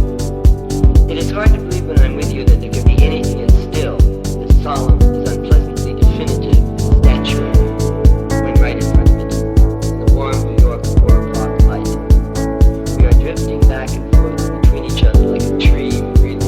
It is hard to believe when I'm with you that there can be anything as still, as solemn, as unpleasantly definitive as statuary when right in front of it, in the warm New York 4 o'clock light. We are drifting back and forth between each other like a tree breathing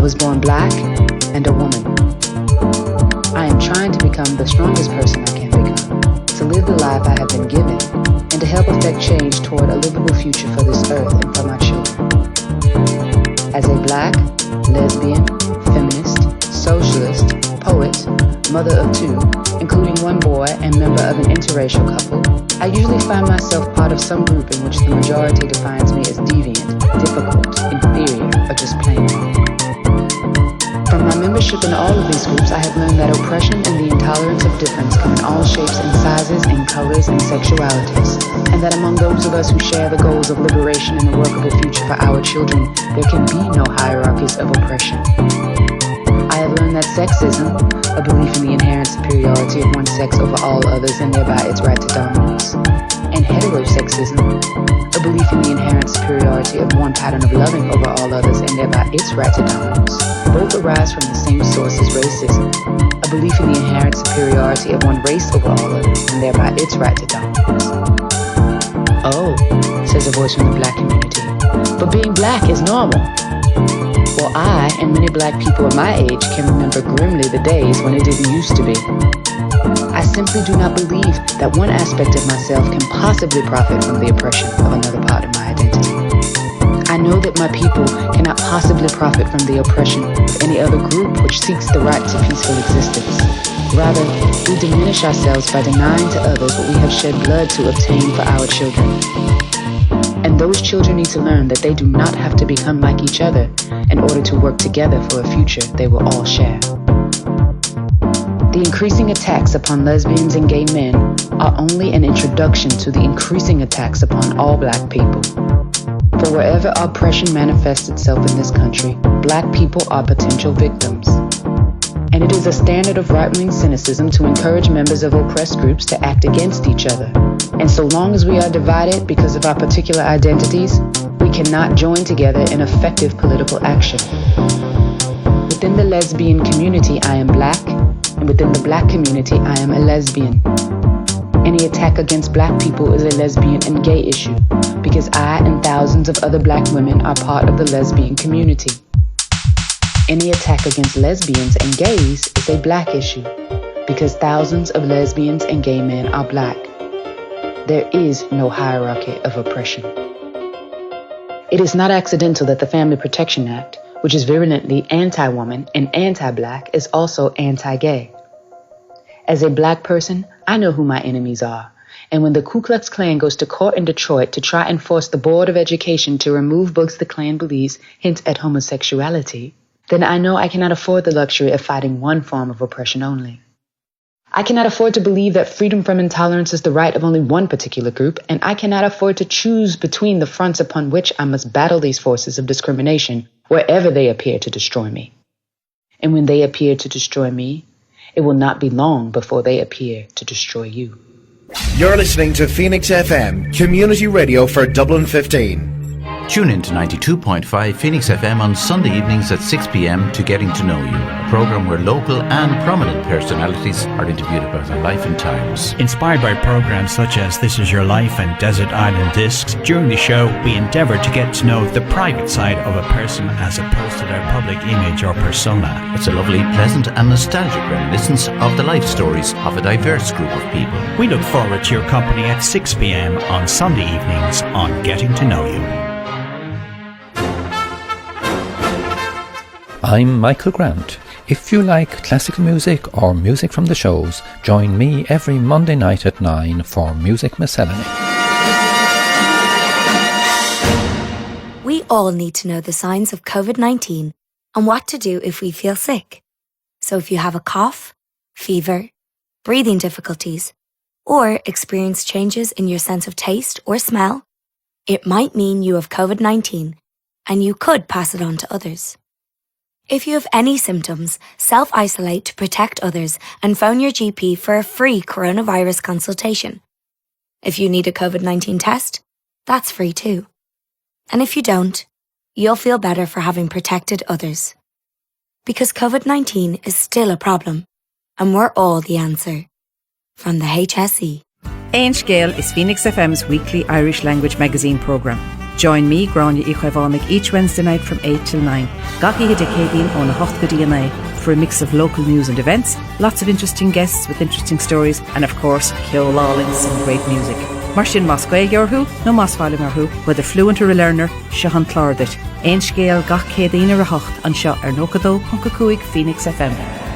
was born black and a woman. I am trying to become the strongest person I can become, to live the life I have been given, and to help effect change toward a livable future for this earth and for my children. As a black, lesbian, feminist, socialist, poet, mother of two, including one boy and member of an interracial couple, I usually find myself part of some group in which the majority defines me as deviant, difficult, inferior, or just plain wrong. From my membership in all of these groups, I have learned that oppression and the intolerance of difference come in all shapes and sizes and colors and sexualities, and that among those of us who share the goals of liberation and a workable future for our children, there can be no hierarchies of oppression. I have learned that sexism, a belief in the inherent superiority of one sex over all others and thereby its right to dominance, and heterosexism, a belief in the inherent superiority of one pattern of loving over all others and thereby its right to dominance, both arise from the same source as racism, a belief in the inherent superiority of one race over all others and thereby its right to dominance. Oh, says a voice from the black community, but being black is normal. Well, I and many black people of my age can remember grimly the days when it didn't used to be. I simply do not believe that one aspect of myself can possibly profit from the oppression of another part of my identity. I know that my people cannot possibly profit from the oppression of any other group which seeks the right to peaceful existence. Rather, we diminish ourselves by denying to others what we have shed blood to obtain for our children. And those children need to learn that they do not have to become like each other in order to work together for a future they will all share. The increasing attacks upon lesbians and gay men are only an introduction to the increasing attacks upon all black people. For wherever oppression manifests itself in this country, black people are potential victims. And it is a standard of right-wing cynicism to encourage members of oppressed groups to act against each other. And so long as we are divided because of our particular identities, we cannot join together in effective political action. Within the lesbian community, I am black, and within the black community, I am a lesbian. Any attack against black people is a lesbian and gay issue, because I and thousands of other black women are part of the lesbian community. Any attack against lesbians and gays is a black issue, because thousands of lesbians and gay men are black. There is no hierarchy of oppression. It is not accidental that the Family Protection Act, which is virulently anti-woman and anti-black, is also anti-gay. As a black person, I know who my enemies are, and when the Ku Klux Klan goes to court in Detroit to try and force the Board of Education to remove books the Klan believes hint at homosexuality, then I know I cannot afford the luxury of fighting one form of oppression only. I cannot afford to believe that freedom from intolerance is the right of only one particular group, and I cannot afford to choose between the fronts upon which I must battle these forces of discrimination wherever they appear to destroy me. And when they appear to destroy me, it will not be long before they appear to destroy you. You're listening to Phoenix FM, community radio for Dublin 15. Tune in to 92.5 Phoenix FM on Sunday evenings at 6 p.m. to Getting to Know You, a programme where local and prominent personalities are interviewed about their life and times. Inspired by programmes such as This Is Your Life and Desert Island Discs, during the show we endeavour to get to know the private side of a person as opposed to their public image or persona. It's a lovely, pleasant and nostalgic reminiscence of the life stories of a diverse group of people. We look forward to your company at 6 p.m. on Sunday evenings on Getting to Know You. I'm Michael Grant. If you like classical music or music from the shows, join me every Monday night at 9 for Music Miscellany. We all need to know the signs of COVID-19 and what to do if we feel sick. So if you have a cough, fever, breathing difficulties, or experience changes in your sense of taste or smell, it might mean you have COVID-19 and you could pass it on to others. If you have any symptoms, self-isolate to protect others and phone your GP for a free coronavirus consultation. If you need a COVID-19 test, that's free too. And if you don't, you'll feel better for having protected others. Because COVID-19 is still a problem, and we're all the answer. From the HSE. Éin Scéal is Phoenix FM's weekly Irish language magazine programme. Join me, Grania Ichwevanik, each Wednesday night from 8 till 9. Gaki Hidekadin on the Hothga DNA for a mix of local news and events, lots of interesting guests with interesting stories, and of course, Kyo Lawlings and great music. Martin Mosquail Yorhu, no Mosfala Marhu, whether fluent or a learner, Shahan Clordit. Ein scale gach Kadina Rahocht and shot Nokado, Hunkakuig, Phoenix FM.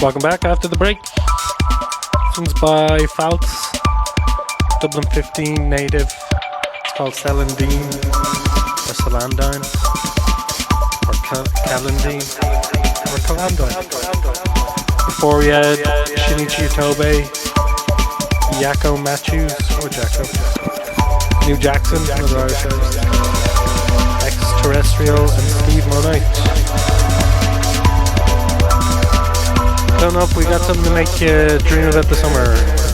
Welcome back after the break. This one's by Fouts, Dublin 15 native. It's called Celandine or Celandine or Calandine or Calandine. Before we had Shinichi Tobe, Yakko Matthews or Jacko, New Jackson, another Irish artist, Extraterrestrial and Steve Monite. Don't know if we got something to make you dream about the summer.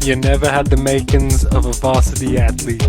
You never had the makings of a varsity athlete.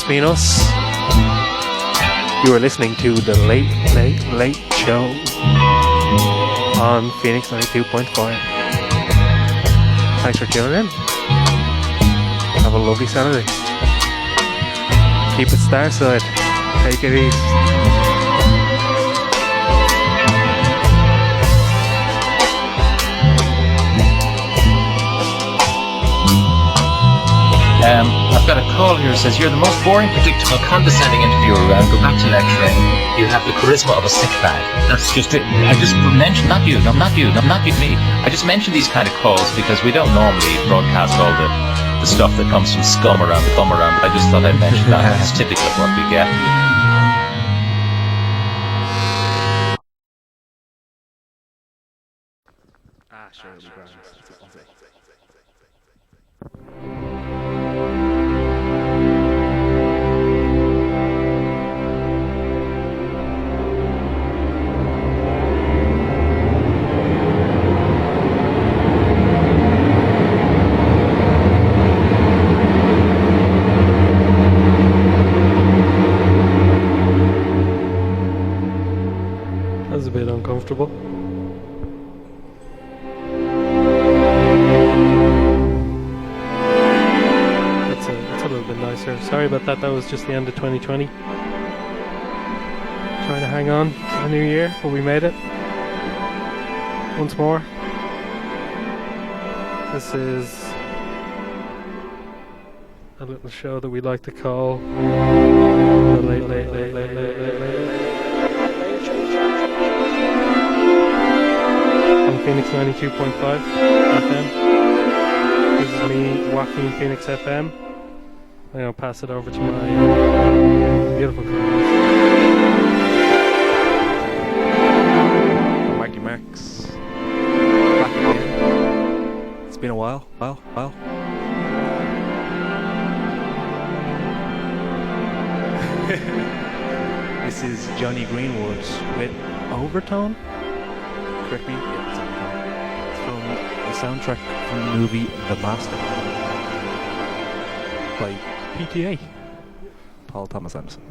been us. You are listening to The Late, Late, Late Show on Phoenix 92.5. Thanks for tuning in. Have a lovely Saturday. Keep it Starside. Take it easy. I've got a call here. It says, you're the most boring, predictable, condescending interviewer around. Go back to lecturing. You have the charisma of a sick bag. That's just it. I just mentioned, not you, me. I just mentioned these kind of calls because we don't normally broadcast all the stuff that comes from scum around. I just thought I'd mention that. It's typical of what we get. Sure, it'll be grand. That's a bit uncomfortable. Sorry about that. That was just the end of 2020. Trying to hang on to the new year, but we made it. Once more. This is a little show that we like to call The Late, Late, Late, Late, Late, Late, Late. On Phoenix 92.5 FM. This is me, Joaquin Phoenix FM. I'm going to pass it over to my beautiful co-host. Mikey Max. Back again. It's been a while. This is Johnny Greenwood with Overtone. Correct me? Yeah, it's from the soundtrack from the movie The Master by PTA, Paul Thomas Anderson.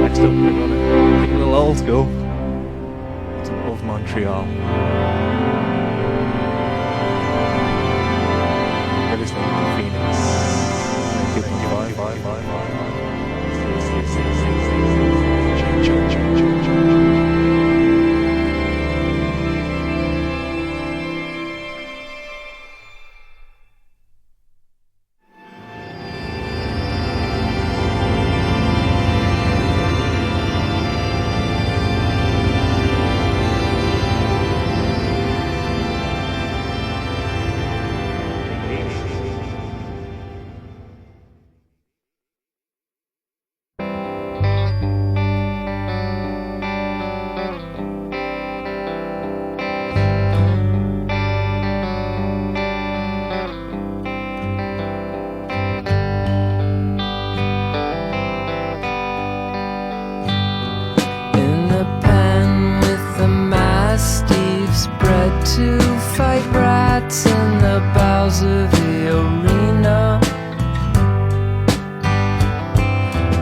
Next up, we're gonna take a little old school. Some of Montreal. You're listening to Phoenix 2.5. To fight rats in the bowels of the arena.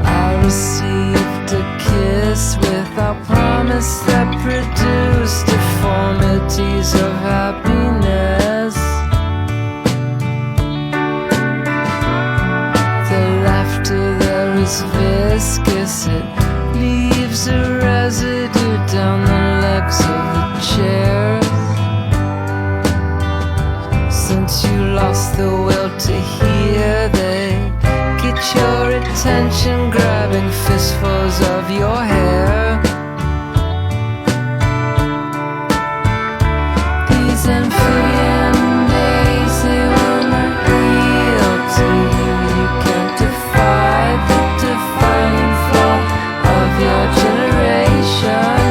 I received a kiss without promise that produced deformities of happiness. The laughter there is viscous, it leaves a residue down the legs of the chairs. Since you lost the will to hear, they get your attention, grabbing fistfuls of your hair. These amphibian days, they will not real to you. You can't defy the defining flaw of your generation.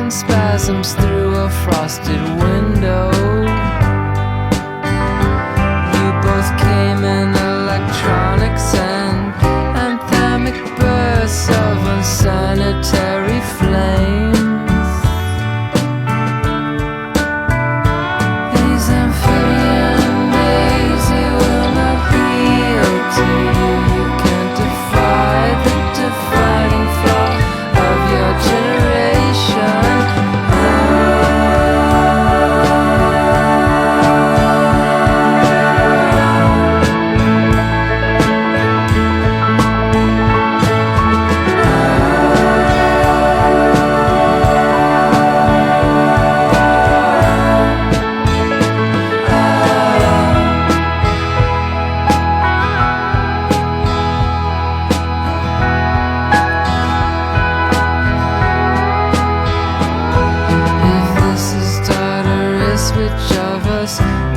in spasms through a frosted window. You both came in electronics and anthemic bursts of unsanitary flames. These amphibian days, they will not heal to you. You can't defy the defining flaw of your generation. If this is Tartarus, which of us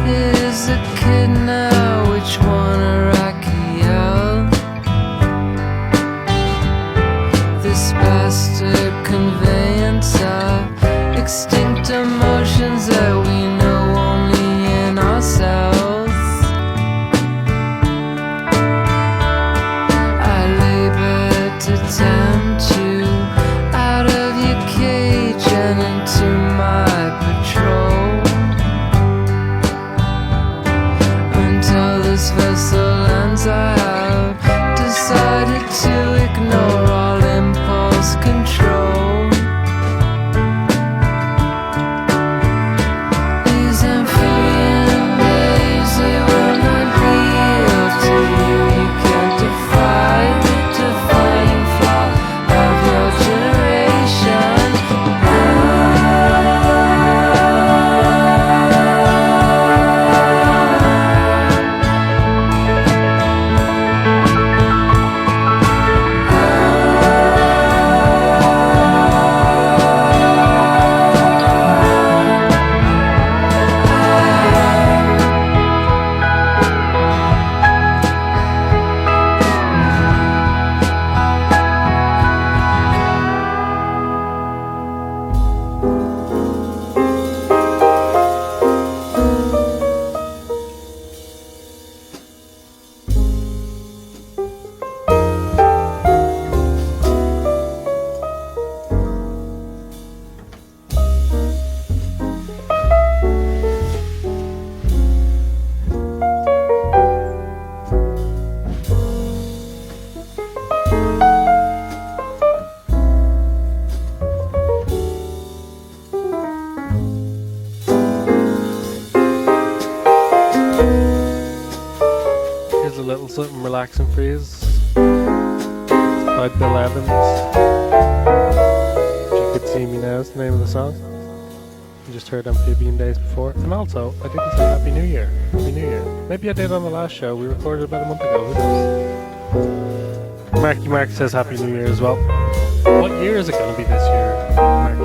is a kid now? Which one a Rachiel? This bastard conveyance of extinct emotions that we know only in ourselves. I labor to tempt you out of your cage and into my patrol, until this vessel ends. I have decided to ignore all impulse control. These amphibian days, they will not heal to you. You can't defy the defining flaw of your generation. Here's a little something relaxing for you. It's by Bill Evans. If You Could See Me Now is the name of the song. You just heard Amphibian Days before. And also, I didn't say Happy New Year. Happy New Year. Maybe I did on the last show. We recorded about a month ago. Who knows? Marky Mark says Happy New Year as well. What year is it going to be this year, Marky?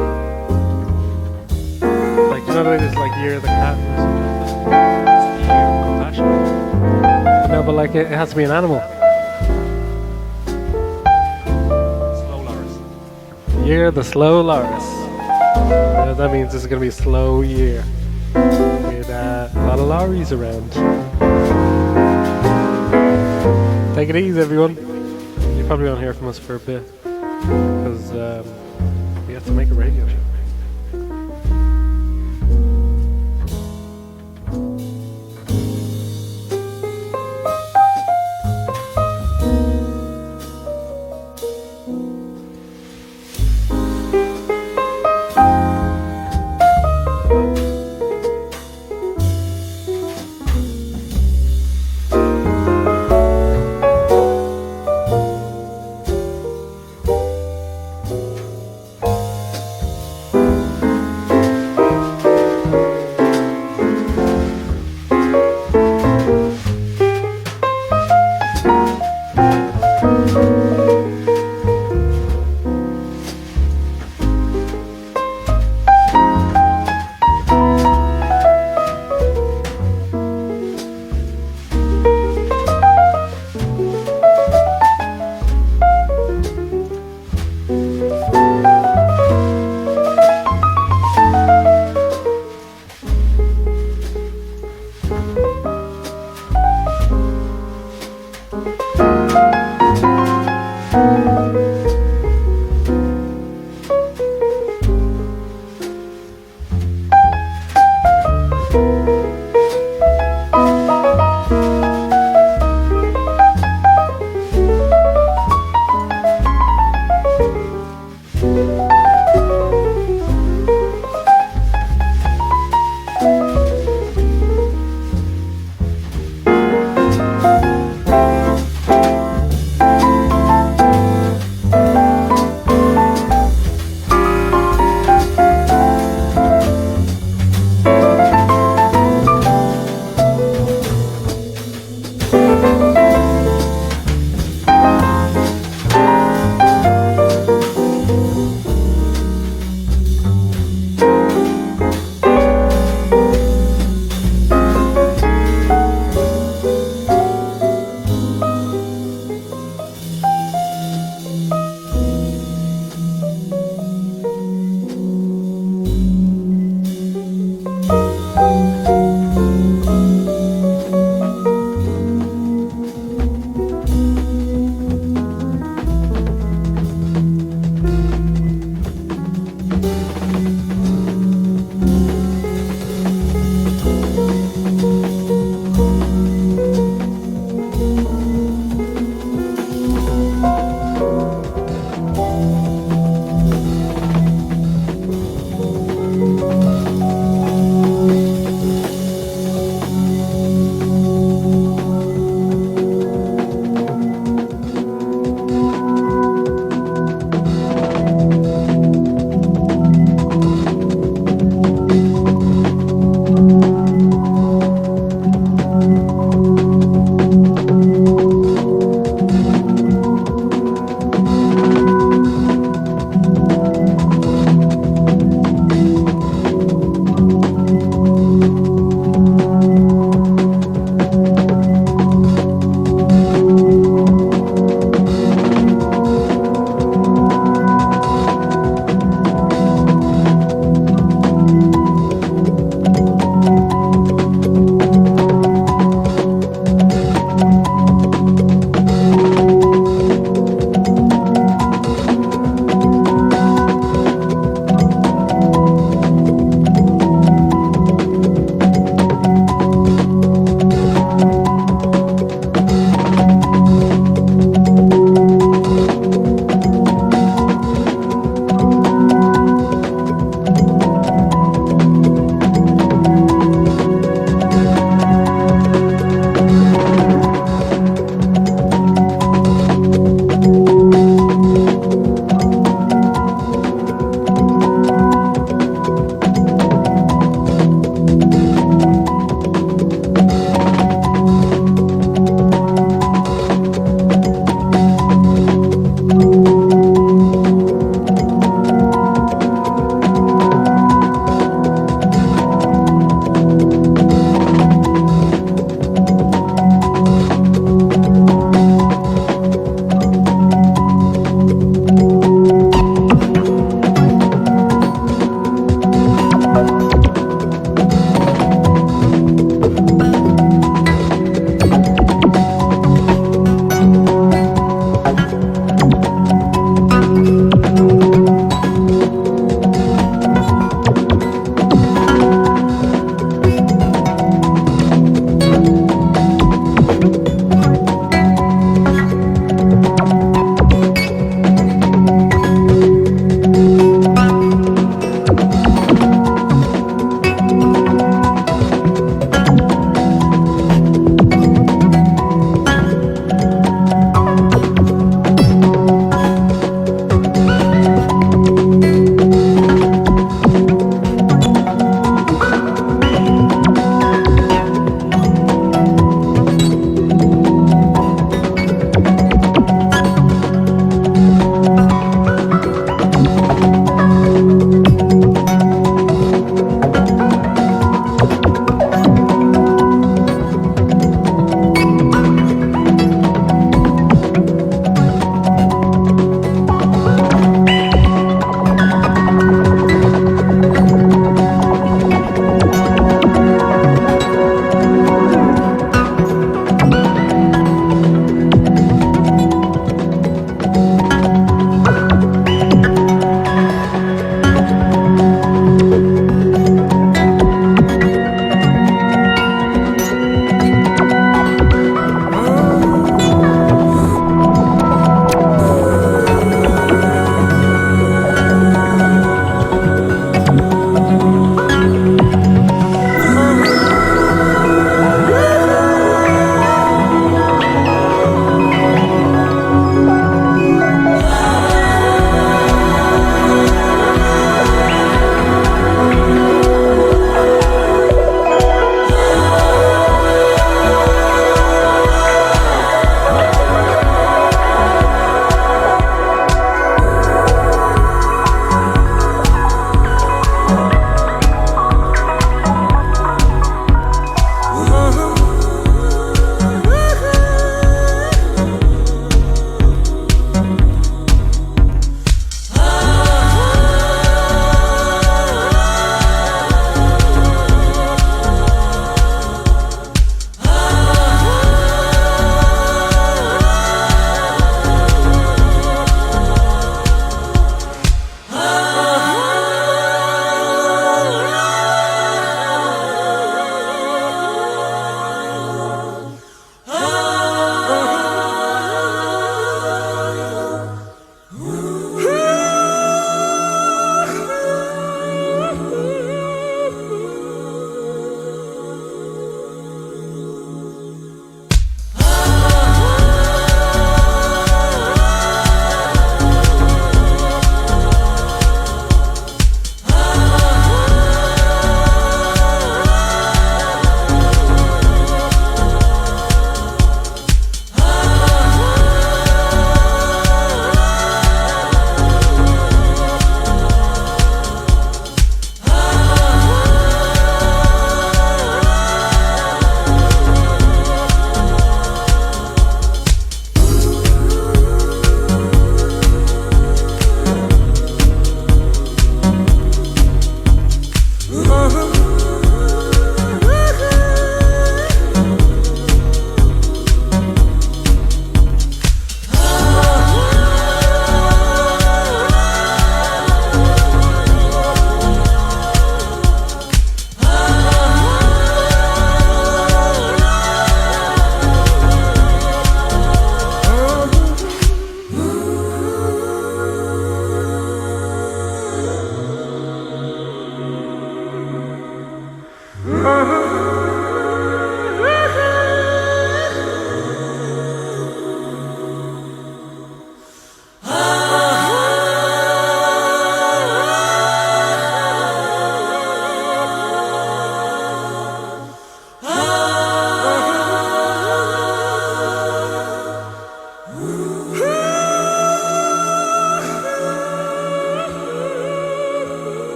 Like, you know the way there's like Year of the Cat or something? No, but like it has to be an animal. Slow Loris. Year of the Slow Loris. That means this is going to be a slow year. With a lot of lorries around. Take it easy, everyone. You probably won't hear from us for a bit. Because we have to make a radio show.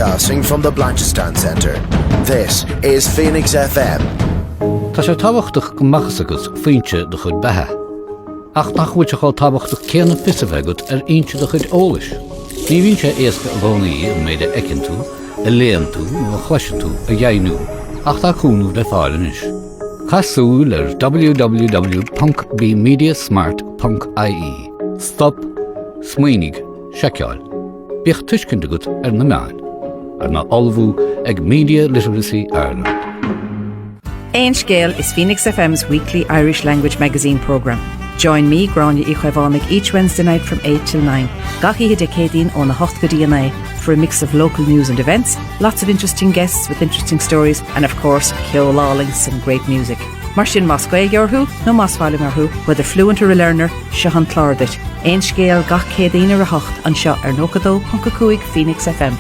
Broadcasting from the Blanchistan Centre. This is Phoenix FM. Tá sé tábhachtach go machas agus faointe de chud bethe. Ach nach bhuiid seá tábhachtach céanna fisamhegat aonse de chud eolais. Ní bhíonn sé éasca a bhónaí méid a eicinn tú, a léan tú nó a chluiseann tú a dhéanú, ach tá cúnú de fáilean is. Casúil ar www.bmediasmart.ie. Stop, smaoinig, seiceáil. Bíoch tuiscint agat ar na meáin. Ar na olbhú ag Media Literacy Ireland. Ein Scale is Phoenix FM's weekly Irish language magazine programme. Join me, Grania Ichwevanik, each Wednesday night from 8 till 9. Gachi Hidekadin on the Hocht DNA for a mix of local news and events, lots of interesting guests with interesting stories, and of course, Kyo Lawling, some great music. Martin Moscow Yorhu, no Mosfalim Arhu, whether fluent or a learner, Shahan Clordit. Ein Scale Gach Kadin or a Hocht and Shot Ernokado, Punkakuig, Phoenix FM.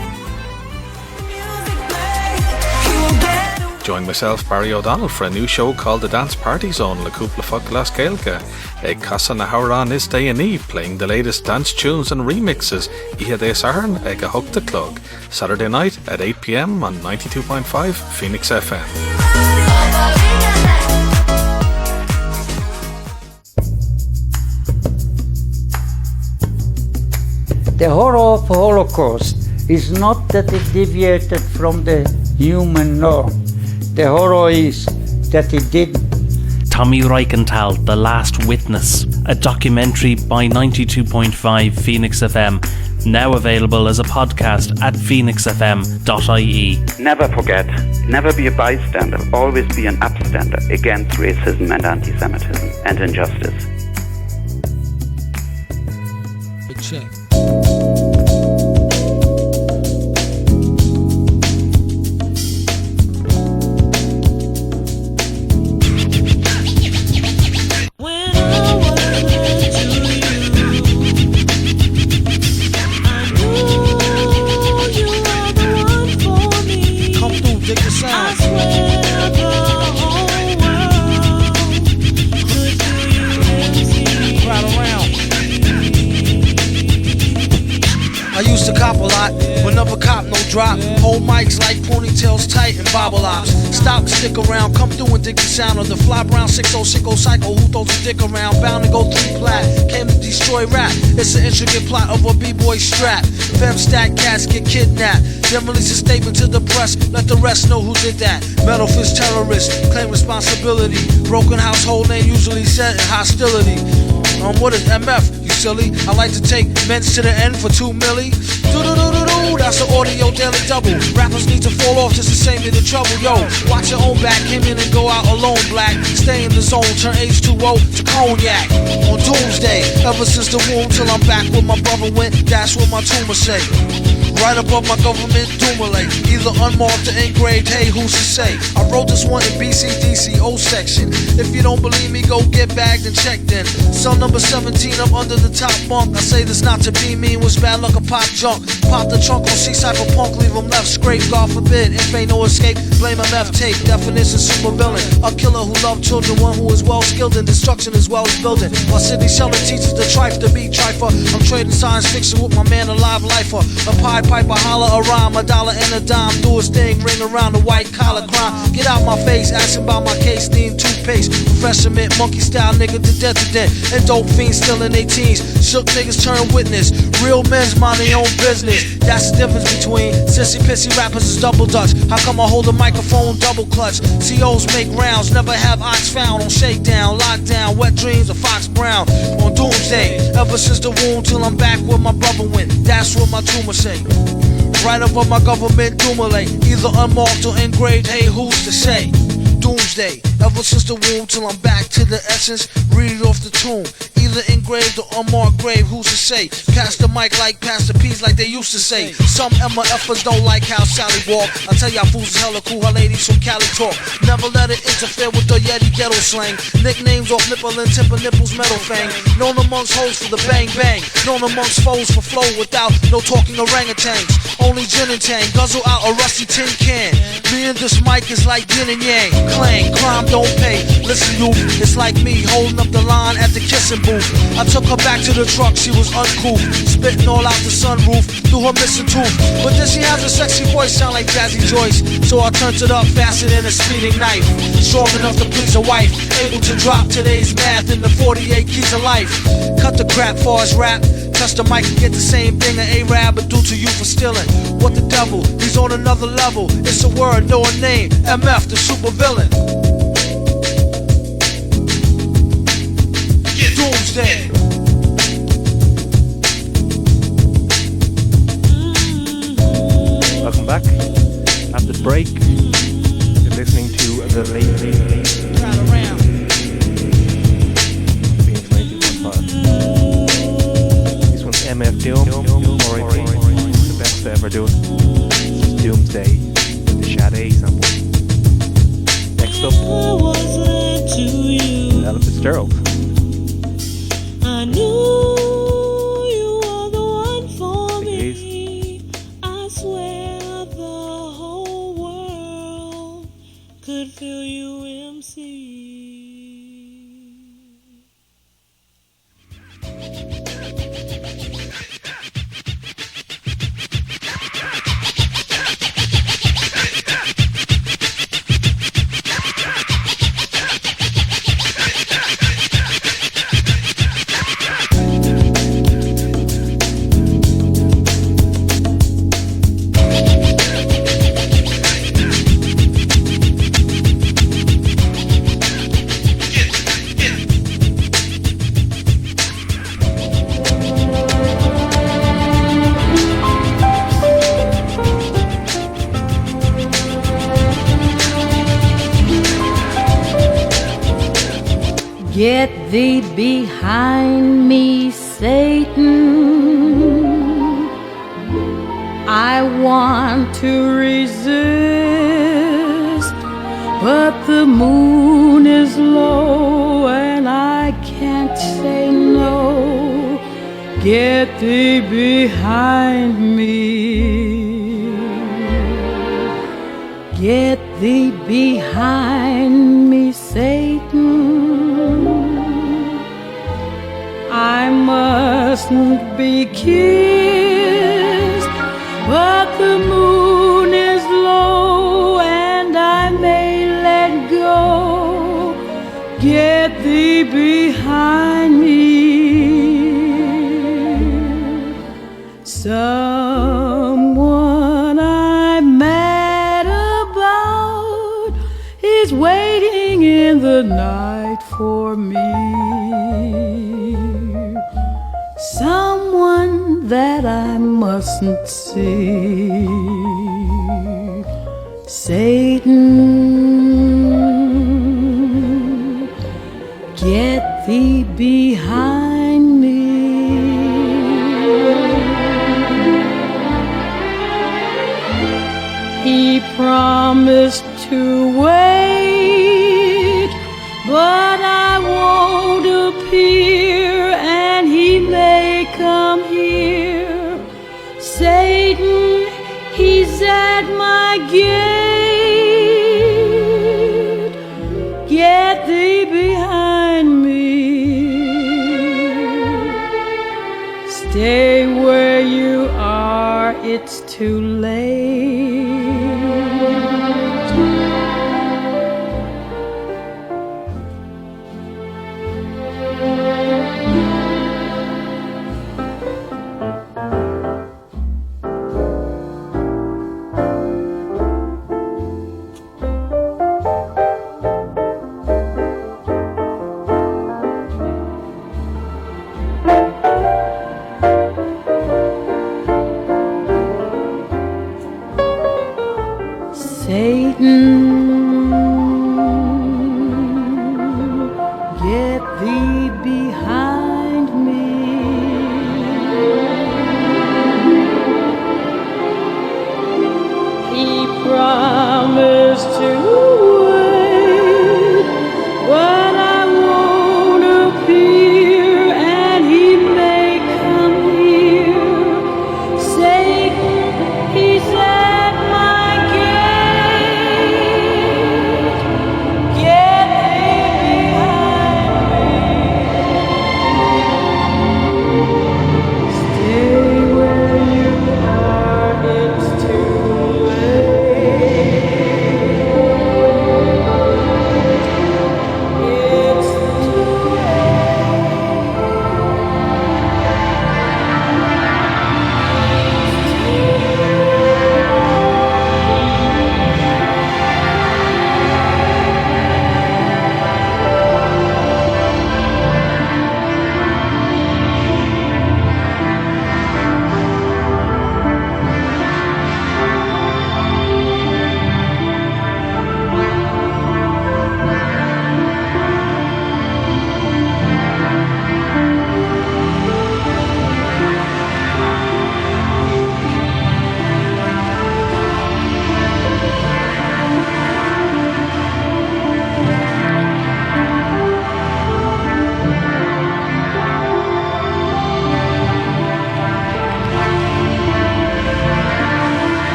Join myself, Barry O'Donnell, for a new show called The Dance Party Zone, Le Couple Fuck Las Gaelga. Ag Casa na Howran is day and eve, playing the latest dance tunes and remixes. Ihe de Saharn, ag a Hook the Clug. Saturday night at 8 p.m. on 92.5 Phoenix FM. The horror of Holocaust is not that it deviated from the human norm. The horror is that it didn't. Tommy Reichenthal, The Last Witness, a documentary by 92.5 Phoenix FM, now available as a podcast at phoenixfm.ie. Never forget, never be a bystander, always be an upstander against racism and anti-Semitism and injustice. Check. Drop, hold mics like ponytails tight and bobble ops. Stop, stick around, come through and dig the sound of the fly brown 6060 psycho who throws a dick around. Bound to go 3 plat, came to destroy rap. It's an intricate plot of a b-boy strap. Fem stack cats get kidnapped. Then release a statement to the press, let the rest know who did that. Metal fist terrorists, claim responsibility. Broken household name usually set in hostility. What is MF, you silly? I like to take ments to the end for 2 milli. Do-do-do-do-do, that's an audio daily double. Rappers need to fall off just to save me the trouble. Yo, watch your own back, came in and go out alone, black. Stay in the zone, turn H2O to cognac. On doomsday, ever since the womb till I'm back where my brother went, that's what my tumor say. Right above my government doomulate, either unmarked or engraved, hey, who's to say? I wrote this one in BCDCO section. If you don't believe me, go get bagged and checked in. Cell number 17, I'm under the top bunk. I say this not to be mean, was bad luck a pop junk. Pop the trunk on C-Cypherpunk, leave him left scraped, God forbid. If ain't no escape, blame MF tape. Definition super villain, a killer who loved children, one who is well skilled in destruction as well as building. While Sidney Sheldon teaches the trife to be trifer, I'm trading science fiction with my man, a live lifer. A Pied Piper, holler a rhyme, $1 and a dime, do his thing, ring around the white collar crime. Get out my face, asking about my case, steam toothpaste, professor mint, monkey style nigga to death to death, and dope fiends still in their teens. Shook niggas turn witness, real men's mind their own business. That's the difference between sissy pissy rappers is double dutch. How come I hold a microphone double clutch? COs make rounds, never have ox found on shakedown, lockdown, wet dreams of Fox Brown. On doomsday, ever since the womb till I'm back where my brother went. That's what my tumor say. Right above my government doomulate, either unmarked or engraved, hey, who's to say? Doomsday, ever since the womb till I'm back to the essence, read it off the tomb. Either engraved or unmarked grave, who's to say? Pass the mic like Pastor P's like they used to say. Some MFers don't like how Sally walk. I tell y'all fools is hella cool, her ladies from Cali talk. Never let it interfere with the Yeti ghetto slang. Nicknames off nipple and tip of nipples, metal fang. Known amongst hoes for the bang bang. Known amongst foes for flow without no talking orangutans. Only gin and tang, guzzle out a rusty tin can. Me and this mic is like yin and yang. Clang, crime don't pay. Listen you, it's like me holding up the line at the kissing booth. feelings. I took her back to the truck, she was uncool, spitting all out the sunroof through her missing tooth. But then she has a sexy voice, sound like Jazzy Joyce. So I turned it up faster than a speeding knife, strong enough to please a wife, able to drop today's math in the 48 keys of life. Cut the crap for us rap, touch the mic and get the same thing an A-Rab would do to you for stealing. What the devil, he's on another level. It's a word, no a name, MF, the super villain. Doomsday. Welcome back. After the break, you're listening to the late Phoenix 19.5. This one's MF Doom, R.I.P. The best to ever do it. This is Doomsday with the Sade sample. Next up, Ella Fitzgerald. I knew you were the one for me. I swear the whole world could feel you, MC. Get thee behind me, Satan. I want to resist, but the moon is low and I can't say no. Get thee behind me. Get thee behind me, Satan. I mustn't be kissed, but the moon is low and I may let go. Get thee behind me. Someone I'm mad about is waiting in the night for me. Someone that I mustn't see. Satan, get thee behind me. He promised to wait, but I won't appear, and he may come here. Satan, he's at my gate. Get thee behind me. Stay where you are, it's too late. Get thee behind me. He promised to wait, but I won't appear, and he may come here. Satan, he's at my gate. Get thee behind me.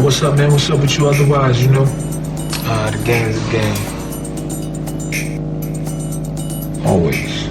But what's up, man? What's up with you otherwise, you know? The game's a game. Always.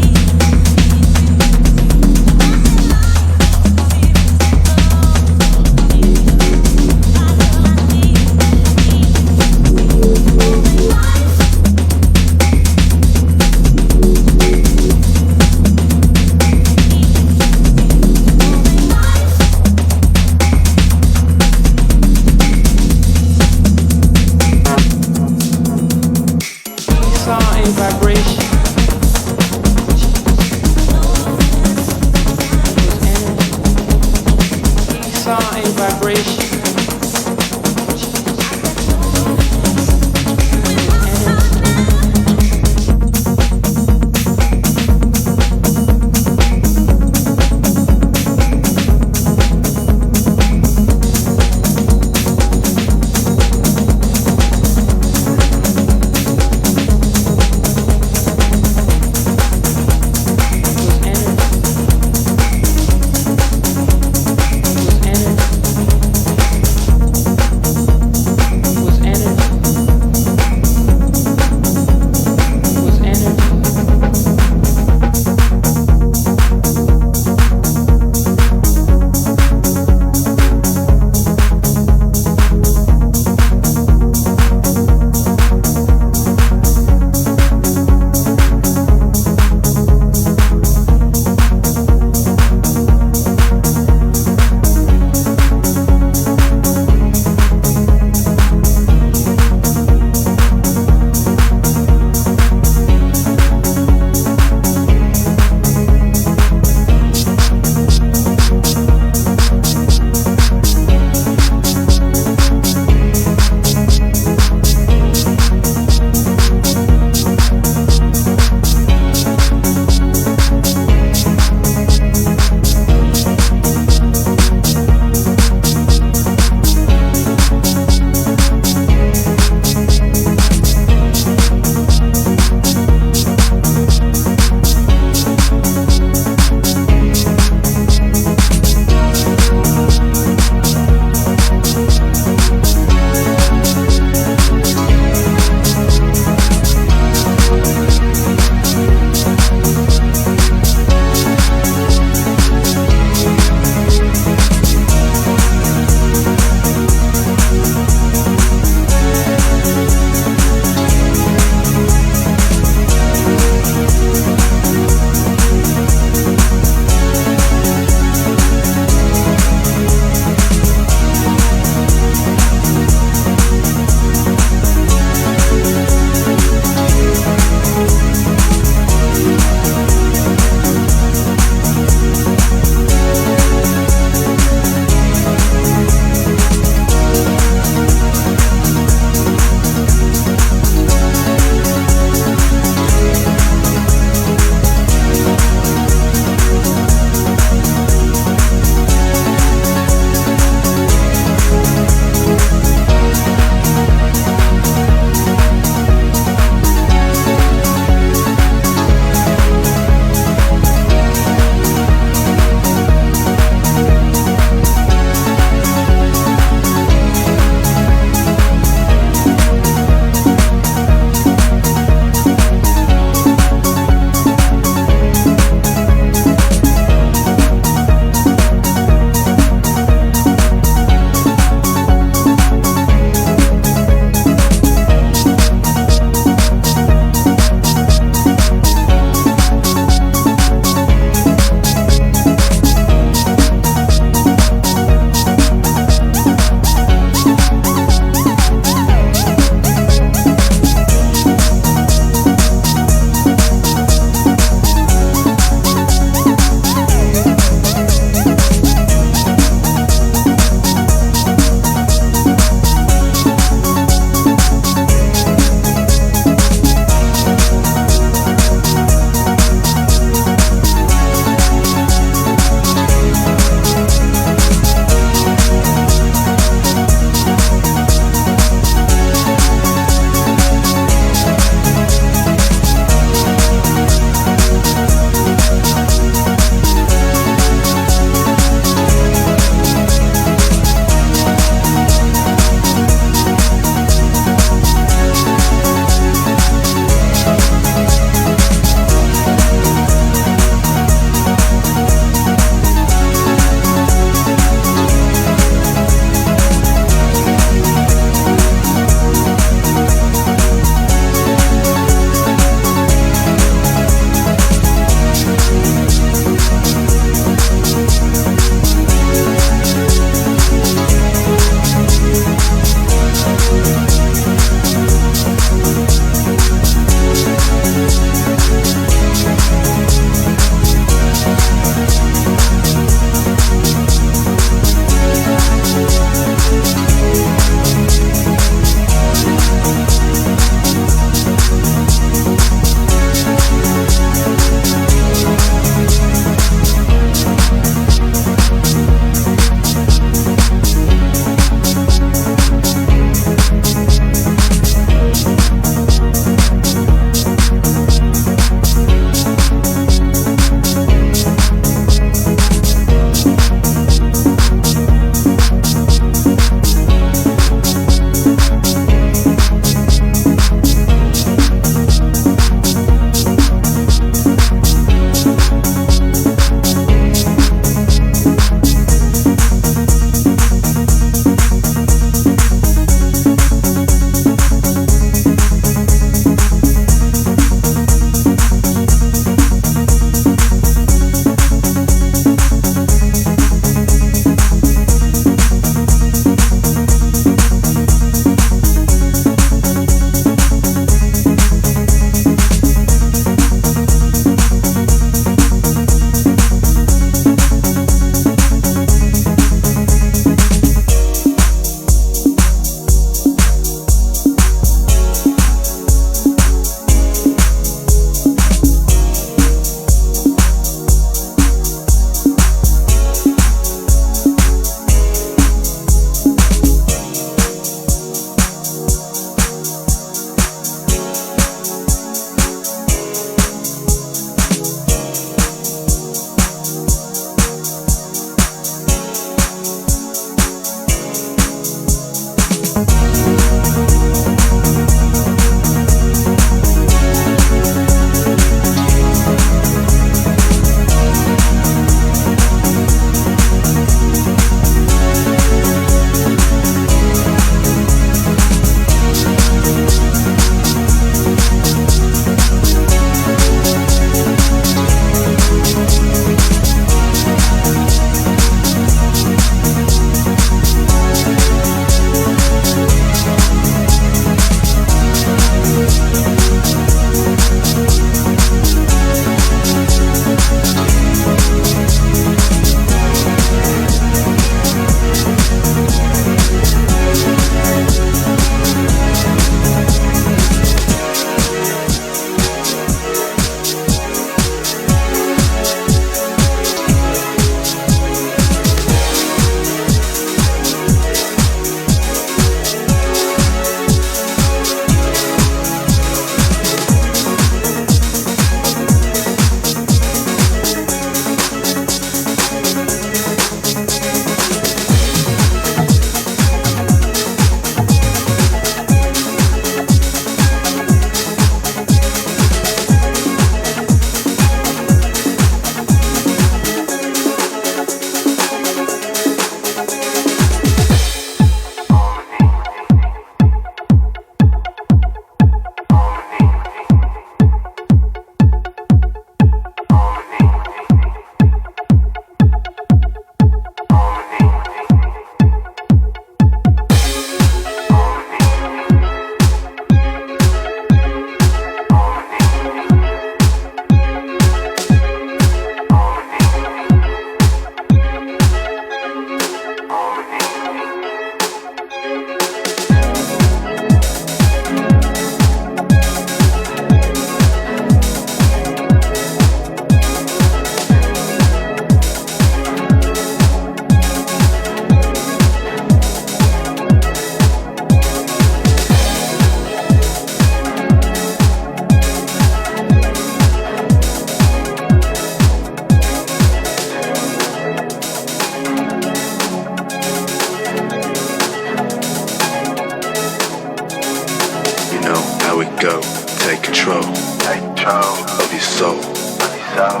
control. Take control of your soul. Of your soul.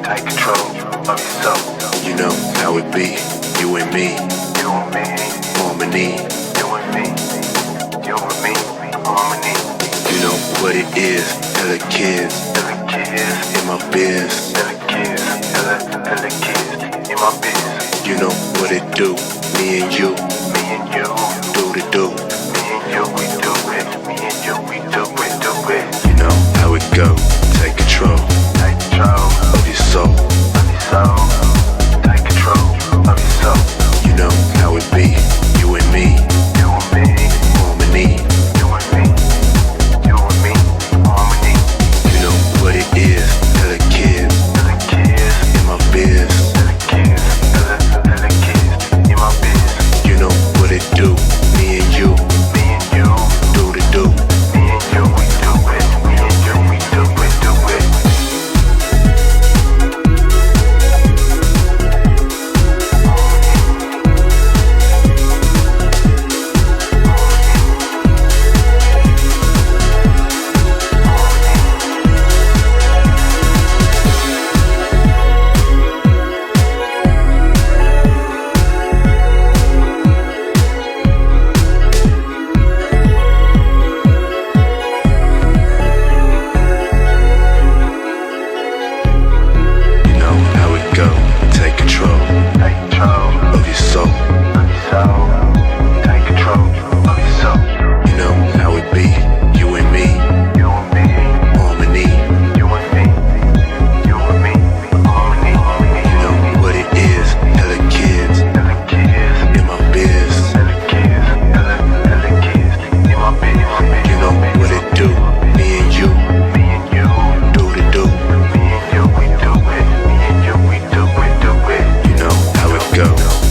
Take control of your soul. You know how it be, you and me. You and me. Harmony. You and me. You and me. Harmony. You know what it is, hella kids. Hella kids. In my biz. Hella kids. Hella kids. In my biz. You know what it do, me and you. Me and you. Do the do. Me and you, we do it. Me and you, we do it, do it. You know how it go. Take control. Take control of your soul. Of your soul. Take control of your soul. You know how it be. You and me. You and me. Harmony. You and me. You and me. Harmony. You know what it is. Hella kids. Hella kids. In my biz. Hella kids. Hella kids. In my biz. You know what it do. Me and you. Me and you. Do the do. Me and you. We do it. Me and you. We do it. Do it. You know how it go. Take control. Take control of your soul. Of your soul. Take control of your soul. You know how it be. You and me. You and me. Harmony. You and me. You and me. Harmony. You know what it is. Hella kids. Hella kids. In my biz. Hella kids. Hella kids. In my biz. You know what it do. Me and you. Me and you. Do the do. Me and you. We do it. Me and you. We do it. Do it. You know how it go.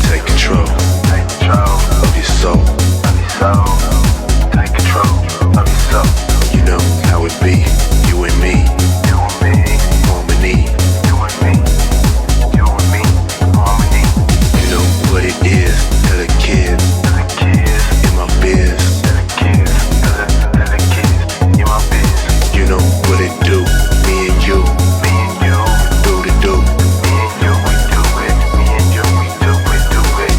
Take control. Take control of your soul. Of your soul. Take control of your soul. You know how it be. You and me. You and me. Harmony. You and me. You and me. Harmony. You know what it is. Hella kids. Hella kids. In my biz. Hella kids. Hella kids. In my biz. You know what it do. Me and you. Me and you. Do the do. Me and you. We do it. Me and you. We do it. Do it.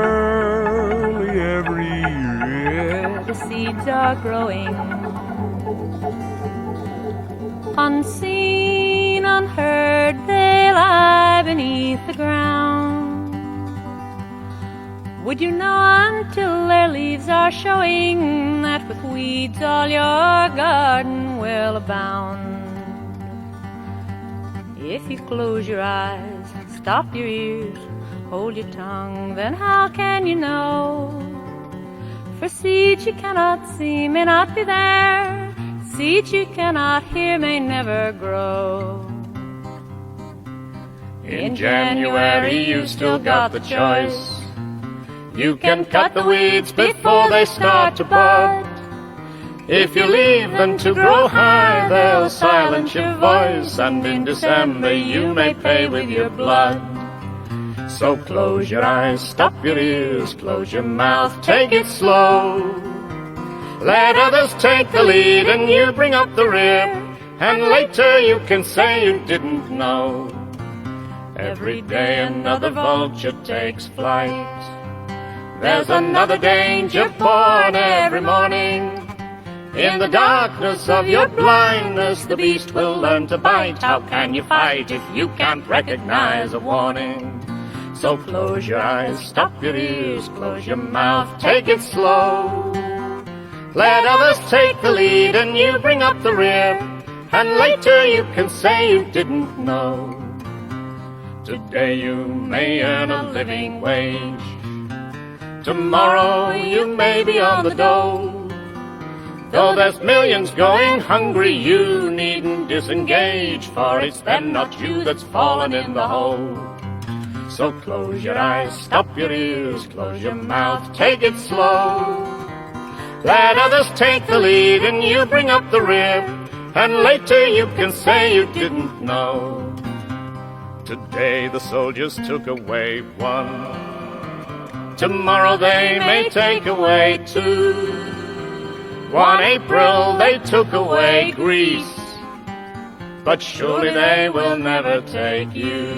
Early every year, the seeds are growing. Unseen, unheard, they lie beneath the ground. Would you know until their leaves are showing that with weeds all your garden will abound? If you close your eyes, stop your ears, hold your tongue, then how can you know? For seeds you cannot see may not be there, seeds you cannot hear may never grow. In January you still got the choice. You can cut the weeds before they start to bud. If you leave them to grow high, they'll silence your voice, and in December you may pay with your blood. So close your eyes, stop your ears, close your mouth, take it slow. Let others take the lead and you bring up the rear, and later you can say you didn't know. Every day another vulture takes flight. There's another danger born every morning. In the darkness of your blindness, the beast will learn to bite. How can you fight if you can't recognize a warning? So close your eyes, stop your ears, close your mouth, take it slow. Let others take the lead and you bring up the rear, and later you can say you didn't know. Today you may earn a living wage. Tomorrow you may be on the dole. Though there's millions going hungry, you needn't disengage, for it's them, not you, that's fallen in the hole. So close your eyes, stop your ears, close your mouth, take it slow. Let others take the lead and you bring up the rear, and later you can say you didn't know. Today the soldiers took away one. Tomorrow they may take away two. 1 April they took away Greece, but surely they will never take you.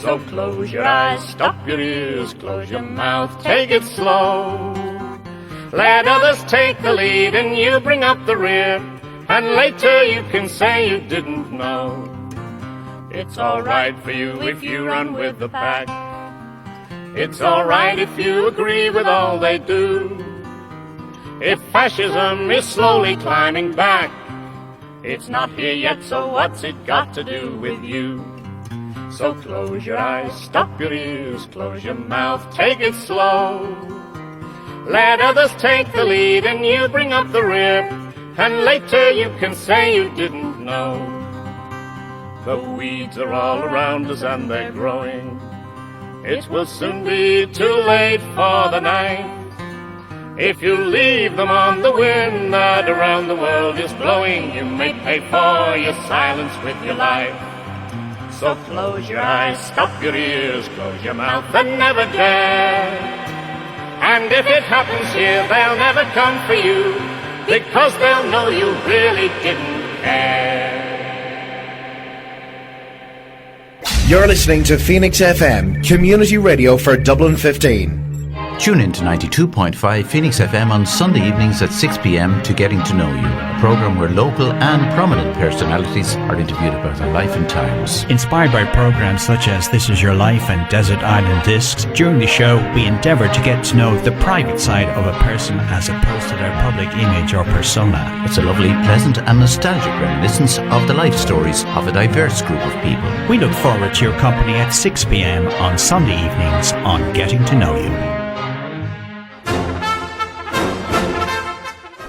So close your eyes, stop your ears, close your mouth, take it slow. Let others take the lead and you bring up the rear, and later you can say you didn't know. It's alright for you if you run with the pack. It's alright if you agree with all they do. If fascism is slowly climbing back, it's not here yet, so what's it got to do with you? So close your eyes, stop your ears, close your mouth, take it slow. Let others take the lead and you bring up the rear, and later you can say you didn't know. The weeds are all around us and they're growing. It will soon be too late for the night. If you leave them on the wind that around the world is blowing, you may pay for your silence with your life. So close your eyes, stop your ears, close your mouth, and never dare. And if it happens here, they'll never come for you, because they'll know you really didn't care. You're listening to Phoenix FM, community radio for Dublin 15. Tune in to 92.5 Phoenix FM on Sunday evenings at 6 p.m. to Getting to Know You, a programme where local and prominent personalities are interviewed about their life and times. Inspired by programmes such as This Is Your Life and Desert Island Discs, during the show we endeavour to get to know the private side of a person as opposed to their public image or persona. It's a lovely, pleasant and nostalgic reminiscence of the life stories of a diverse group of people. We look forward to your company at 6 p.m. on Sunday evenings on Getting to Know You.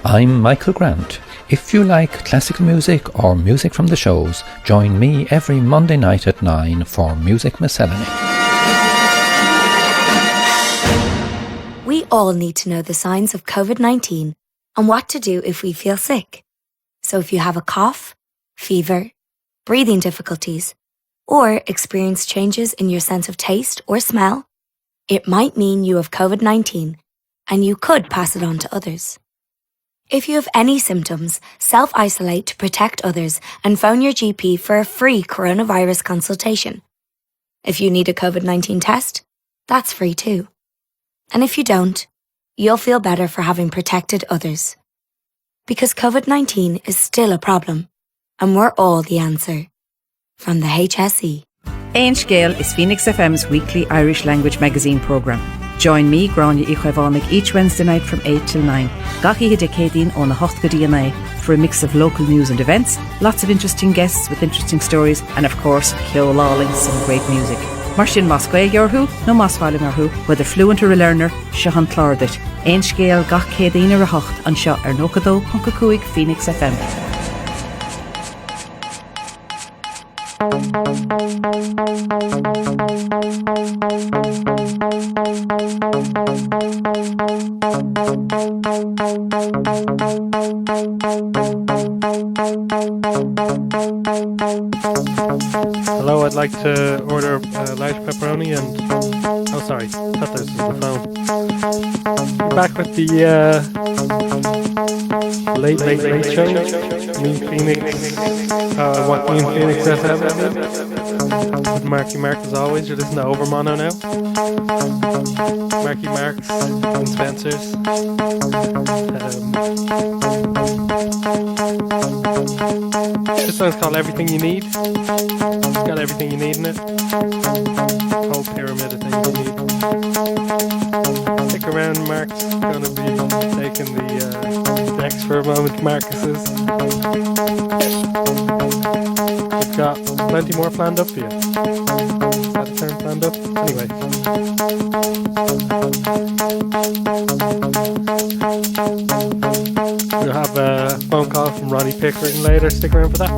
I'm Michael Grant. If you like classical music or music from the shows, join me every Monday night at 9 for Music Miscellany. We all need to know the signs of COVID-19 and what to do if we feel sick. So if you have a cough, fever, breathing difficulties, or experience changes in your sense of taste or smell, it might mean you have COVID-19 and you could pass it on to others. If you have any symptoms, self-isolate to protect others and phone your GP for a free coronavirus consultation. If you need a COVID-19 test, that's free too. And if you don't, you'll feel better for having protected others. Because COVID-19 is still a problem, and we're all the answer. From the HSE. Éin Scéal is Phoenix FM's weekly Irish language magazine programme. Join me, Grania Ichwevánig, each Wednesday night from 8 till 9. Gachi Hidekadin on the Hochtgadina for a mix of local news and events, lots of interesting guests with interesting stories, and of course, Kyo Lawling, some great music. Martin Mosque Yorhu, no Mosfalin Orhu, whether fluent or a learner, Shahan Clordit. Éin Scéal Gach Cadina Rahocht and Shot Ernokado, Hunkakuig, Phoenix FM. Hello, I'd like to order a large pepperoni and... Oh, sorry, I thought this was the phone. We're back with the late show. Me, Phoenix, what me and Phoenix FM. Good Marky Mark as always. You're listening to Over Mono now. Marky Marks and Spencer's. This song's called Everything You Need. It's got everything you need in it. Whole pyramid of things you need. Stick around, Mark's gonna be taking the decks for a moment, Marcus's. We've got plenty more planned up for you. Is that a term, planned up? Anyway. We'll have a phone call from Ronnie Pickering later. Stick around for that.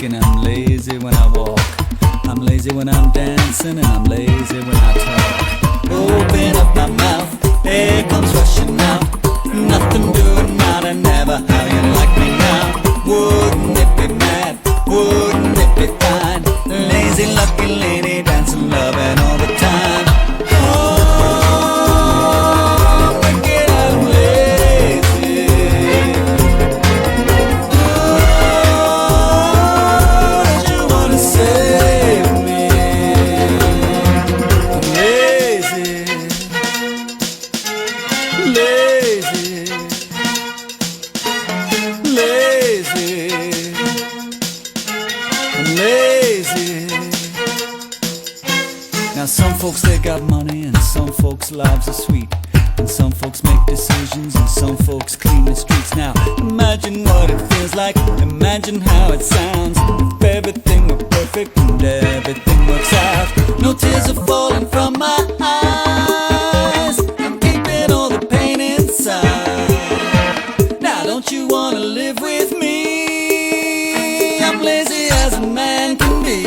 and I'm lazy when I walk. I'm lazy when I'm dancing and I'm lazy when I talk. Open up my mouth, air comes rushing out. Nothing doing now and never, how you like me now? Wouldn't it be mad? Wouldn't it be fine? Lazy, lucky lady, dancing, loving all the time. Oh, wicked, I'm lazy. Oh, don't you wanna save me? I'm lazy, lazy, lazy. I'm lazy. Now some folks they got money and some folks' lives are sweet, and some folks make decisions and some folks clean the streets. Now imagine what it feels like, imagine how it sounds if everything were perfect and everything works out. No tears are falling from my eyes, I'm keeping all the pain inside. Now don't you wanna live with me? I'm lazy as a man can be.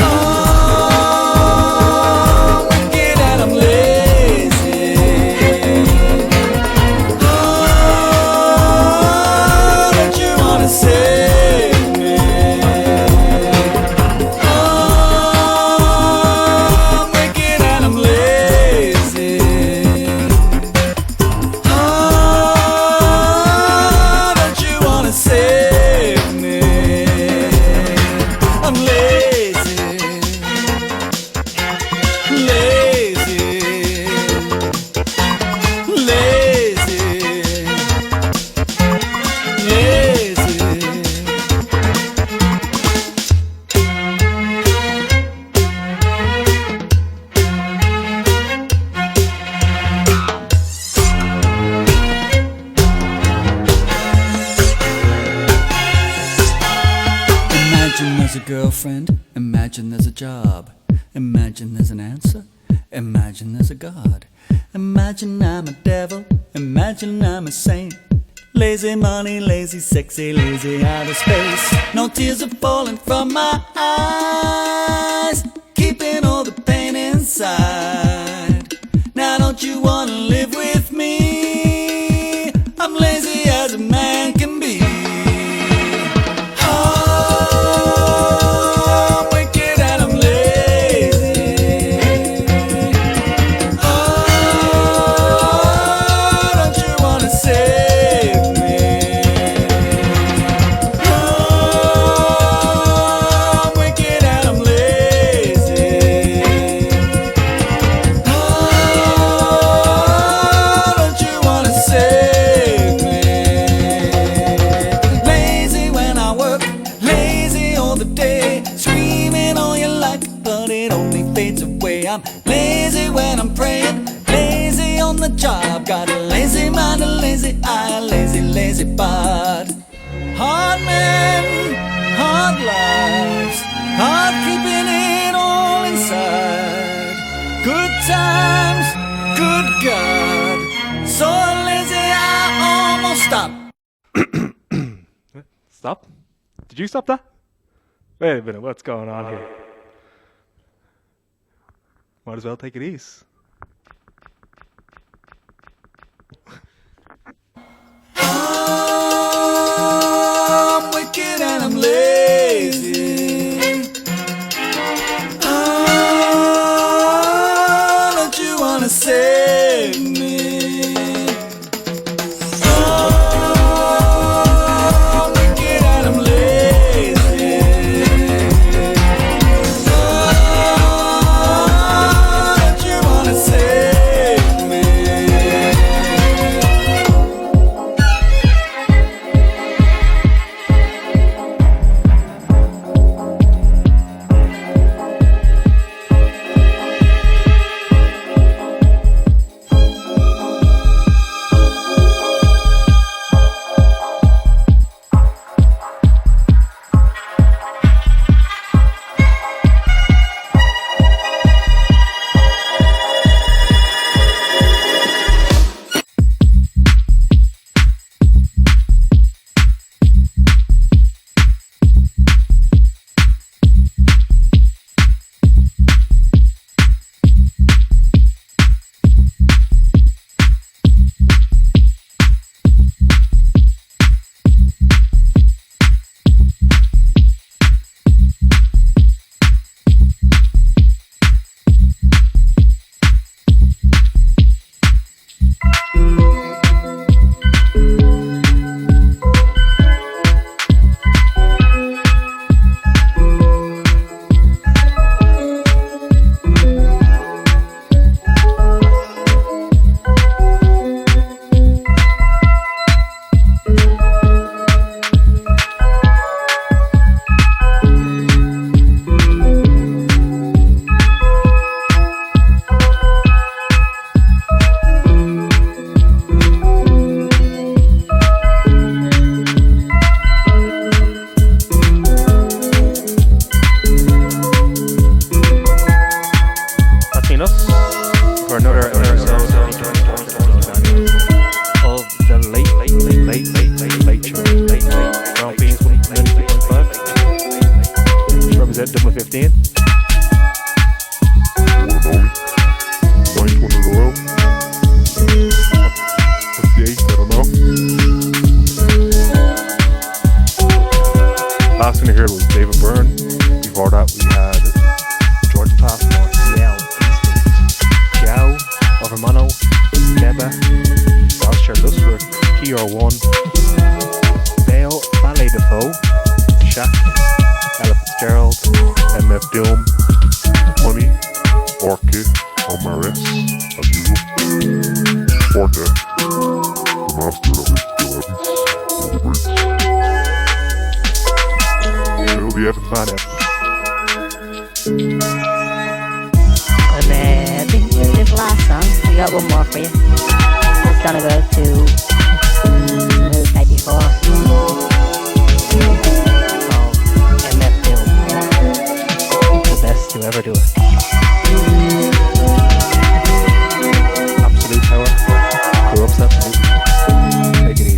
Oh, wicked and I'm lazy. Oh, don't you wanna save me? Oh, I'm wicked and I'm lazy. Oh, don't you wanna save me? I'm lazy, lazy, lazy, lazy. Imagine there's a girlfriend, imagine there's a job, imagine there's an answer, imagine there's a God. Imagine I'm a devil, imagine I'm a saint. Lazy money, lazy sexy, lazy out of space. No tears are falling from my eyes, keeping all the pain inside. Now don't you wanna live with me? I'm lazy as a man can be. Oh, I'm wicked and I'm lazy. Oh, don't you wanna save me? Oh, I'm wicked and I'm lazy. Oh, don't you wanna save me? Lazy when I work, lazy all the day, screaming all you like, but it only fades away. I'm lazy when I'm praying, lazy on the job, got a lazy mind, a lazy eye, a lazy, lazy body. Hard men, hard lives, hard keeping it all inside. Good times, good God, so lazy I almost stopped. Stop? Did you stop that? Wait a minute, what's going on here? Might as well take it easy. I'm wicked and I'm lazy. Oh, don't you wanna save me? Oh, I'm wicked and I'm lazy. Oh, don't you wanna save me? number 15. Ninth one in a row. What's the 8th? I don't know. Last one I heard was David Byrne. Before that we had Jordan Passmore, Yell, Instinct, Giao, Overmano, Deba, Dalsher Lustworth, TR1, Dale, Ballet Defoe, Shaq, Ella Fitzgerald, MF Doom, Honey, Orchid, Omaris, as usual. Forte, the master of it, the Evans, the Evans man out. And I think with this last song, we got one more for you. It's gonna go to Move 94. MF Doom. The best to ever do it. Absolute power. Corrupts absolutely. Take it easy.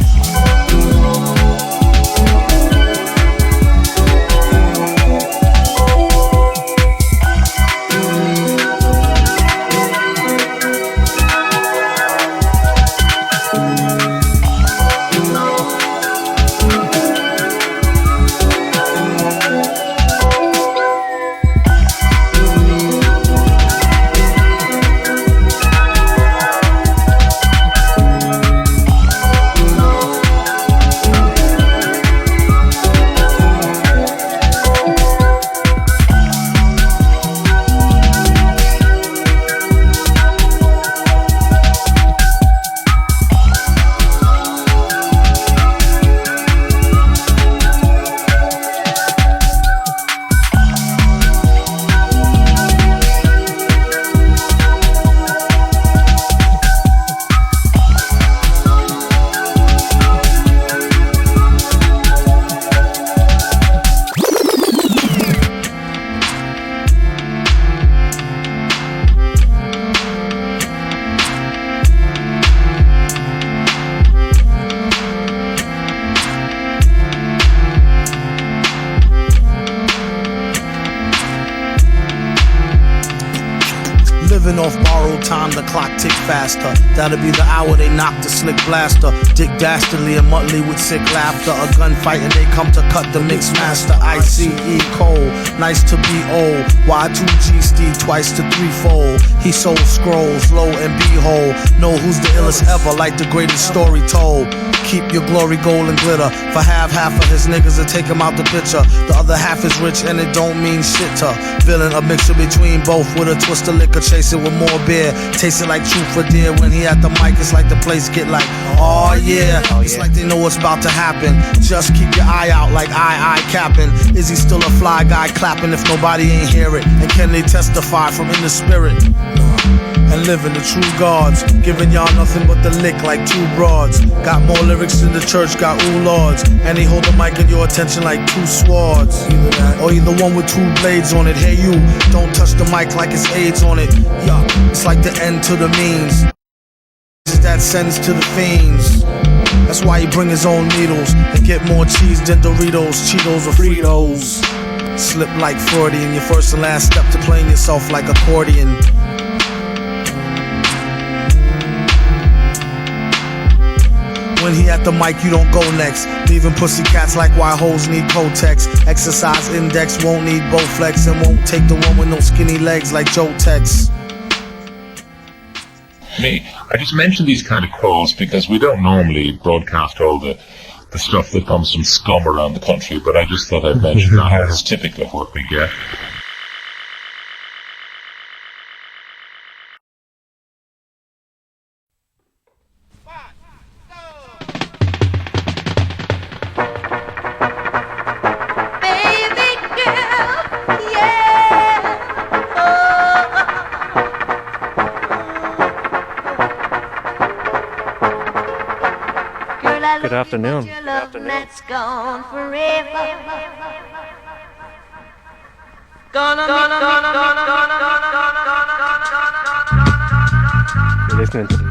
Off borrowed time, the clock tick faster. That'll be the hour they knock the slick blaster. Dick Dastardly and Muttley with sick laughter. A gunfight and they come to cut the mix master. ICE Cole, nice to be old. Y2G Steve twice to threefold. He sold scrolls, low and behold. Know who's the illest ever, like the greatest story told. Keep your glory gold and glitter. For half of his niggas to take him out the picture. The other half is rich and it don't mean shit to villain. A mixture between both with a twist of liquor. Chase it with more beer. Taste it like truth for dear. When he at the mic, it's like the place get like, oh yeah. It's like they know what's about to happen. Just keep your eye out like I capping. Is he still a fly guy clapping if nobody ain't hear it? And can they testify from in the spirit? And living the true gods, giving y'all nothing but the lick like two broads. Got more lyrics than the church got ooh lords. And he hold the mic in your attention like two swords. Either that, or either one with two blades on it. Hey you, don't touch the mic like it's AIDS on it. Yeah, it's like the end to the means. That sends to the fiends. That's why he bring his own needles and get more cheese than Doritos, Cheetos, or Fritos. Slip like Freudian, your first and last step to playing yourself like accordion. When he at the mic, you don't go next. Leaving pussycats like why hoes need Kotex. Exercise index won't need Bowflex and won't take the one with no skinny legs like Joe Tex. Me, I just mention these kind of calls because we don't normally broadcast all the stuff that comes from scum around the country, but I just thought I'd mention that as typical of what we get. Good afternoon. That's gone forever. You're listening to the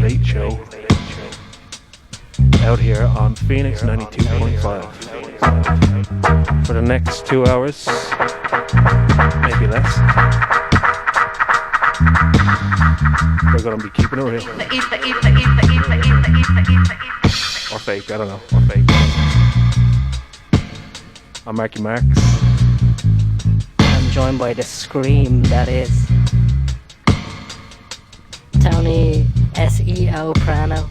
late show out here on Phoenix 92.5. for the next 2 hours, maybe less. We're going to be keeping it real. Or fake, I don't know. Or fake. I'm Marky Marks. I'm joined by the scream that is Tony SEO Prano.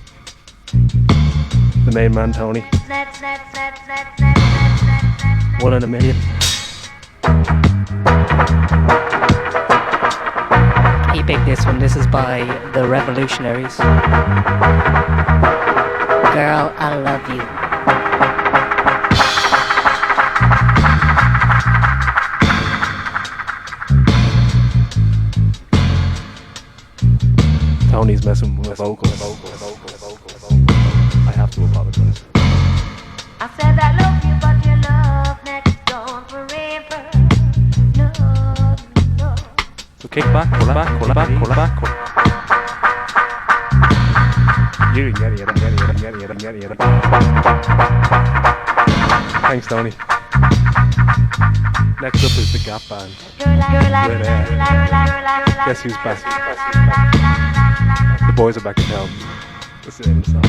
The main man, Tony. 1 in a million. He picked this one. This is by The Revolutionaries. Girl, I love you. Tony's messing with vocals. I have to apologize. I said I love you, but your love next gone forever. No. So kick back, pull back. You get it. Thanks, Tony. Next up is the Gap Band. Guess who's back? The boys are back in town. That's the name of the song.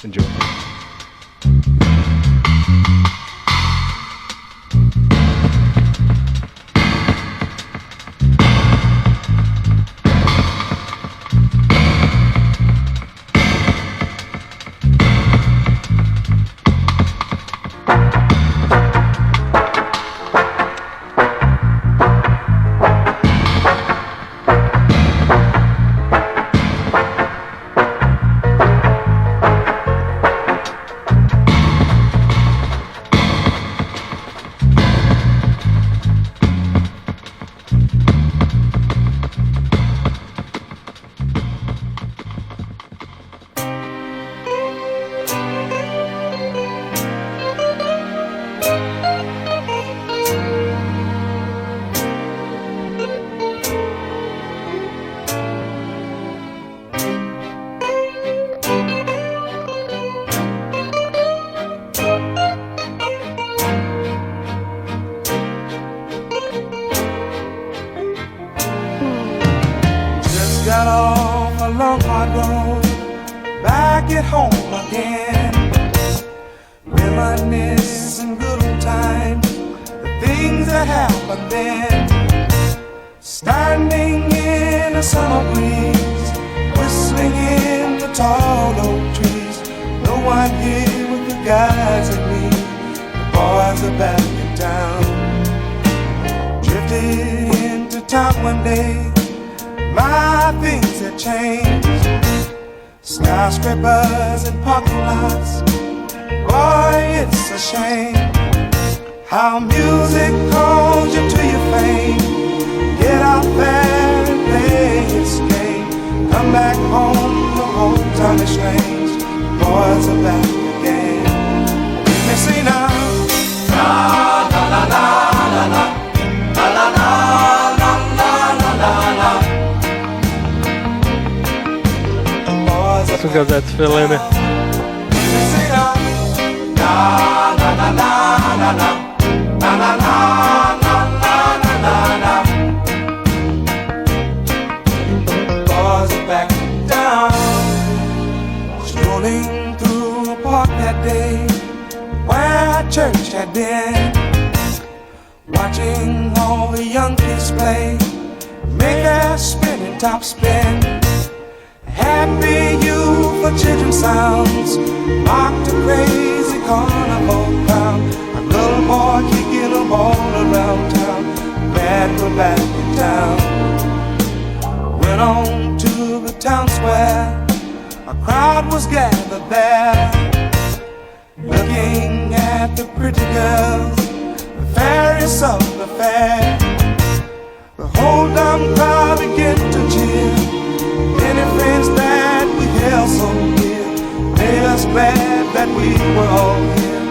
Enjoy. Got off a long hard road, back at home again. Reminiscing good old times, the things that happened then. Standing in a summer breeze, whistling in the tall oak trees. No one here with the guys and me, the boys are back in town. Drifted into town one day, my things have changed. Skyscrapers and parking lots, boy, it's a shame how music calls you to your fame. Get out there and play its game. Come back home, the whole time is strange. Boys are back again. Let me see now. La la la la la la la la la la la la la. That's because that's Phil in it. Boys are back down. Strolling through a park that day where church had been, watching all the young kids play, make their spinning top spin. Happy youth for children sounds marked a crazy carnival crowd. A little boy kicking a ball around town. Glad we're back in town. Went on to the town square. A crowd was gathered there, looking at the pretty girls, the fairest of the fair. The whole damn crowd began to cheer. Any friends that we held so dear made us glad that we were all here.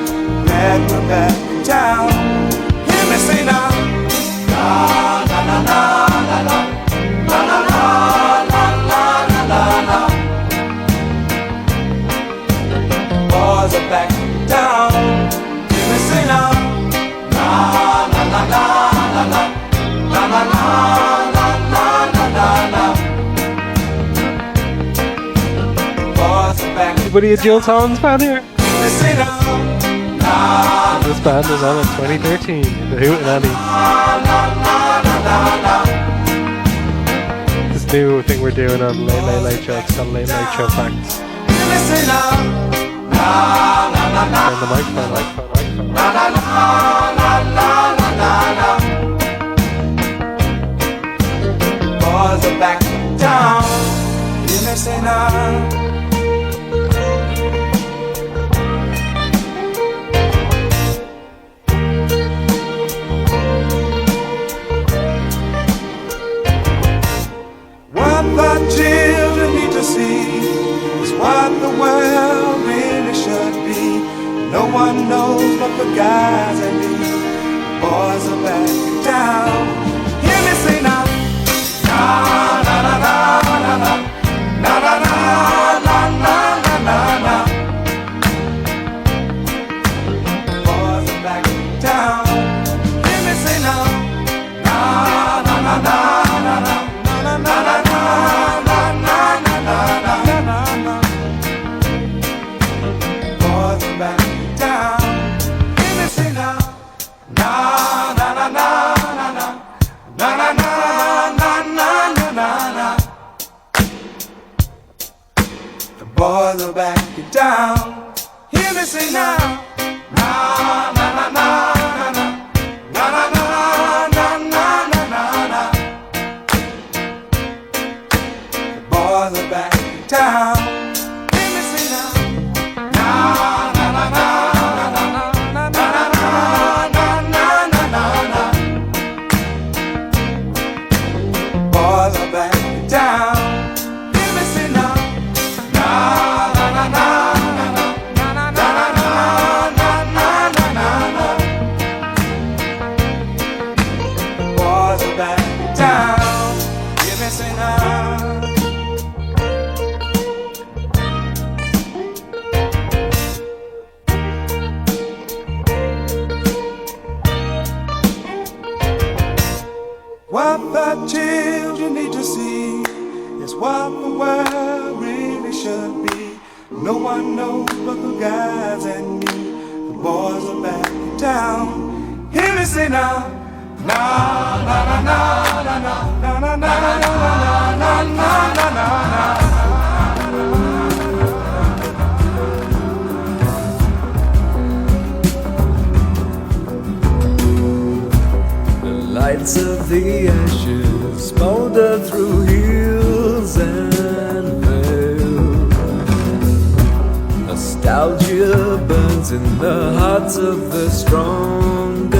Glad we're back in town. Hear me say now. La la la la la la la la la la la la. Boys are back in town. Anybody a Jill Collins fan here? This band was on in 2013, The Hoot and Annie. This new thing we're doing on Late Late Show, it's called Late Late Show Facts. Turn the microphone. Boys are back down. You may say now. What the children need to see is what the world really should be. No one knows but the guys and me. Boys are back in town. Hear me say now. Na na na na na na na na na na na na na. Boys are back in town. Hear me say now. Na na na na na na na na na na. Boys are back in town. Hear me sing now. Na na na na na na na na na na na na na. The boys are back in town. Hear me sing now. Na na na na na na na na na na na. Boys are back in town. Hear me sing now. Boys are back in town. Hear me say now. What the children need to see is what the world really should be. No one knows but the guys and me. The boys are back in town. Hear me say now. Na na na na na na na na na na na na na. The lights of the ashes smolder through hills and vales. Nostalgia burns in the hearts of the strongest.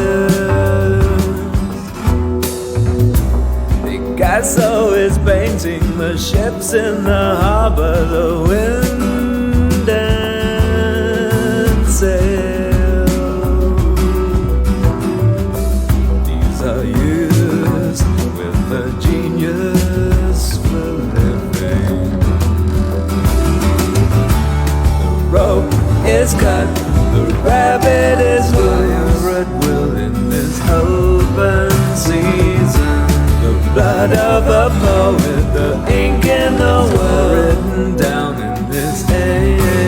Picasso is painting the ships in the harbor, the wind and sail. These are years with the genius for living. The rope is cut, the rabbit is loose. At will in this open season. The blood of a poet, the ink in the well written down in this age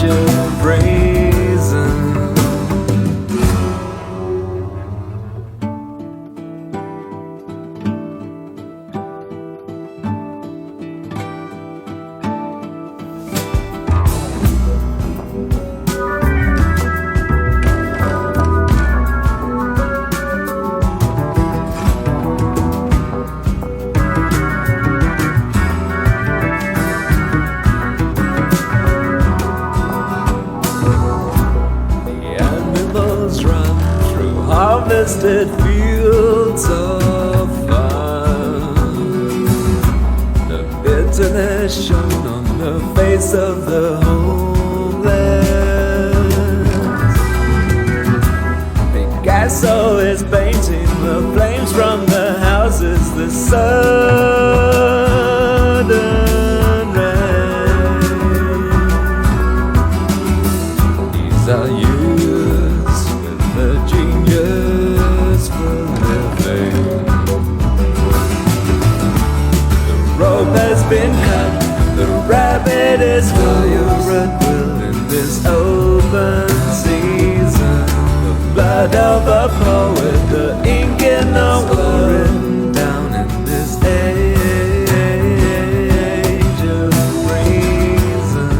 of reason. Harvested fields of fun. The bitterness shown on the face of the homeless. Picasso is painting the flames from the houses, the sudden rain. These are years with the genius for living. The rope has been cut, the rabbit blood of a poet, the ink in the written down in this age of reason.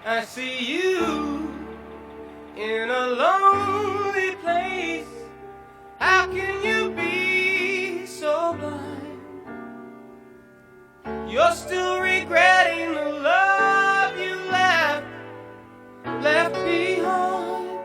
I see you in a lonely place. How can you be so blind? You're still regretting the love you left behind.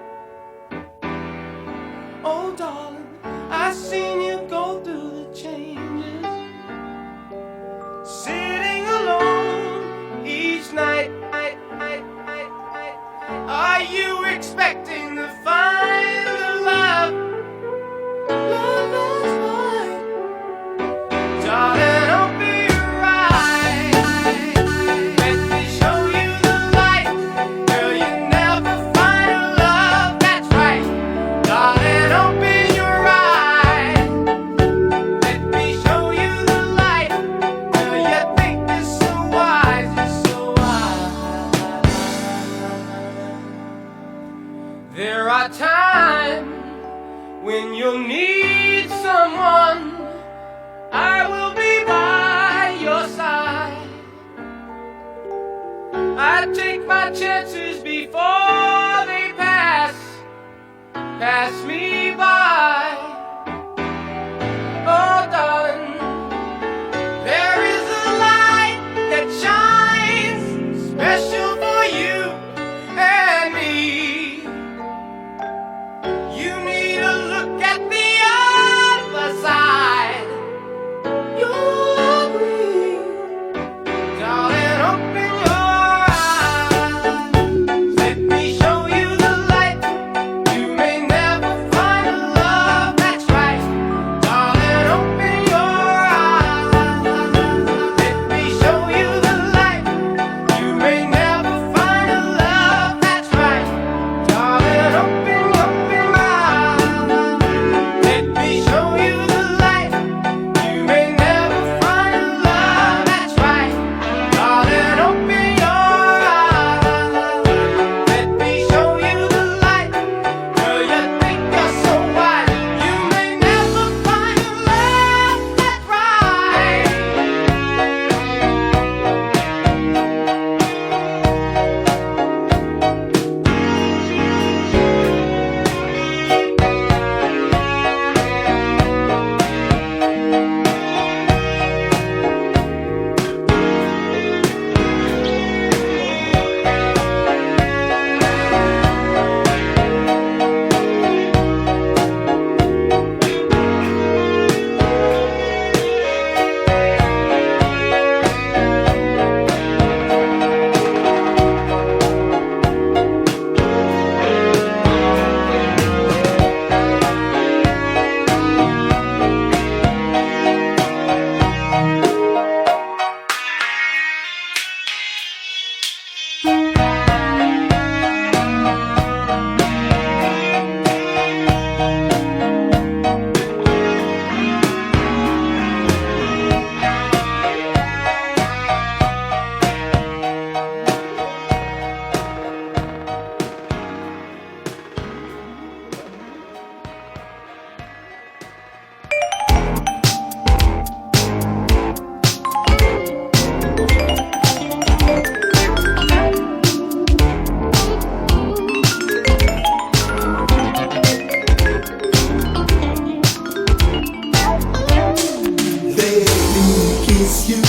our time. When you'll need someone, I will be by your side. I take my chances before they pass me by. Oh, darling, there is a light that shines special for you and me. You need to look at the other side. You'll agree, darling, open your eyes. Let me show you the light. You may never find a love that's right. Darling, open your eyes. Let me show you the light. You may never find a love that's right. Darling, open my eyes. Let me show you the light. You may never find a love that's right. Darling, open your eyes. Let me show you the light. Girl, you think you're so wise. You may never find a love that's right. Let me kiss you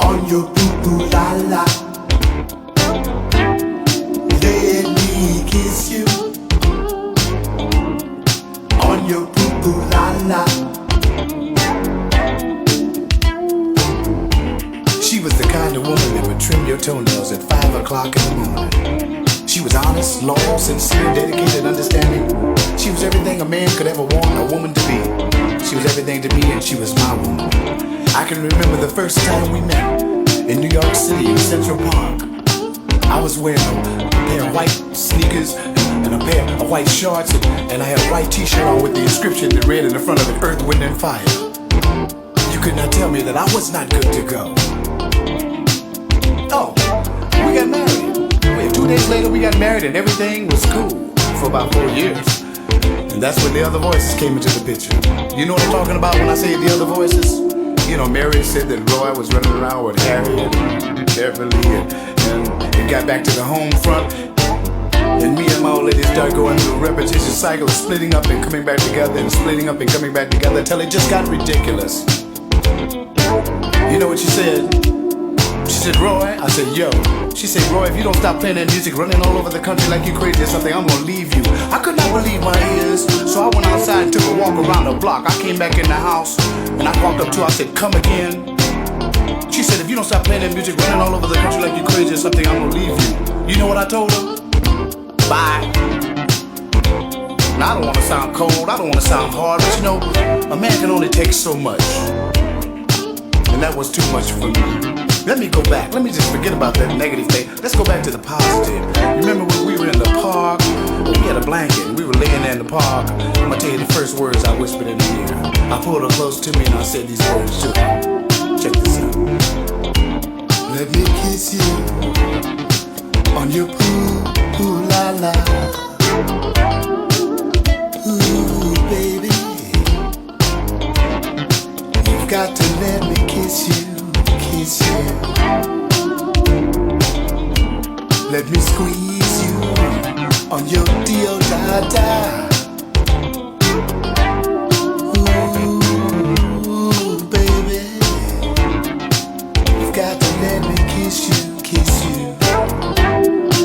on your boo-boo la-la. Let me kiss you on your boo-boo la-la. She was the kind of woman that would trim your toenails at 5 o'clock in the morning. She was honest, loyal, sincere, dedicated, understanding. She was everything a man could ever want a woman to be. She was everything to me, and she was my woman. I can remember the first time we met in New York City in Central Park. I was wearing a pair of white sneakers and a pair of white shorts, and I had a white t-shirt on with the inscription that read in the front of it, Earth, Wind, and Fire. You could not tell me that I was not good to go. Oh, we got married. 2 days later we got married and everything was cool for about 4 years. And that's when the other voices came into the picture. You know what I'm talking about when I say the other voices? You know, Mary said that Roy was running around with Harry and Beverly and it got back to the home front. And me and my old lady started going through a repetition cycle of splitting up and coming back together and splitting up and coming back together until it just got ridiculous. You know what she said? She said, Roy? I said, yo. She said, Roy, if you don't stop playing that music, running all over the country like you crazy or something, I'm gonna leave you. I could not believe my ears, so I went outside and took a walk around the block. I came back in the house, and I walked up to her, I said, come again. She said, if you don't stop playing that music, running all over the country like you crazy or something, I'm gonna leave you. You know what I told her? Bye. Now, I don't want to sound cold, I don't want to sound hard, but you know, a man can only take so much. And that was too much for me. Let me go back. Let me just forget about that negative thing. Let's go back to the positive. Remember when we were in the park? We had a blanket and we were laying there in the park. I'm gonna tell you the first words I whispered in her ear. I pulled her close to me and I said these words to her. Check this out. Let me kiss you on your poo-poo la Let me squeeze you on your deal, da-da. Ooh, baby, you've got to let me kiss you.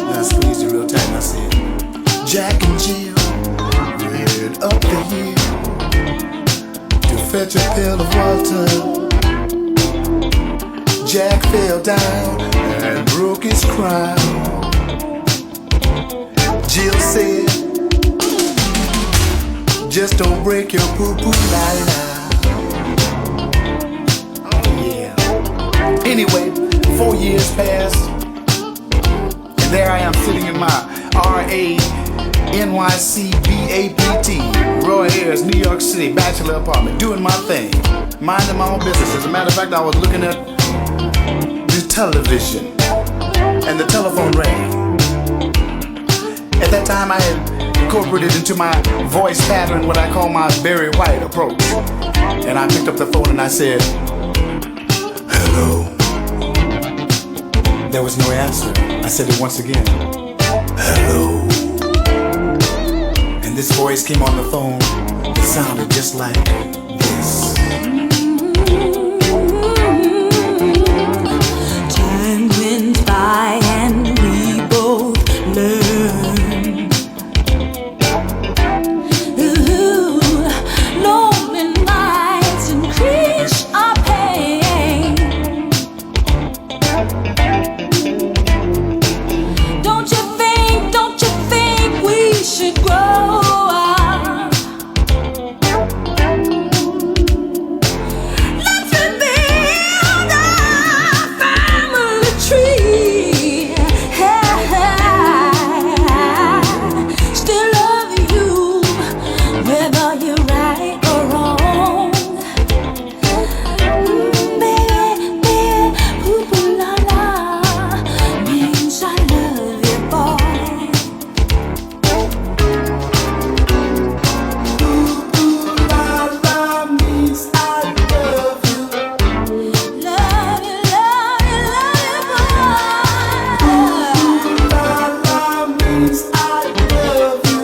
Now squeeze you real tight, I said, Jack and Jill ran up the hill to fetch a pail of water. Jack fell down and broke his crown. Jill said, just don't break your poo-poo, la-la. Oh yeah. Anyway, 4 years passed, and there I am sitting in my RA-NYC BAPT, Roy Ayers, New York City, bachelor apartment, doing my thing, minding my own business. As a matter of fact, I was looking at the television, and the telephone rang. At that time, I had incorporated into my voice pattern what I call my Barry White approach. And I picked up the phone and I said, hello. There was no answer. I said it once again, hello. And this voice came on the phone. It sounded just like this. Time went by and we both learned. Ooh, lonely nights increase our pain. Don't you think we should grow up? Let's rebuild our family tree. Still love you, whether you're right or wrong. Baby, ooh la la, means I love you, boy. Ooh la la means I love you. Love you, love you, love you, boy. Ooh la la means I love you.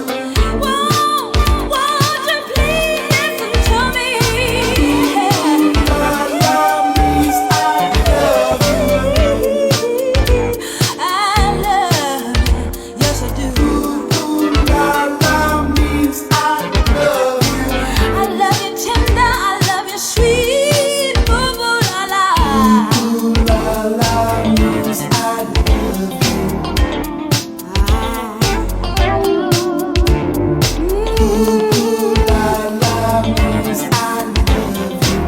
Won't you please listen to me? La la means I love you. I love you, yes I do. Ooh la la means I love you. I love you tender, I love you sweet, boo boo la la. Ooh la la means I love you. Ooh la la means I love you.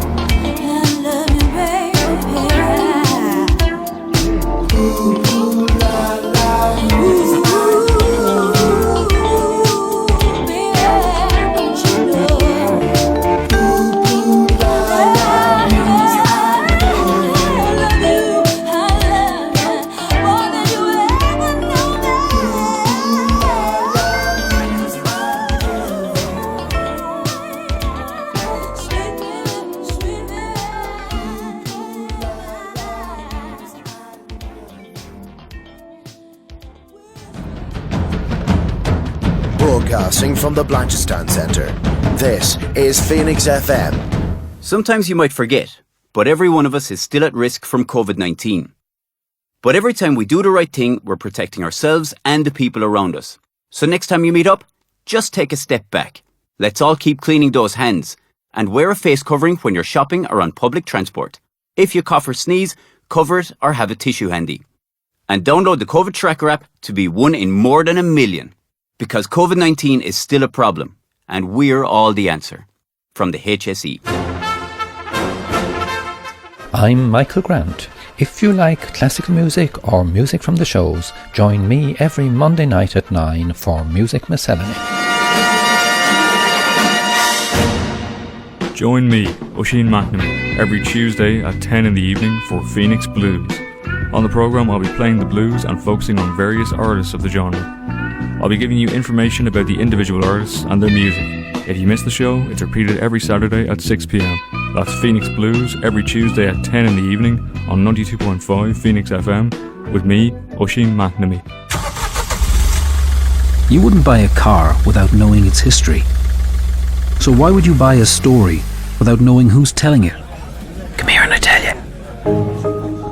I love you, baby. Ooh la la means Broadcasting from the Blanchistan Centre, this is Phoenix FM. Sometimes you might forget, but every one of us is still at risk from COVID-19. But every time we do the right thing, we're protecting ourselves and the people around us. So next time you meet up, just take a step back. Let's all keep cleaning those hands and wear a face covering when you're shopping or on public transport. If you cough or sneeze, cover it or have a tissue handy. And download the COVID Tracker app to be one in more than 1 million. Because COVID-19 is still a problem, and we're all the answer. From the HSE. I'm Michael Grant. If you like classical music or music from the shows, join me every Monday night at 9 for Music Miscellany. Join me, Oisin McNamee, every Tuesday at 10 in the evening for Phoenix Blues. On the programme I'll be playing the blues and focusing on various artists of the genre. I'll be giving you information about the individual artists and their music. If you miss the show, it's repeated every Saturday at 6 p.m. That's Phoenix Blues every Tuesday at 10 in the evening on 92.5 Phoenix FM with me, Oisin McNamee. You wouldn't buy a car without knowing its history. So why would you buy a story without knowing who's telling it? Come here and I tell you.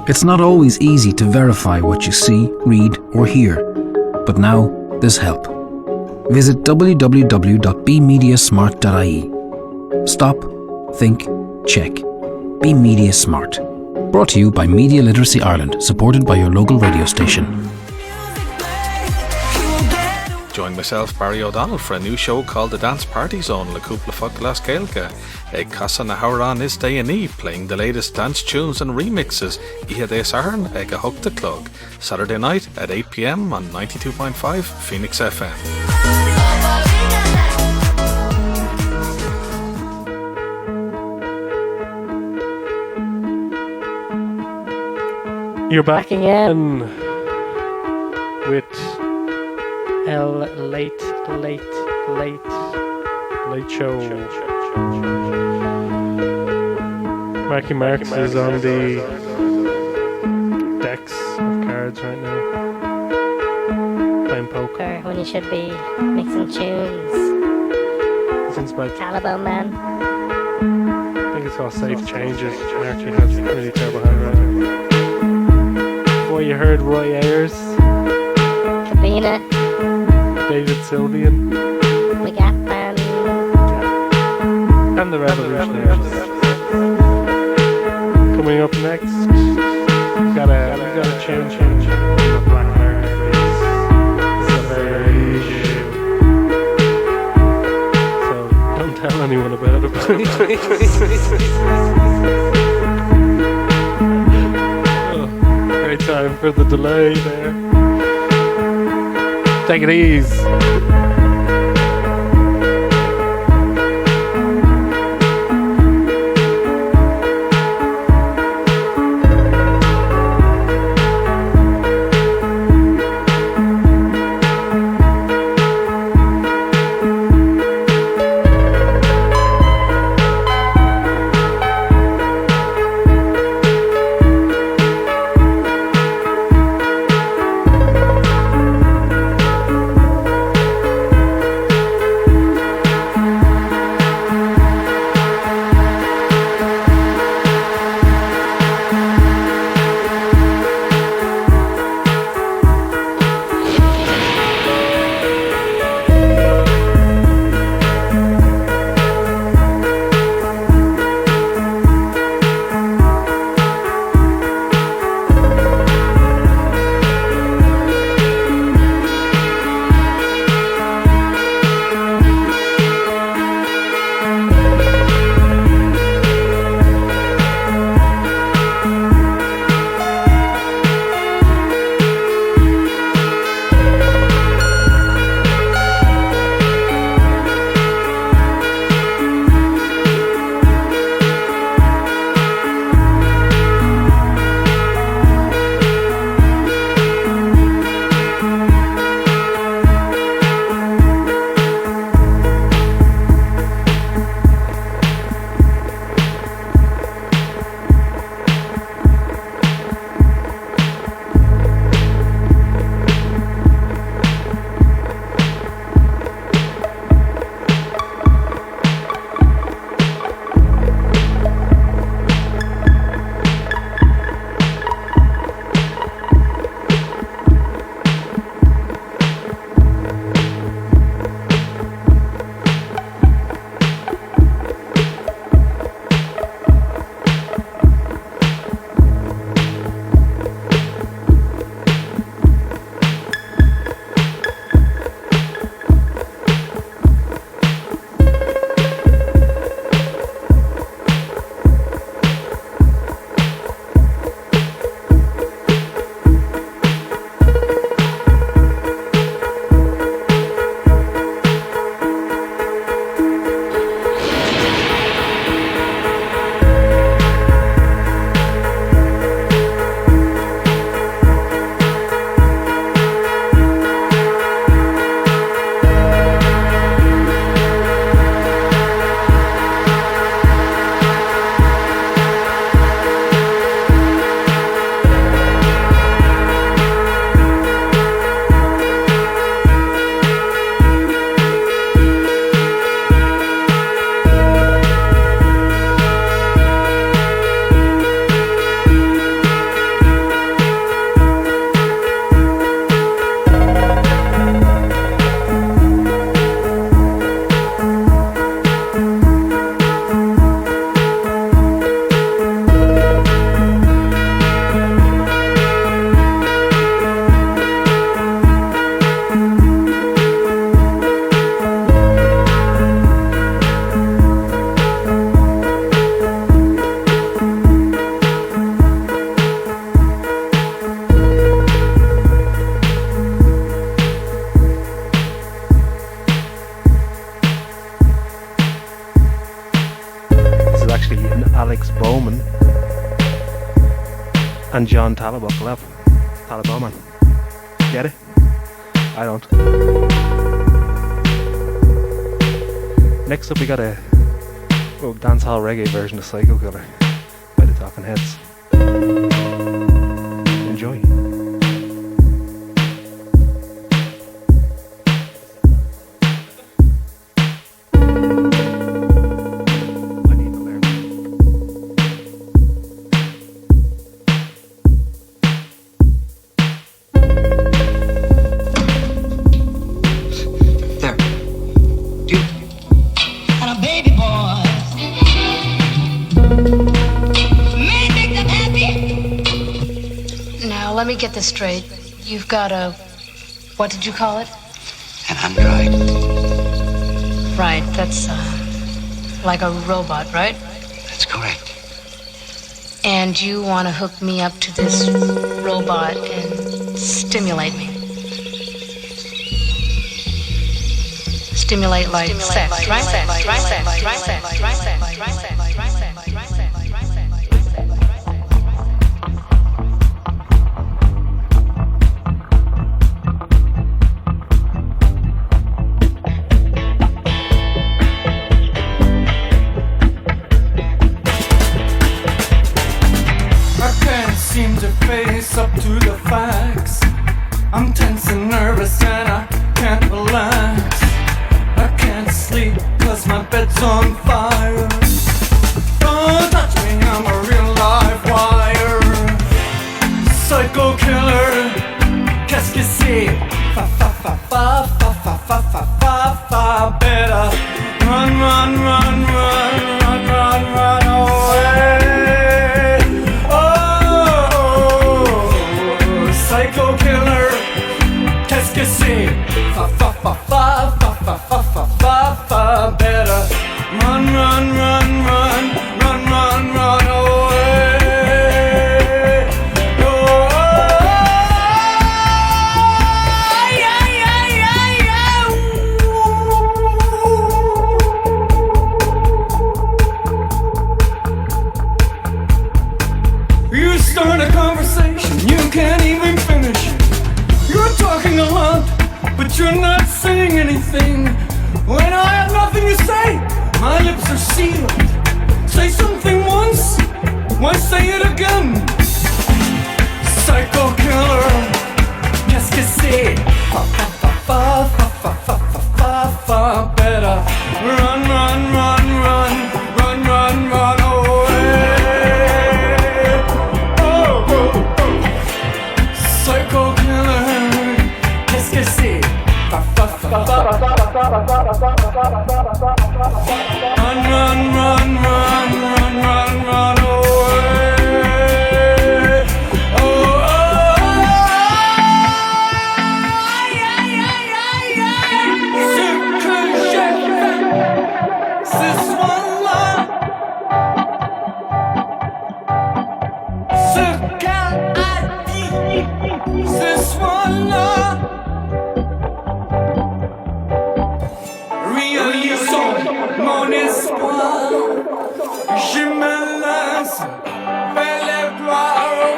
It's not always easy to verify what you see, read or hear, but now there's help. Visit www.bemediasmart.ie. Stop, think, check. Be Media Smart. Brought to you by Media Literacy Ireland, supported by your local radio station. Join myself, Barry O'Donnell, for a new show called The Dance Party Zone, Le Couple Fog Glas Gaelga. Ag Casa na Howran is day and eve, playing the latest dance tunes and remixes. Ihe de Saharn, Ag a Hook the Clug. Saturday night at 8 p.m. on 92.5 Phoenix FM. You're back again with Late Show. Marky Marks is on the decks of cards right now, playing poker. When you should be mixing tunes. Since about Caliban Man. I think it's all safe changes. Marky has a really terrible handwriting. Before you heard Roy Ayers, Cabina, David Sylvian, the Gap Band, and the Revolutionaries. Coming up next, we've got a tune from the Black Heart. This is a very early issue, so don't tell anyone about it. Great time for the delay there. Take it easy. Murphy and Alex Bowman and John Talabuckle. Talaboman. Get it? I don't. Next up we got a dancehall reggae version of Psycho Killer by the Talking Heads. Enjoy. Let me get this straight. You've got a, what did you call it? An android. Right, that's like a robot, right? That's correct. And you want to hook me up to this robot and stimulate me. Stimulate like sex, right? Seem to face up to the facts. I'm tense and nervous and I can't relax. I can't sleep cause my bed's on fire. Don't touch me, I'm a real live wire. Psycho killer, qu'est-ce que c'est? Fa fa fa fa fa fa fa fa fa fa. Better run, run, run, run, run, run, run away. Psycho killer, qu'est-ce que c'est? Fa fa fa fa fa fa fa fa fa fa. Better run, run, run, run, run, run, run away. Oh, yeah, yeah, yeah, yeah. You start a conversation, you can't even finish it. You're talking a lot, but you're not saying anything. When I have nothing to say, my lips are sealed. Say something once, why say it again? Psycho killer, qu'est-ce que c'est? Fa fa fa fa fa fa fa fa fa fa. Better run, run, run, run, run, run, run away. Psycho killer, qu'est-ce que c'est? Run, run, run, run, run, run, run away. Oh, oh, yeah, yeah, yeah, yeah. Ce que j'ai fait ce soir-là, ce qu'elle a dit ce soir-là. Réalisons mon espoir, je me lance vers les gloires au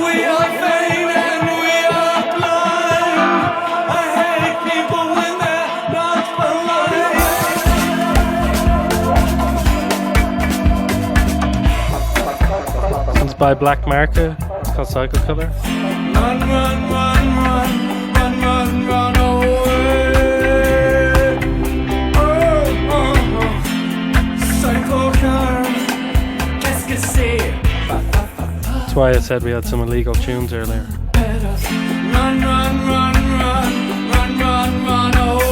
We are vain and we are blind. I hate people when they're not alive. It's by Black Market. It's called Psycho Killer. Run, run, run, run, run, run, run away. Oh, oh, oh. Psycho killer, qu'est-ce que c'est? That's why I said we had some illegal tunes earlier. Run, run, run, run, run, run, run away.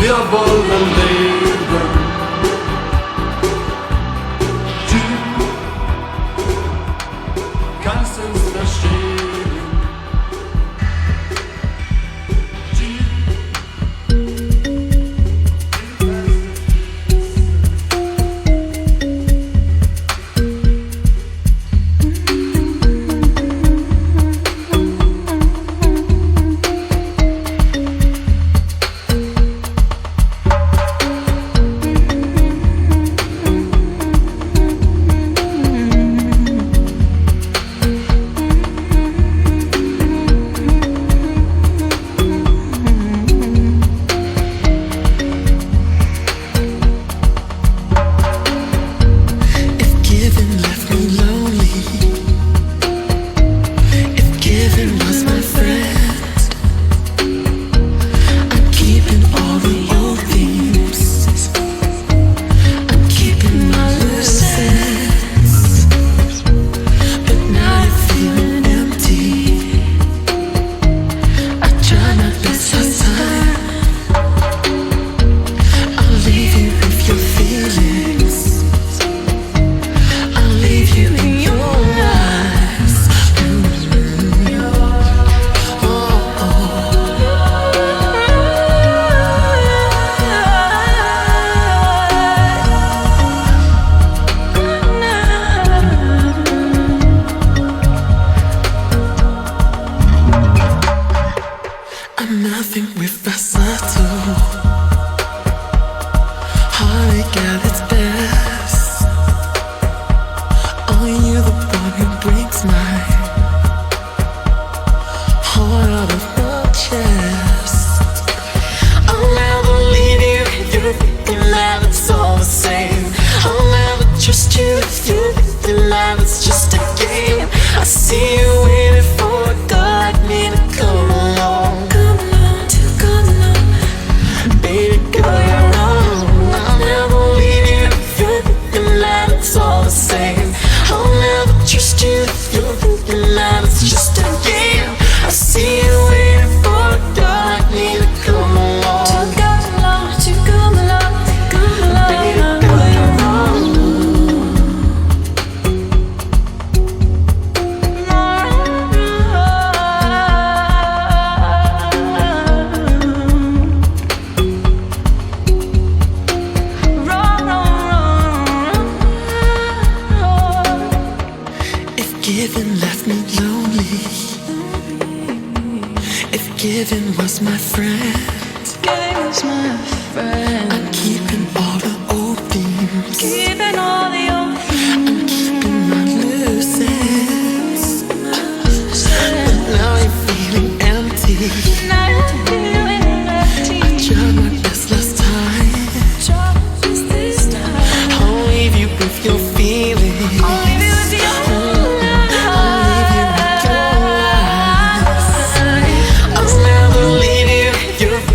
wir wollen leben. Du kannst uns verstehen. You're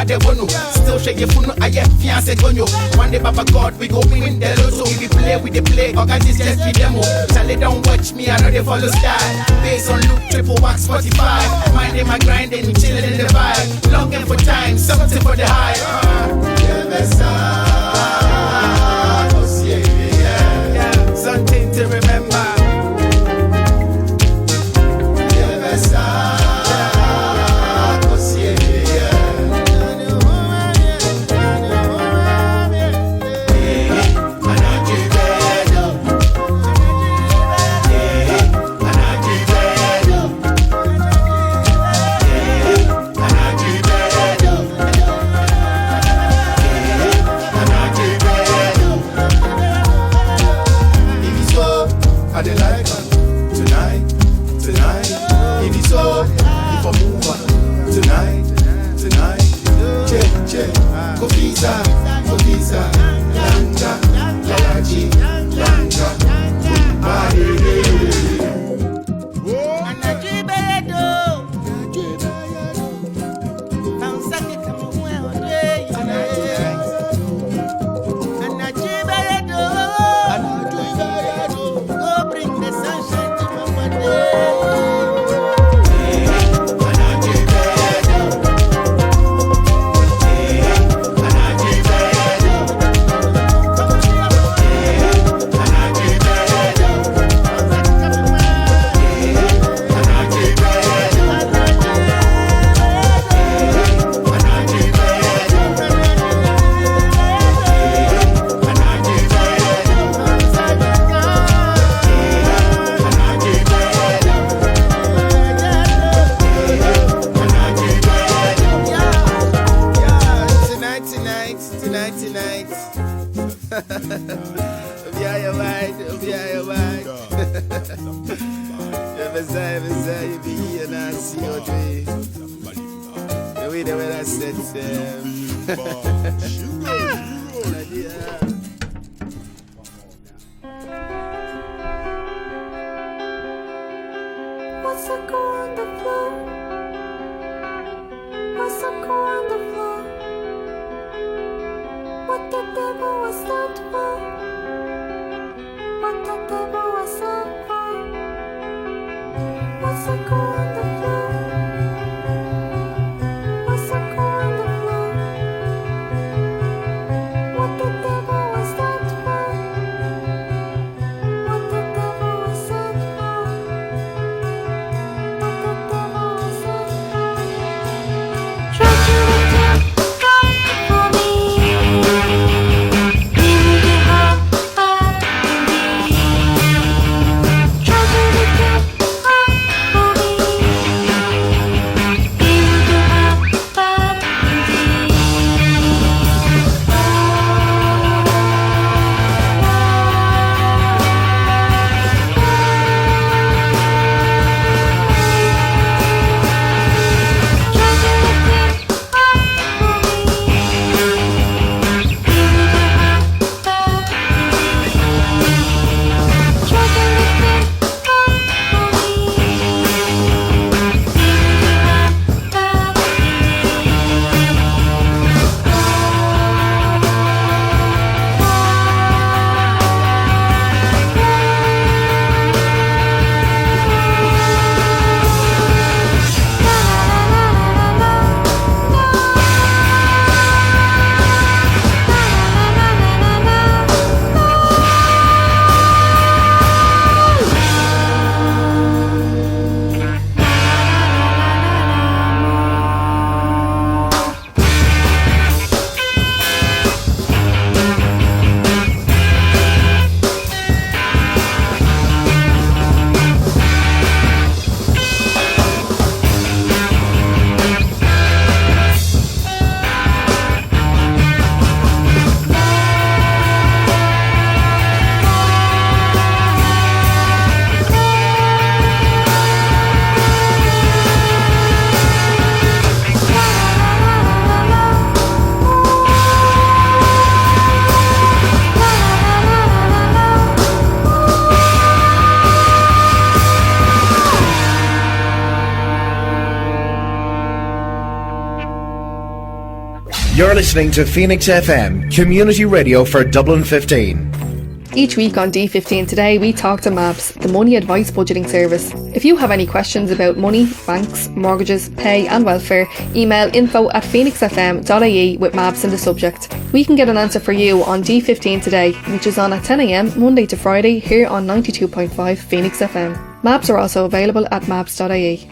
they won't know. Still shake your phone, I get fiancé gonyo. One day, Papa God, we go win the lotto. If we play with the play, organize just be demo. Charlie, don't watch me, I know they follow style. Based on loop, triple wax, 45. Minding my grinding, chilling in the vibe. Longing for time, something for the high. Something to remember. I dey like tonight. If it's so, if I move on tonight. Check, go visa, langa, lalaji, langa, Tragedy You're listening to Phoenix FM, community radio for Dublin 15. Each week on D15 Today, we talk to MABS, the money advice budgeting service. If you have any questions about money, banks, mortgages, pay and welfare, email info@phoenixfm.ie with MABS in the subject. We can get an answer for you on D15 Today, which is on at 10 a.m. Monday to Friday here on 92.5 Phoenix FM. MABS are also available at mabs.ie.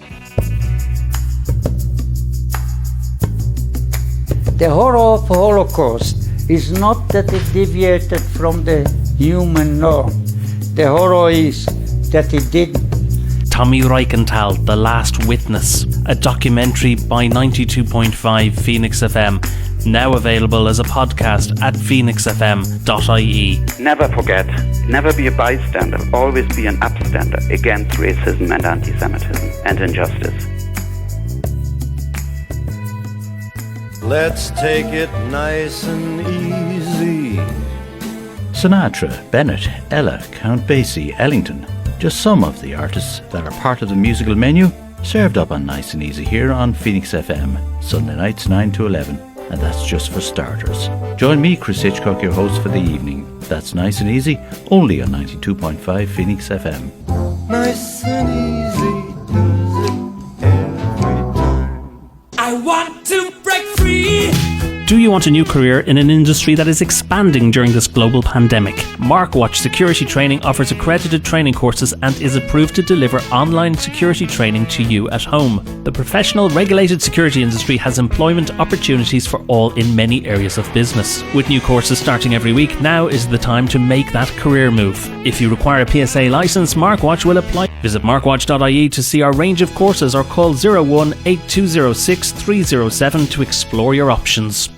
The horror of Holocaust is not that it deviated from the human norm. The horror is that it didn't. Tommy Reichenthal, The Last Witness, a documentary by 92.5 Phoenix FM, now available as a podcast at phoenixfm.ie. Never forget, never be a bystander, always be an upstander against racism and anti-Semitism and injustice. Let's take it nice and easy. Sinatra, Bennett, Ella, Count Basie, Ellington, just some of the artists that are part of the musical menu, served up on Nice and Easy here on Phoenix FM, Sunday nights 9 to 11, and that's just for starters. Join me, Chris Hitchcock, your host for the evening. That's Nice and Easy, only on 92.5 Phoenix FM. Nice and easy, does it every time. I want to break free. Do you want a new career in an industry that is expanding during this global pandemic? MarkWatch Security Training offers accredited training courses and is approved to deliver online security training to you at home. The professional regulated security industry has employment opportunities for all in many areas of business. With new courses starting every week, now is the time to make that career move. If you require a PSA license, MarkWatch will apply. Visit markwatch.ie to see our range of courses or call 01 8206 307 to explore your options.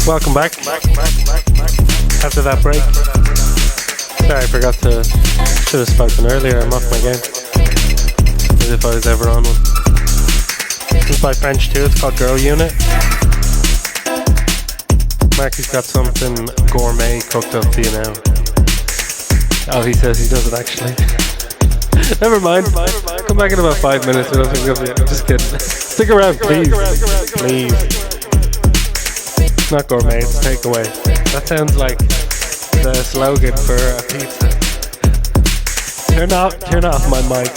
Welcome back. After that break. Sorry, I forgot to. Should have spoken earlier. I'm off my game. As if I was ever on one. This is by French too. It's called Girl Unit. Marky's got something gourmet cooked up for you now. Oh, he says he doesn't actually. Never mind. Come back in about 5 minutes. I don't think it'll be. Just kidding. Stick around, please. Please. It's not gourmet, it's takeaway. That sounds like the slogan for a pizza. Turn off my mic.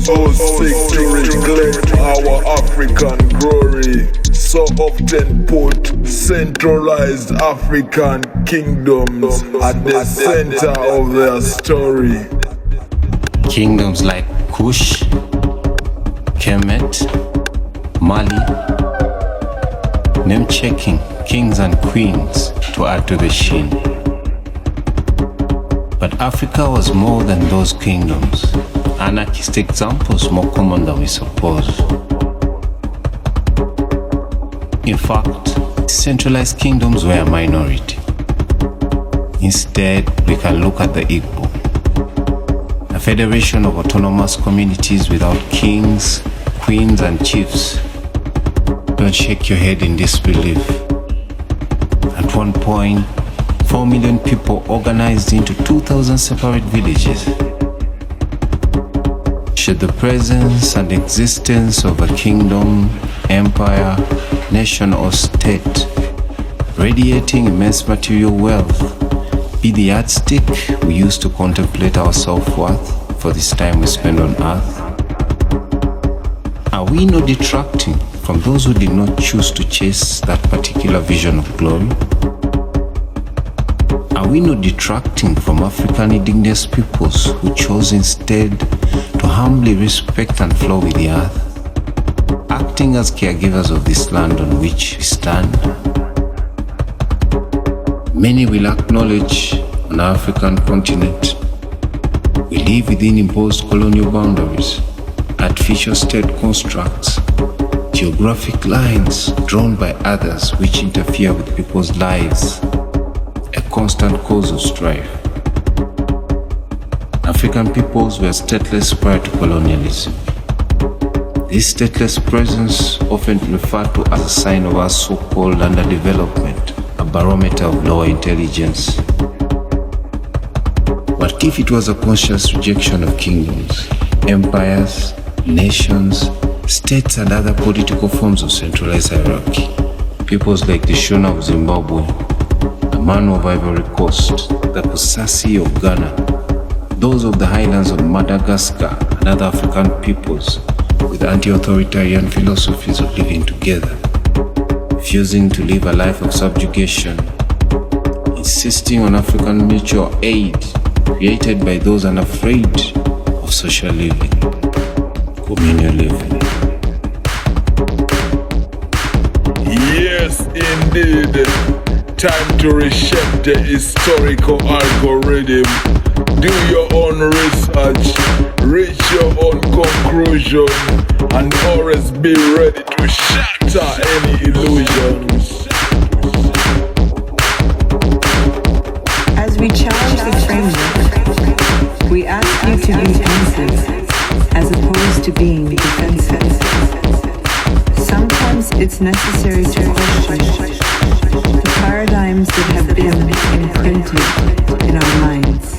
so sick to neglect our African glory. So often put centralized African kingdoms at the center of their story. Kingdoms like Kush, Kemet, Mali, name checking kings and queens to add to the sheen. But Africa was more than those kingdoms. Anarchist examples more common than we suppose. In fact, centralized kingdoms were a minority. Instead, we can look at the Igbo, a federation of autonomous communities without kings, queens, and chiefs. Don't shake your head in disbelief. At one point, 4 million people organized into 2,000 separate villages. Should the presence and existence of a kingdom, empire, nation or state radiating immense material wealth be the yardstick we use to contemplate our self-worth for this time we spend on earth? Are we not detracting from those who did not choose to chase that particular vision of glory? Are we not detracting from African indigenous peoples who chose instead to humbly respect and flow with the earth, acting as caregivers of this land on which we stand? Many will acknowledge on our African continent we live within imposed colonial boundaries, artificial state constructs, geographic lines drawn by others which interfere with people's lives, a constant cause of strife. African peoples were stateless prior to colonialism. This stateless presence, often referred to as a sign of our so-called underdevelopment, a barometer of lower intelligence. What if it was a conscious rejection of kingdoms, empires, nations, states and other political forms of centralized hierarchy? Peoples like the Shona of Zimbabwe, the Manu of Ivory Coast, the Kusasi of Ghana, those of the highlands of Madagascar and other African peoples with anti-authoritarian philosophies of living together, refusing to live a life of subjugation, insisting on African mutual aid created by those unafraid of social living, communal living. Yes, indeed. Time to reshape the historical algorithm. Do your own research, reach your own conclusion, and always be ready to shatter any illusions. As we challenge the framework, we ask you to be pensive as opposed to being defensive. Sometimes it's necessary to question the paradigms that have been imprinted in our minds.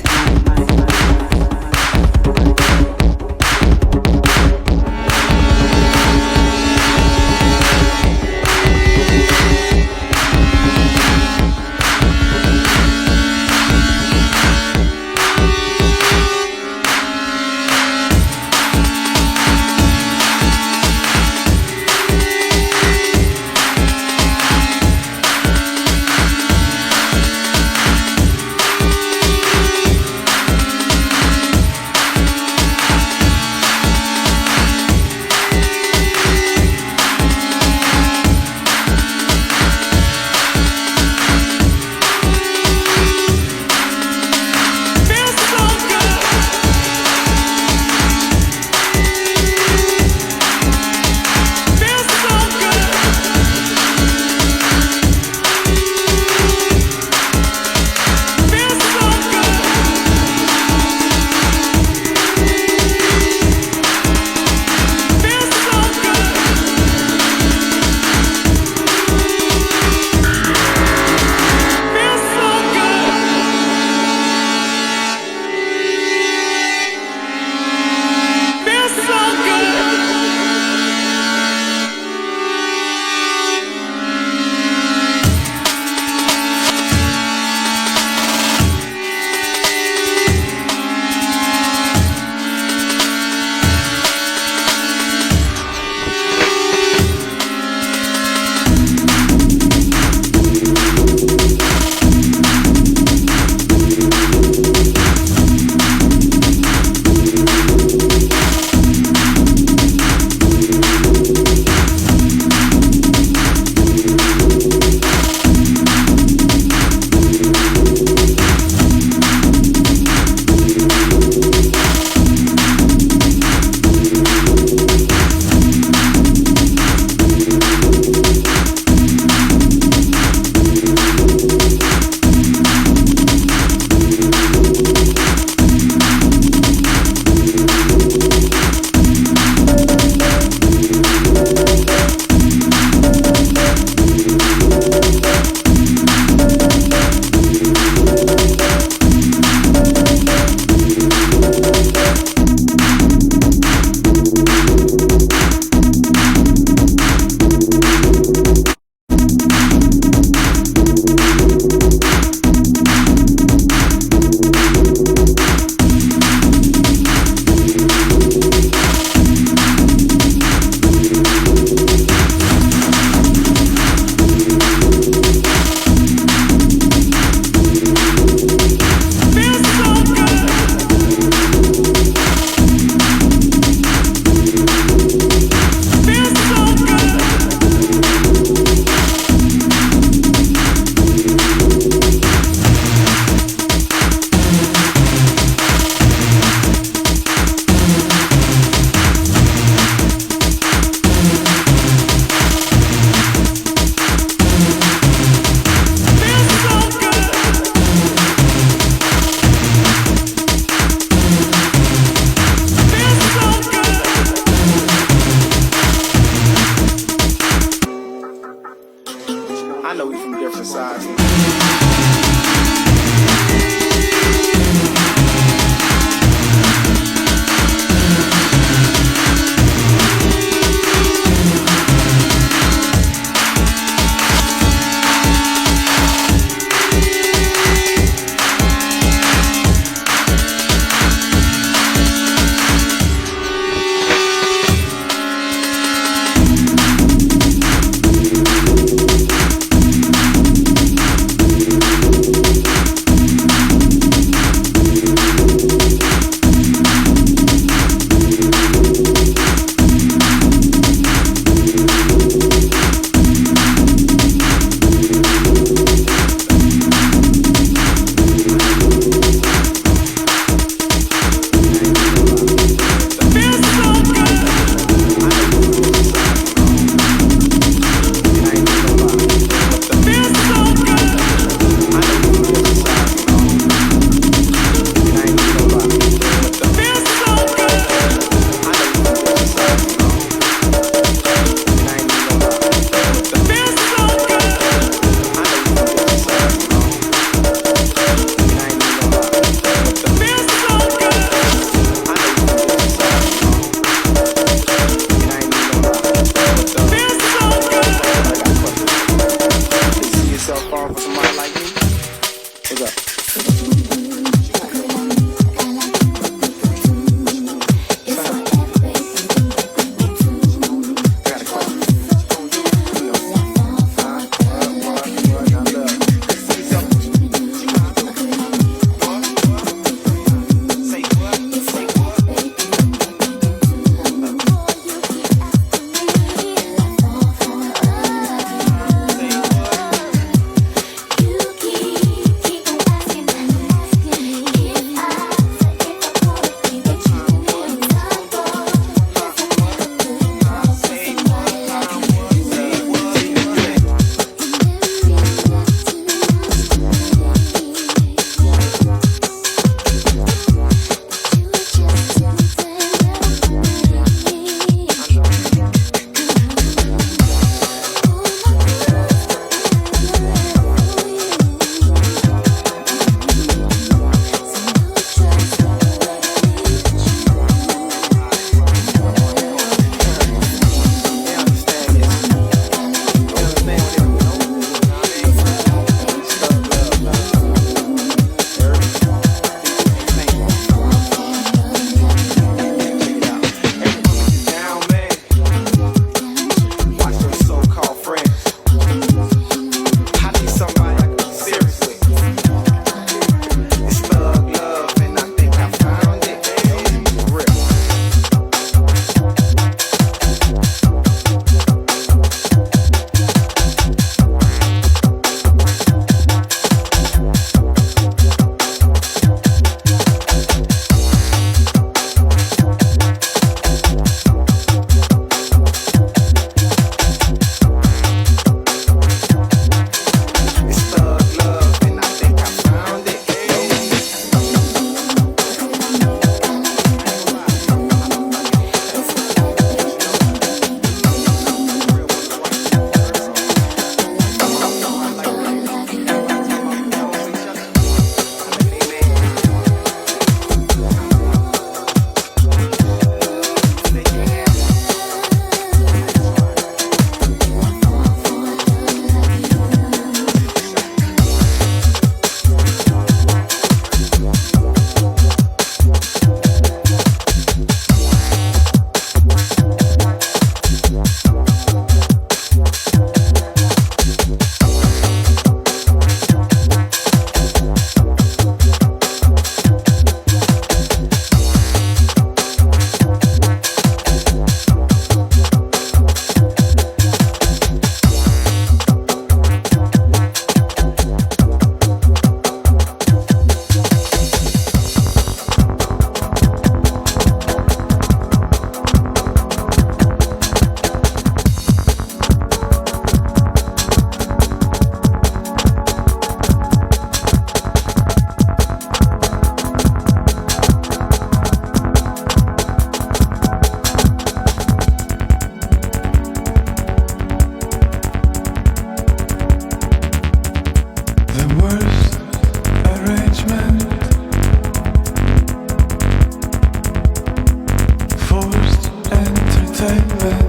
entertainment.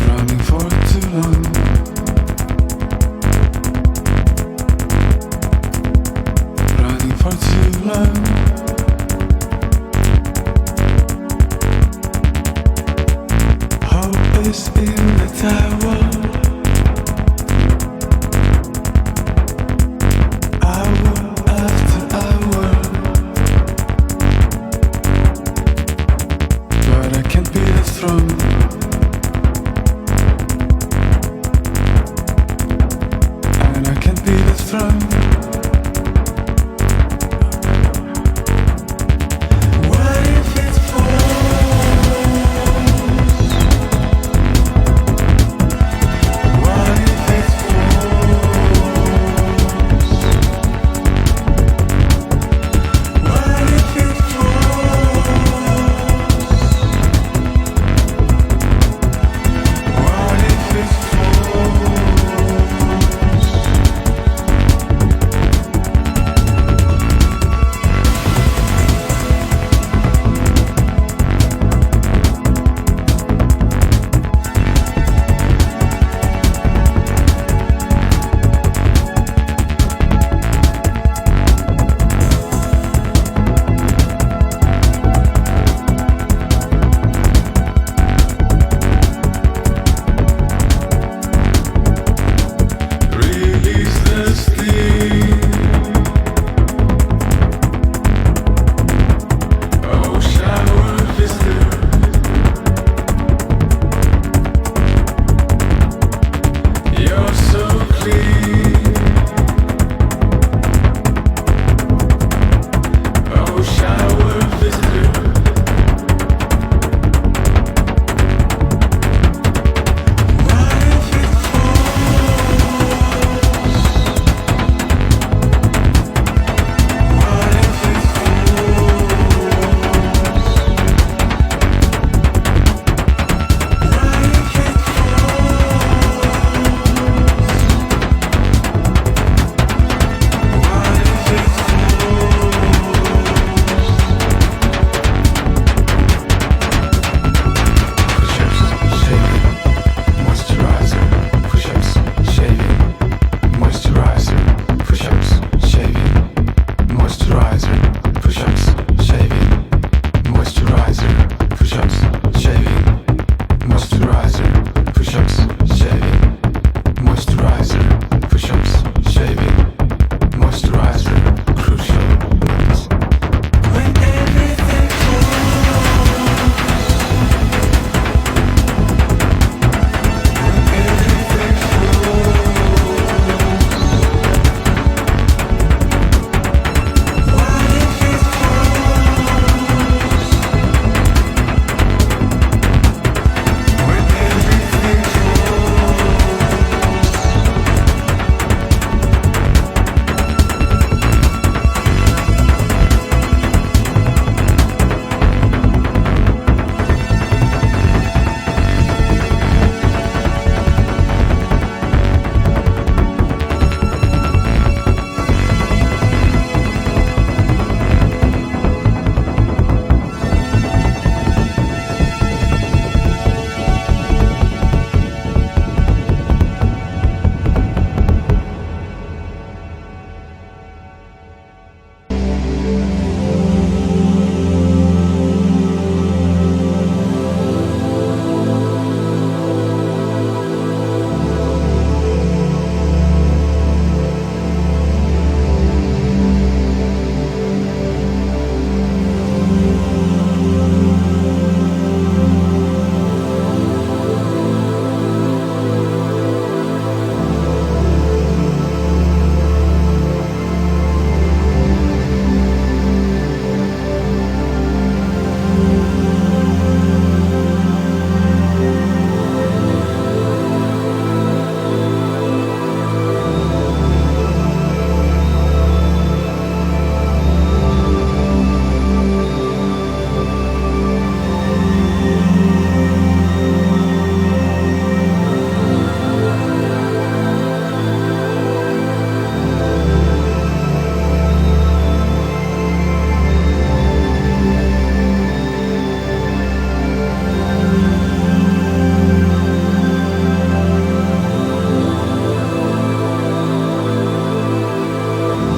Running for too long. Running for too long. Hope is in the tower. Hour after hour. But I can't be that strong. And I can't be that strong.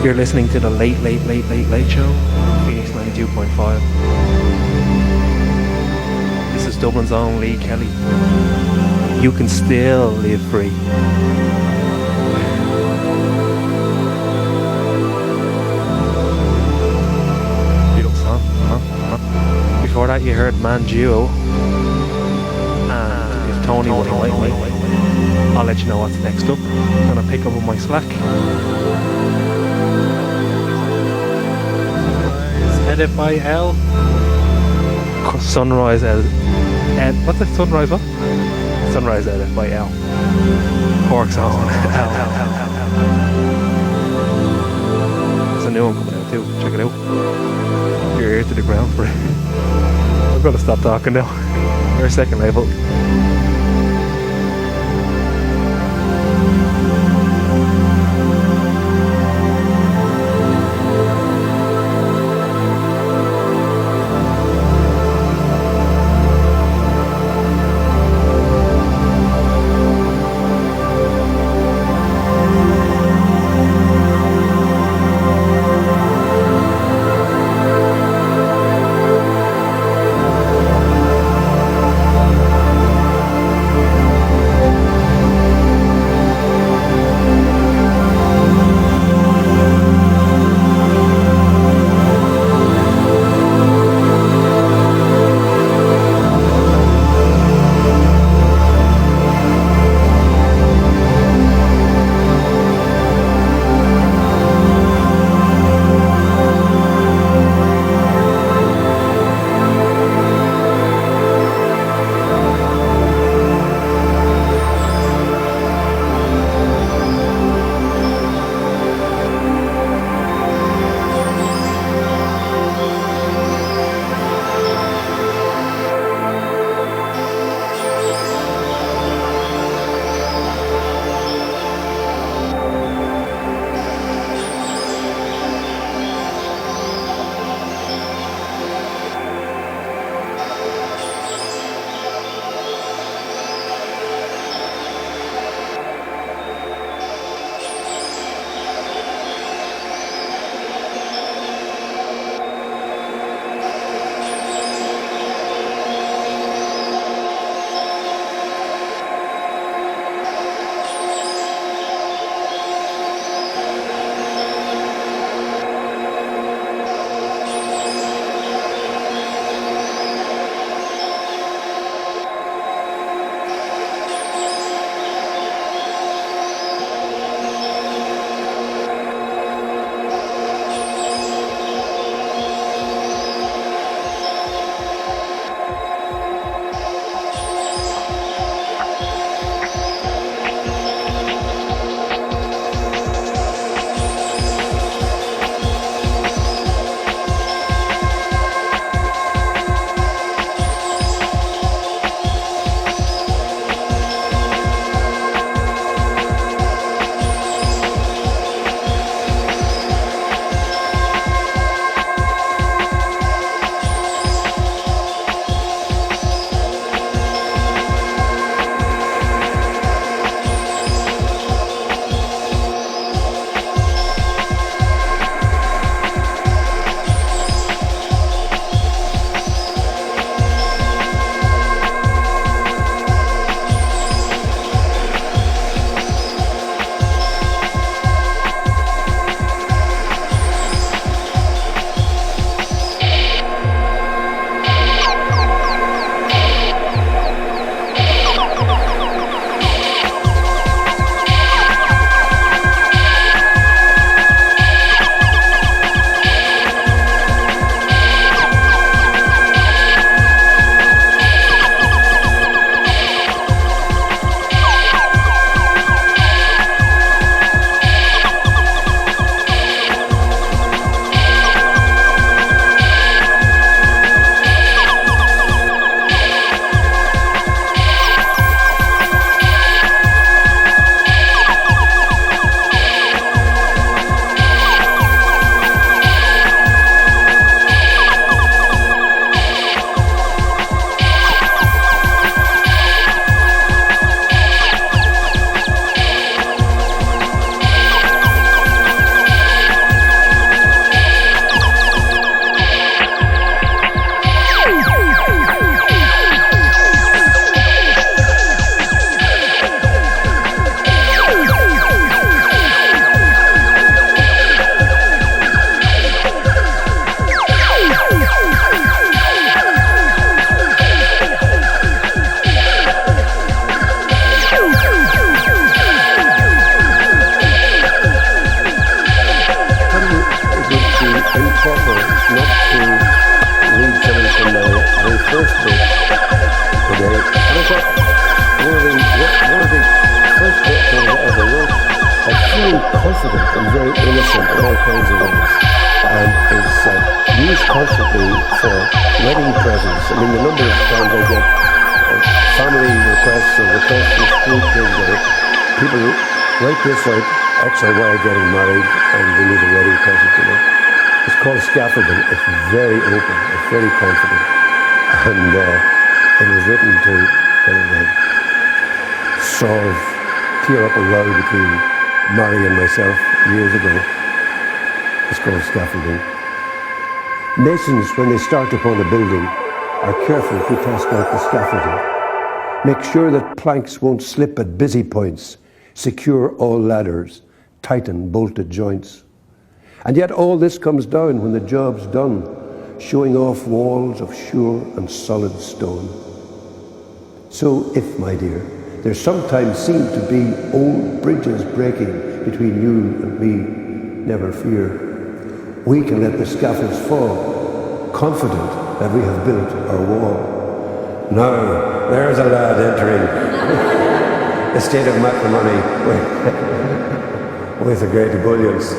You're listening to the Late Show, Phoenix 92.5. This is Dublin's own Lee Kelly. You can still live free. Beautiful song, huh? Before that you heard Manduo. And if Tony wouldn't like me, I'll let you know what's next up. I'm gonna pick up on my slack. Edit by L. Sunrise Ed. What's that? Sunrise what? Sunrise Edit by L. Cork's own L. There's a new one coming out too. Check it out. Your ear to the ground for it. I've got to stop talking now. We're a second level. enough to read something from my very first book today. And I thought, one of the first books I ever wrote, I'm feeling confident and very innocent in all kinds of ways. And it's used constantly for wedding presents. I mean, the number of times I get family requests or requests for school kids or people write this like X or Y getting married and they need a wedding present, you know. It's called scaffolding. It's very open. It's very confident. And it was written to kind of clear up a row between Mary and myself years ago. It's called scaffolding. Masons, when they start upon a building, are careful to test out the scaffolding. Make sure that planks won't slip at busy points. Secure all ladders. Tighten bolted joints. And yet all this comes down when the job's done, showing off walls of sure and solid stone. So if, my dear, there sometimes seem to be old bridges breaking between you and me, never fear. We can let the scaffolds fall, confident that we have built our wall. Now, there's a lad entering the state of matrimony with the great ebullience.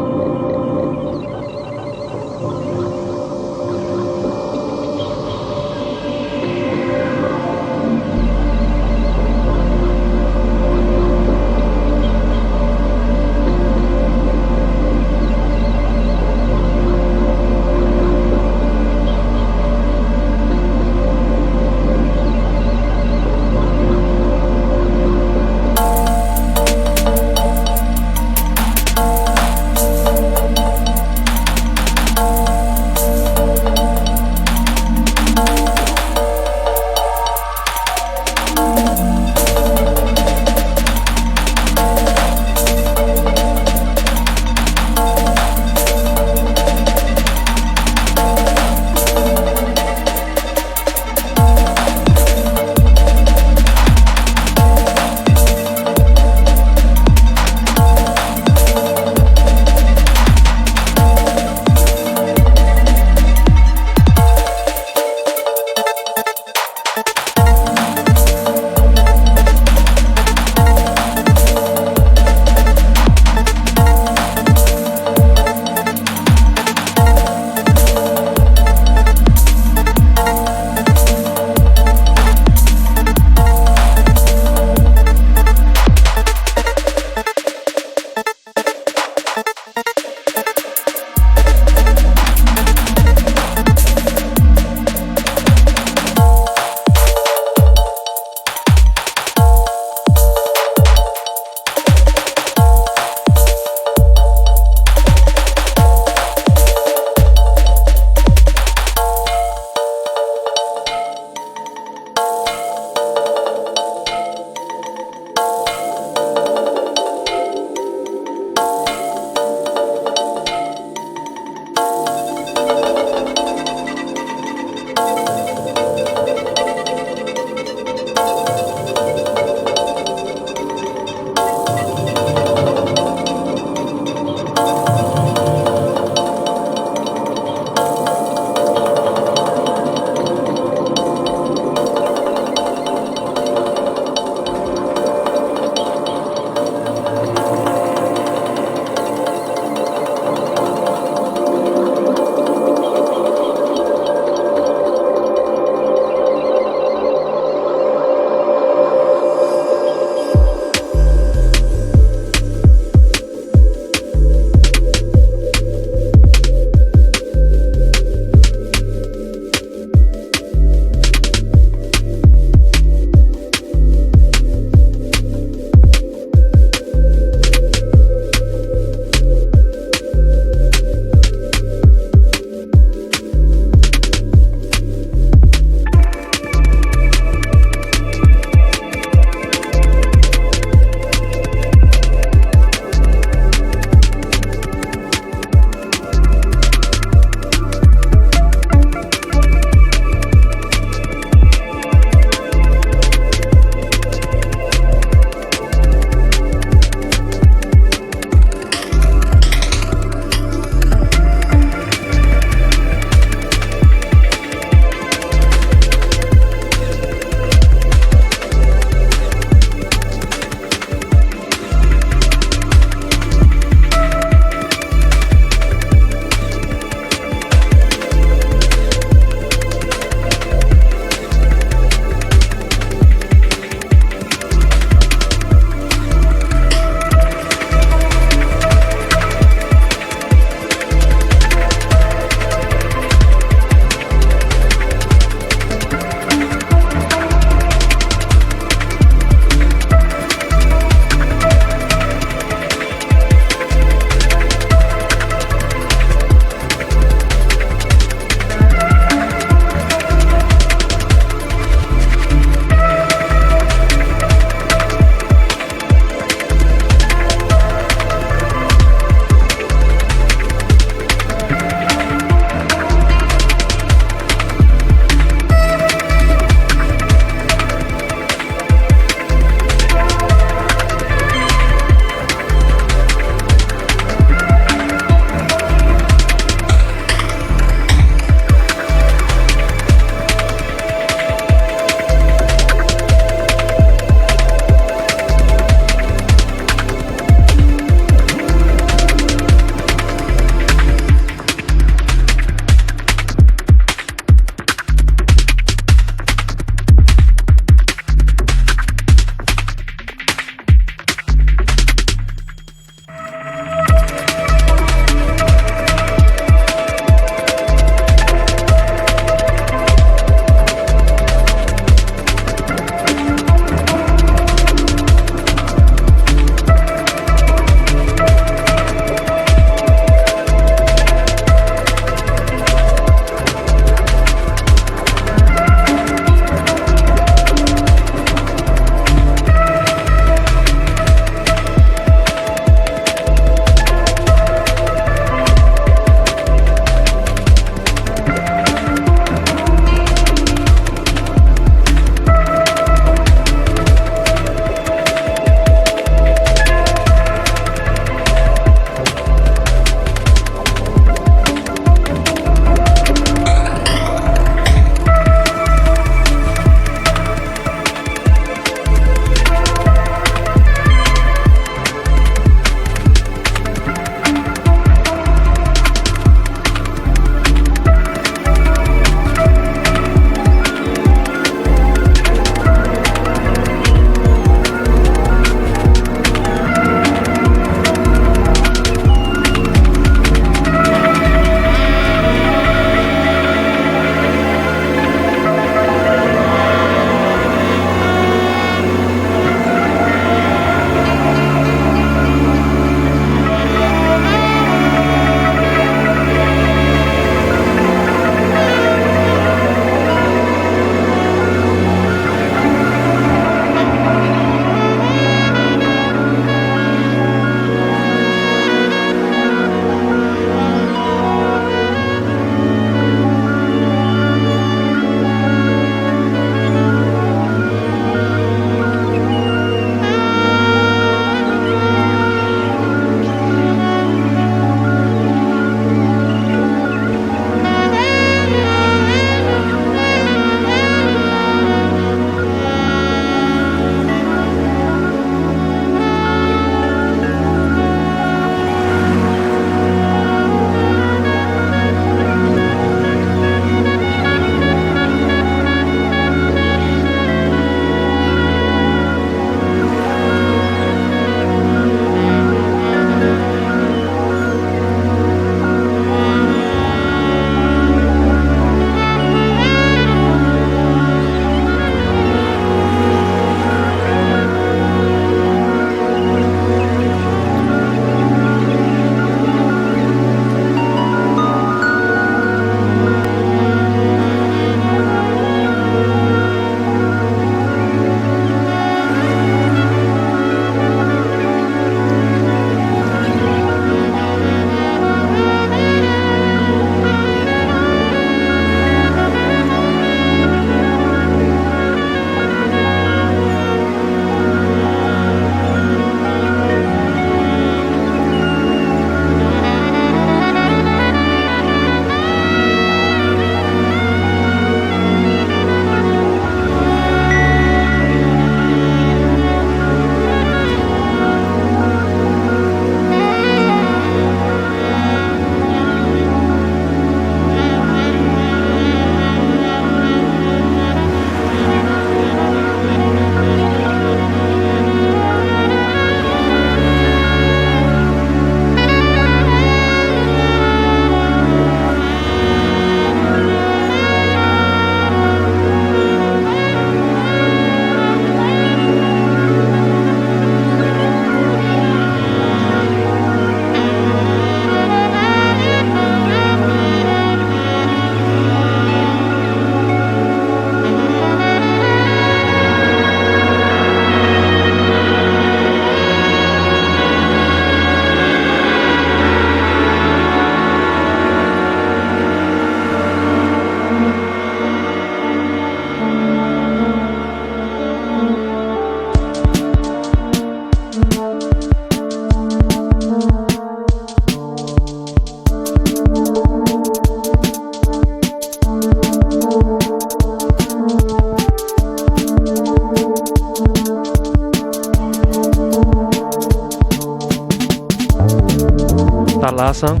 last song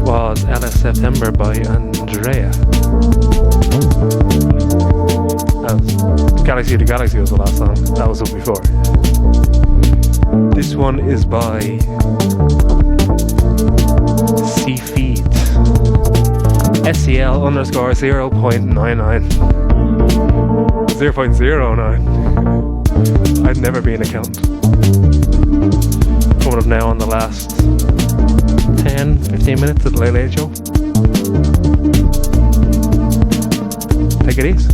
was LS September by Andrea. Galaxy to Galaxy was the last song. That was up before. This one is by Seafeed. SCL_0.99. 0.09. I'd never be an accountant. Coming up now on the last 10-15 minutes of the Late Late Show. Take it easy.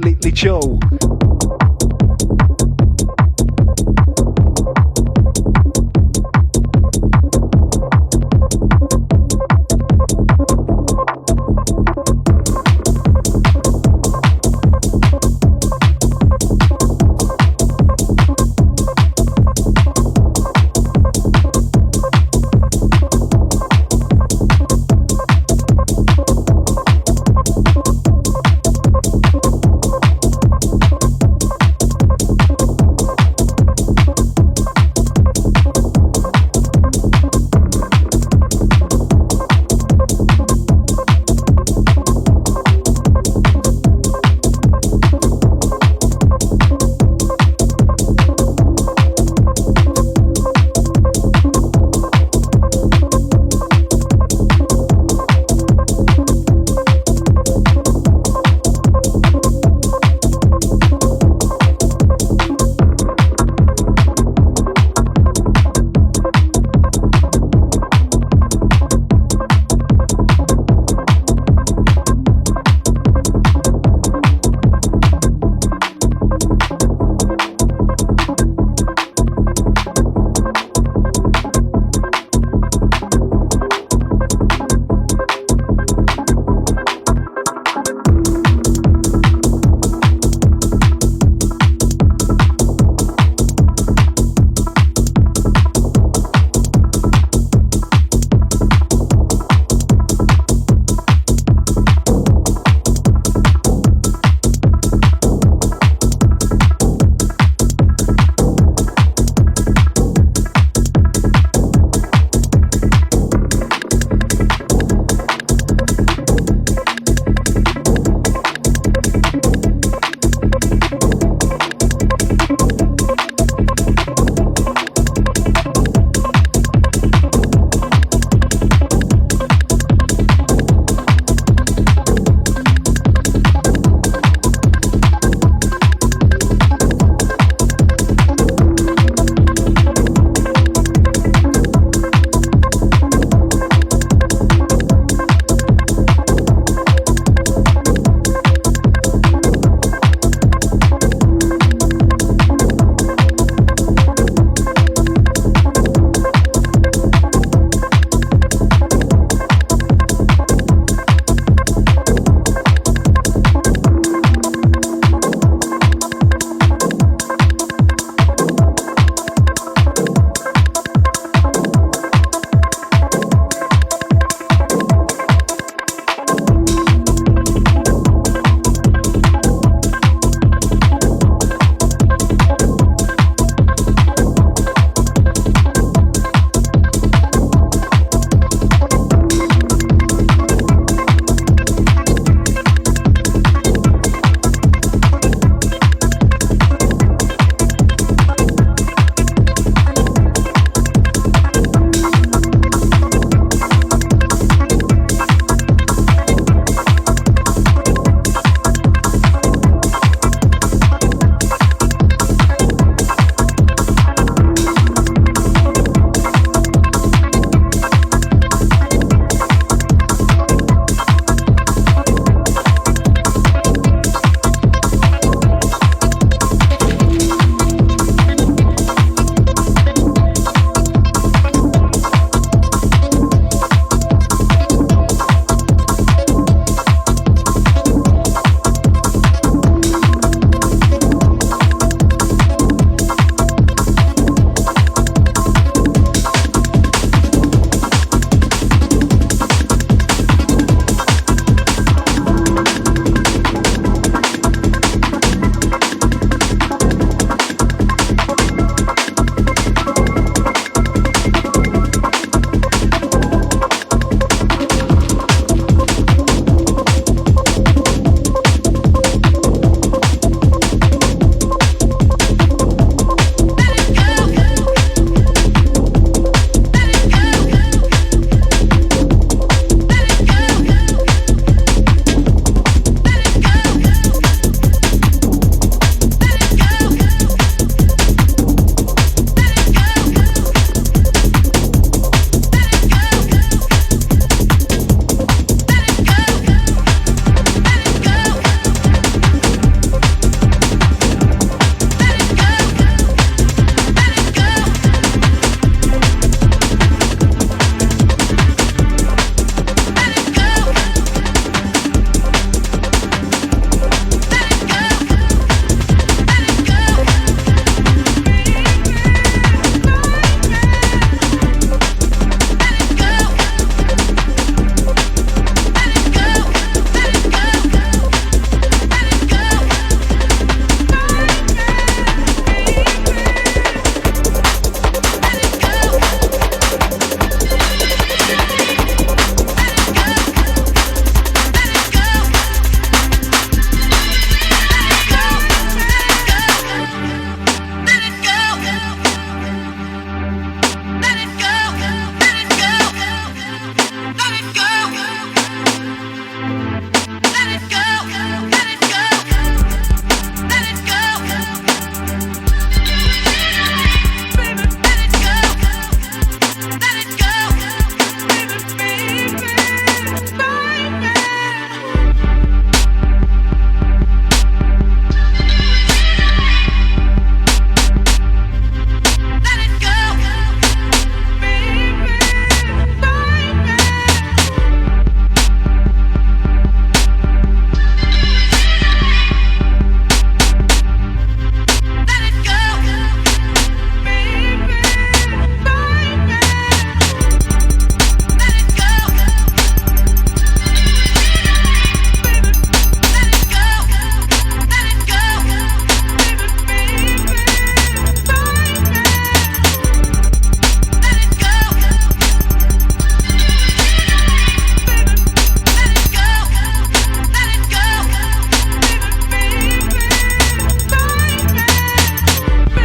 Late Show.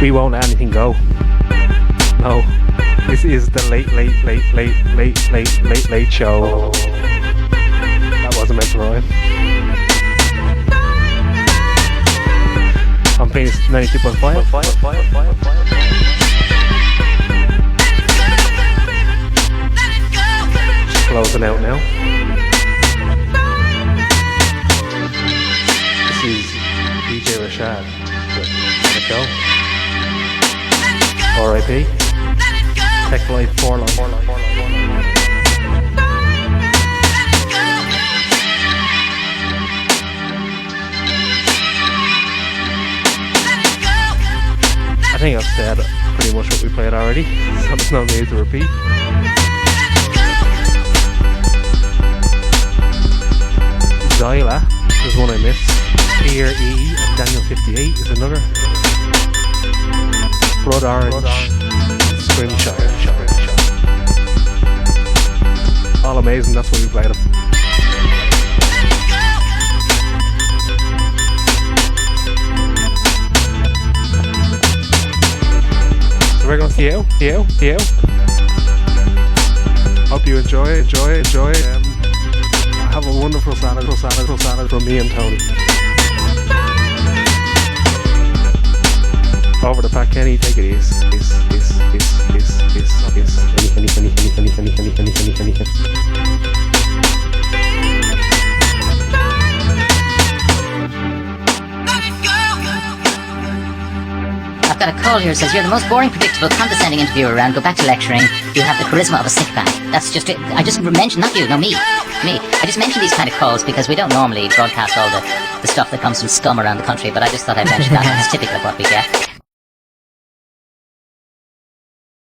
We won't let anything go. No. This is the late show. That wasn't meant to rhyme. I'm Phoenix 92.5. Just closing out now. This is DJ Rashad with Let It Go. R.I.P. Tech Life 4 line. I think I've said pretty much what we played already, so there's no need to repeat. Zyla is one I missed. Pierre E and Daniel 58 is another. Blood Orange, Scrimshire. All amazing, that's why we played them. So we're going to see you. Hope you enjoy. Have a wonderful Saturday from me and Tony. Over to Pat Kenny, take it easy. I've got a call here that says you're the most boring, predictable, condescending interviewer around. Go back to lecturing. You have the charisma of a sick bag. That's just it. I just mentioned, not you, no, me. I just mention these kind of calls because we don't normally broadcast all the stuff that comes from scum around the country, but I just thought I'd mention that. It's typical of what we get.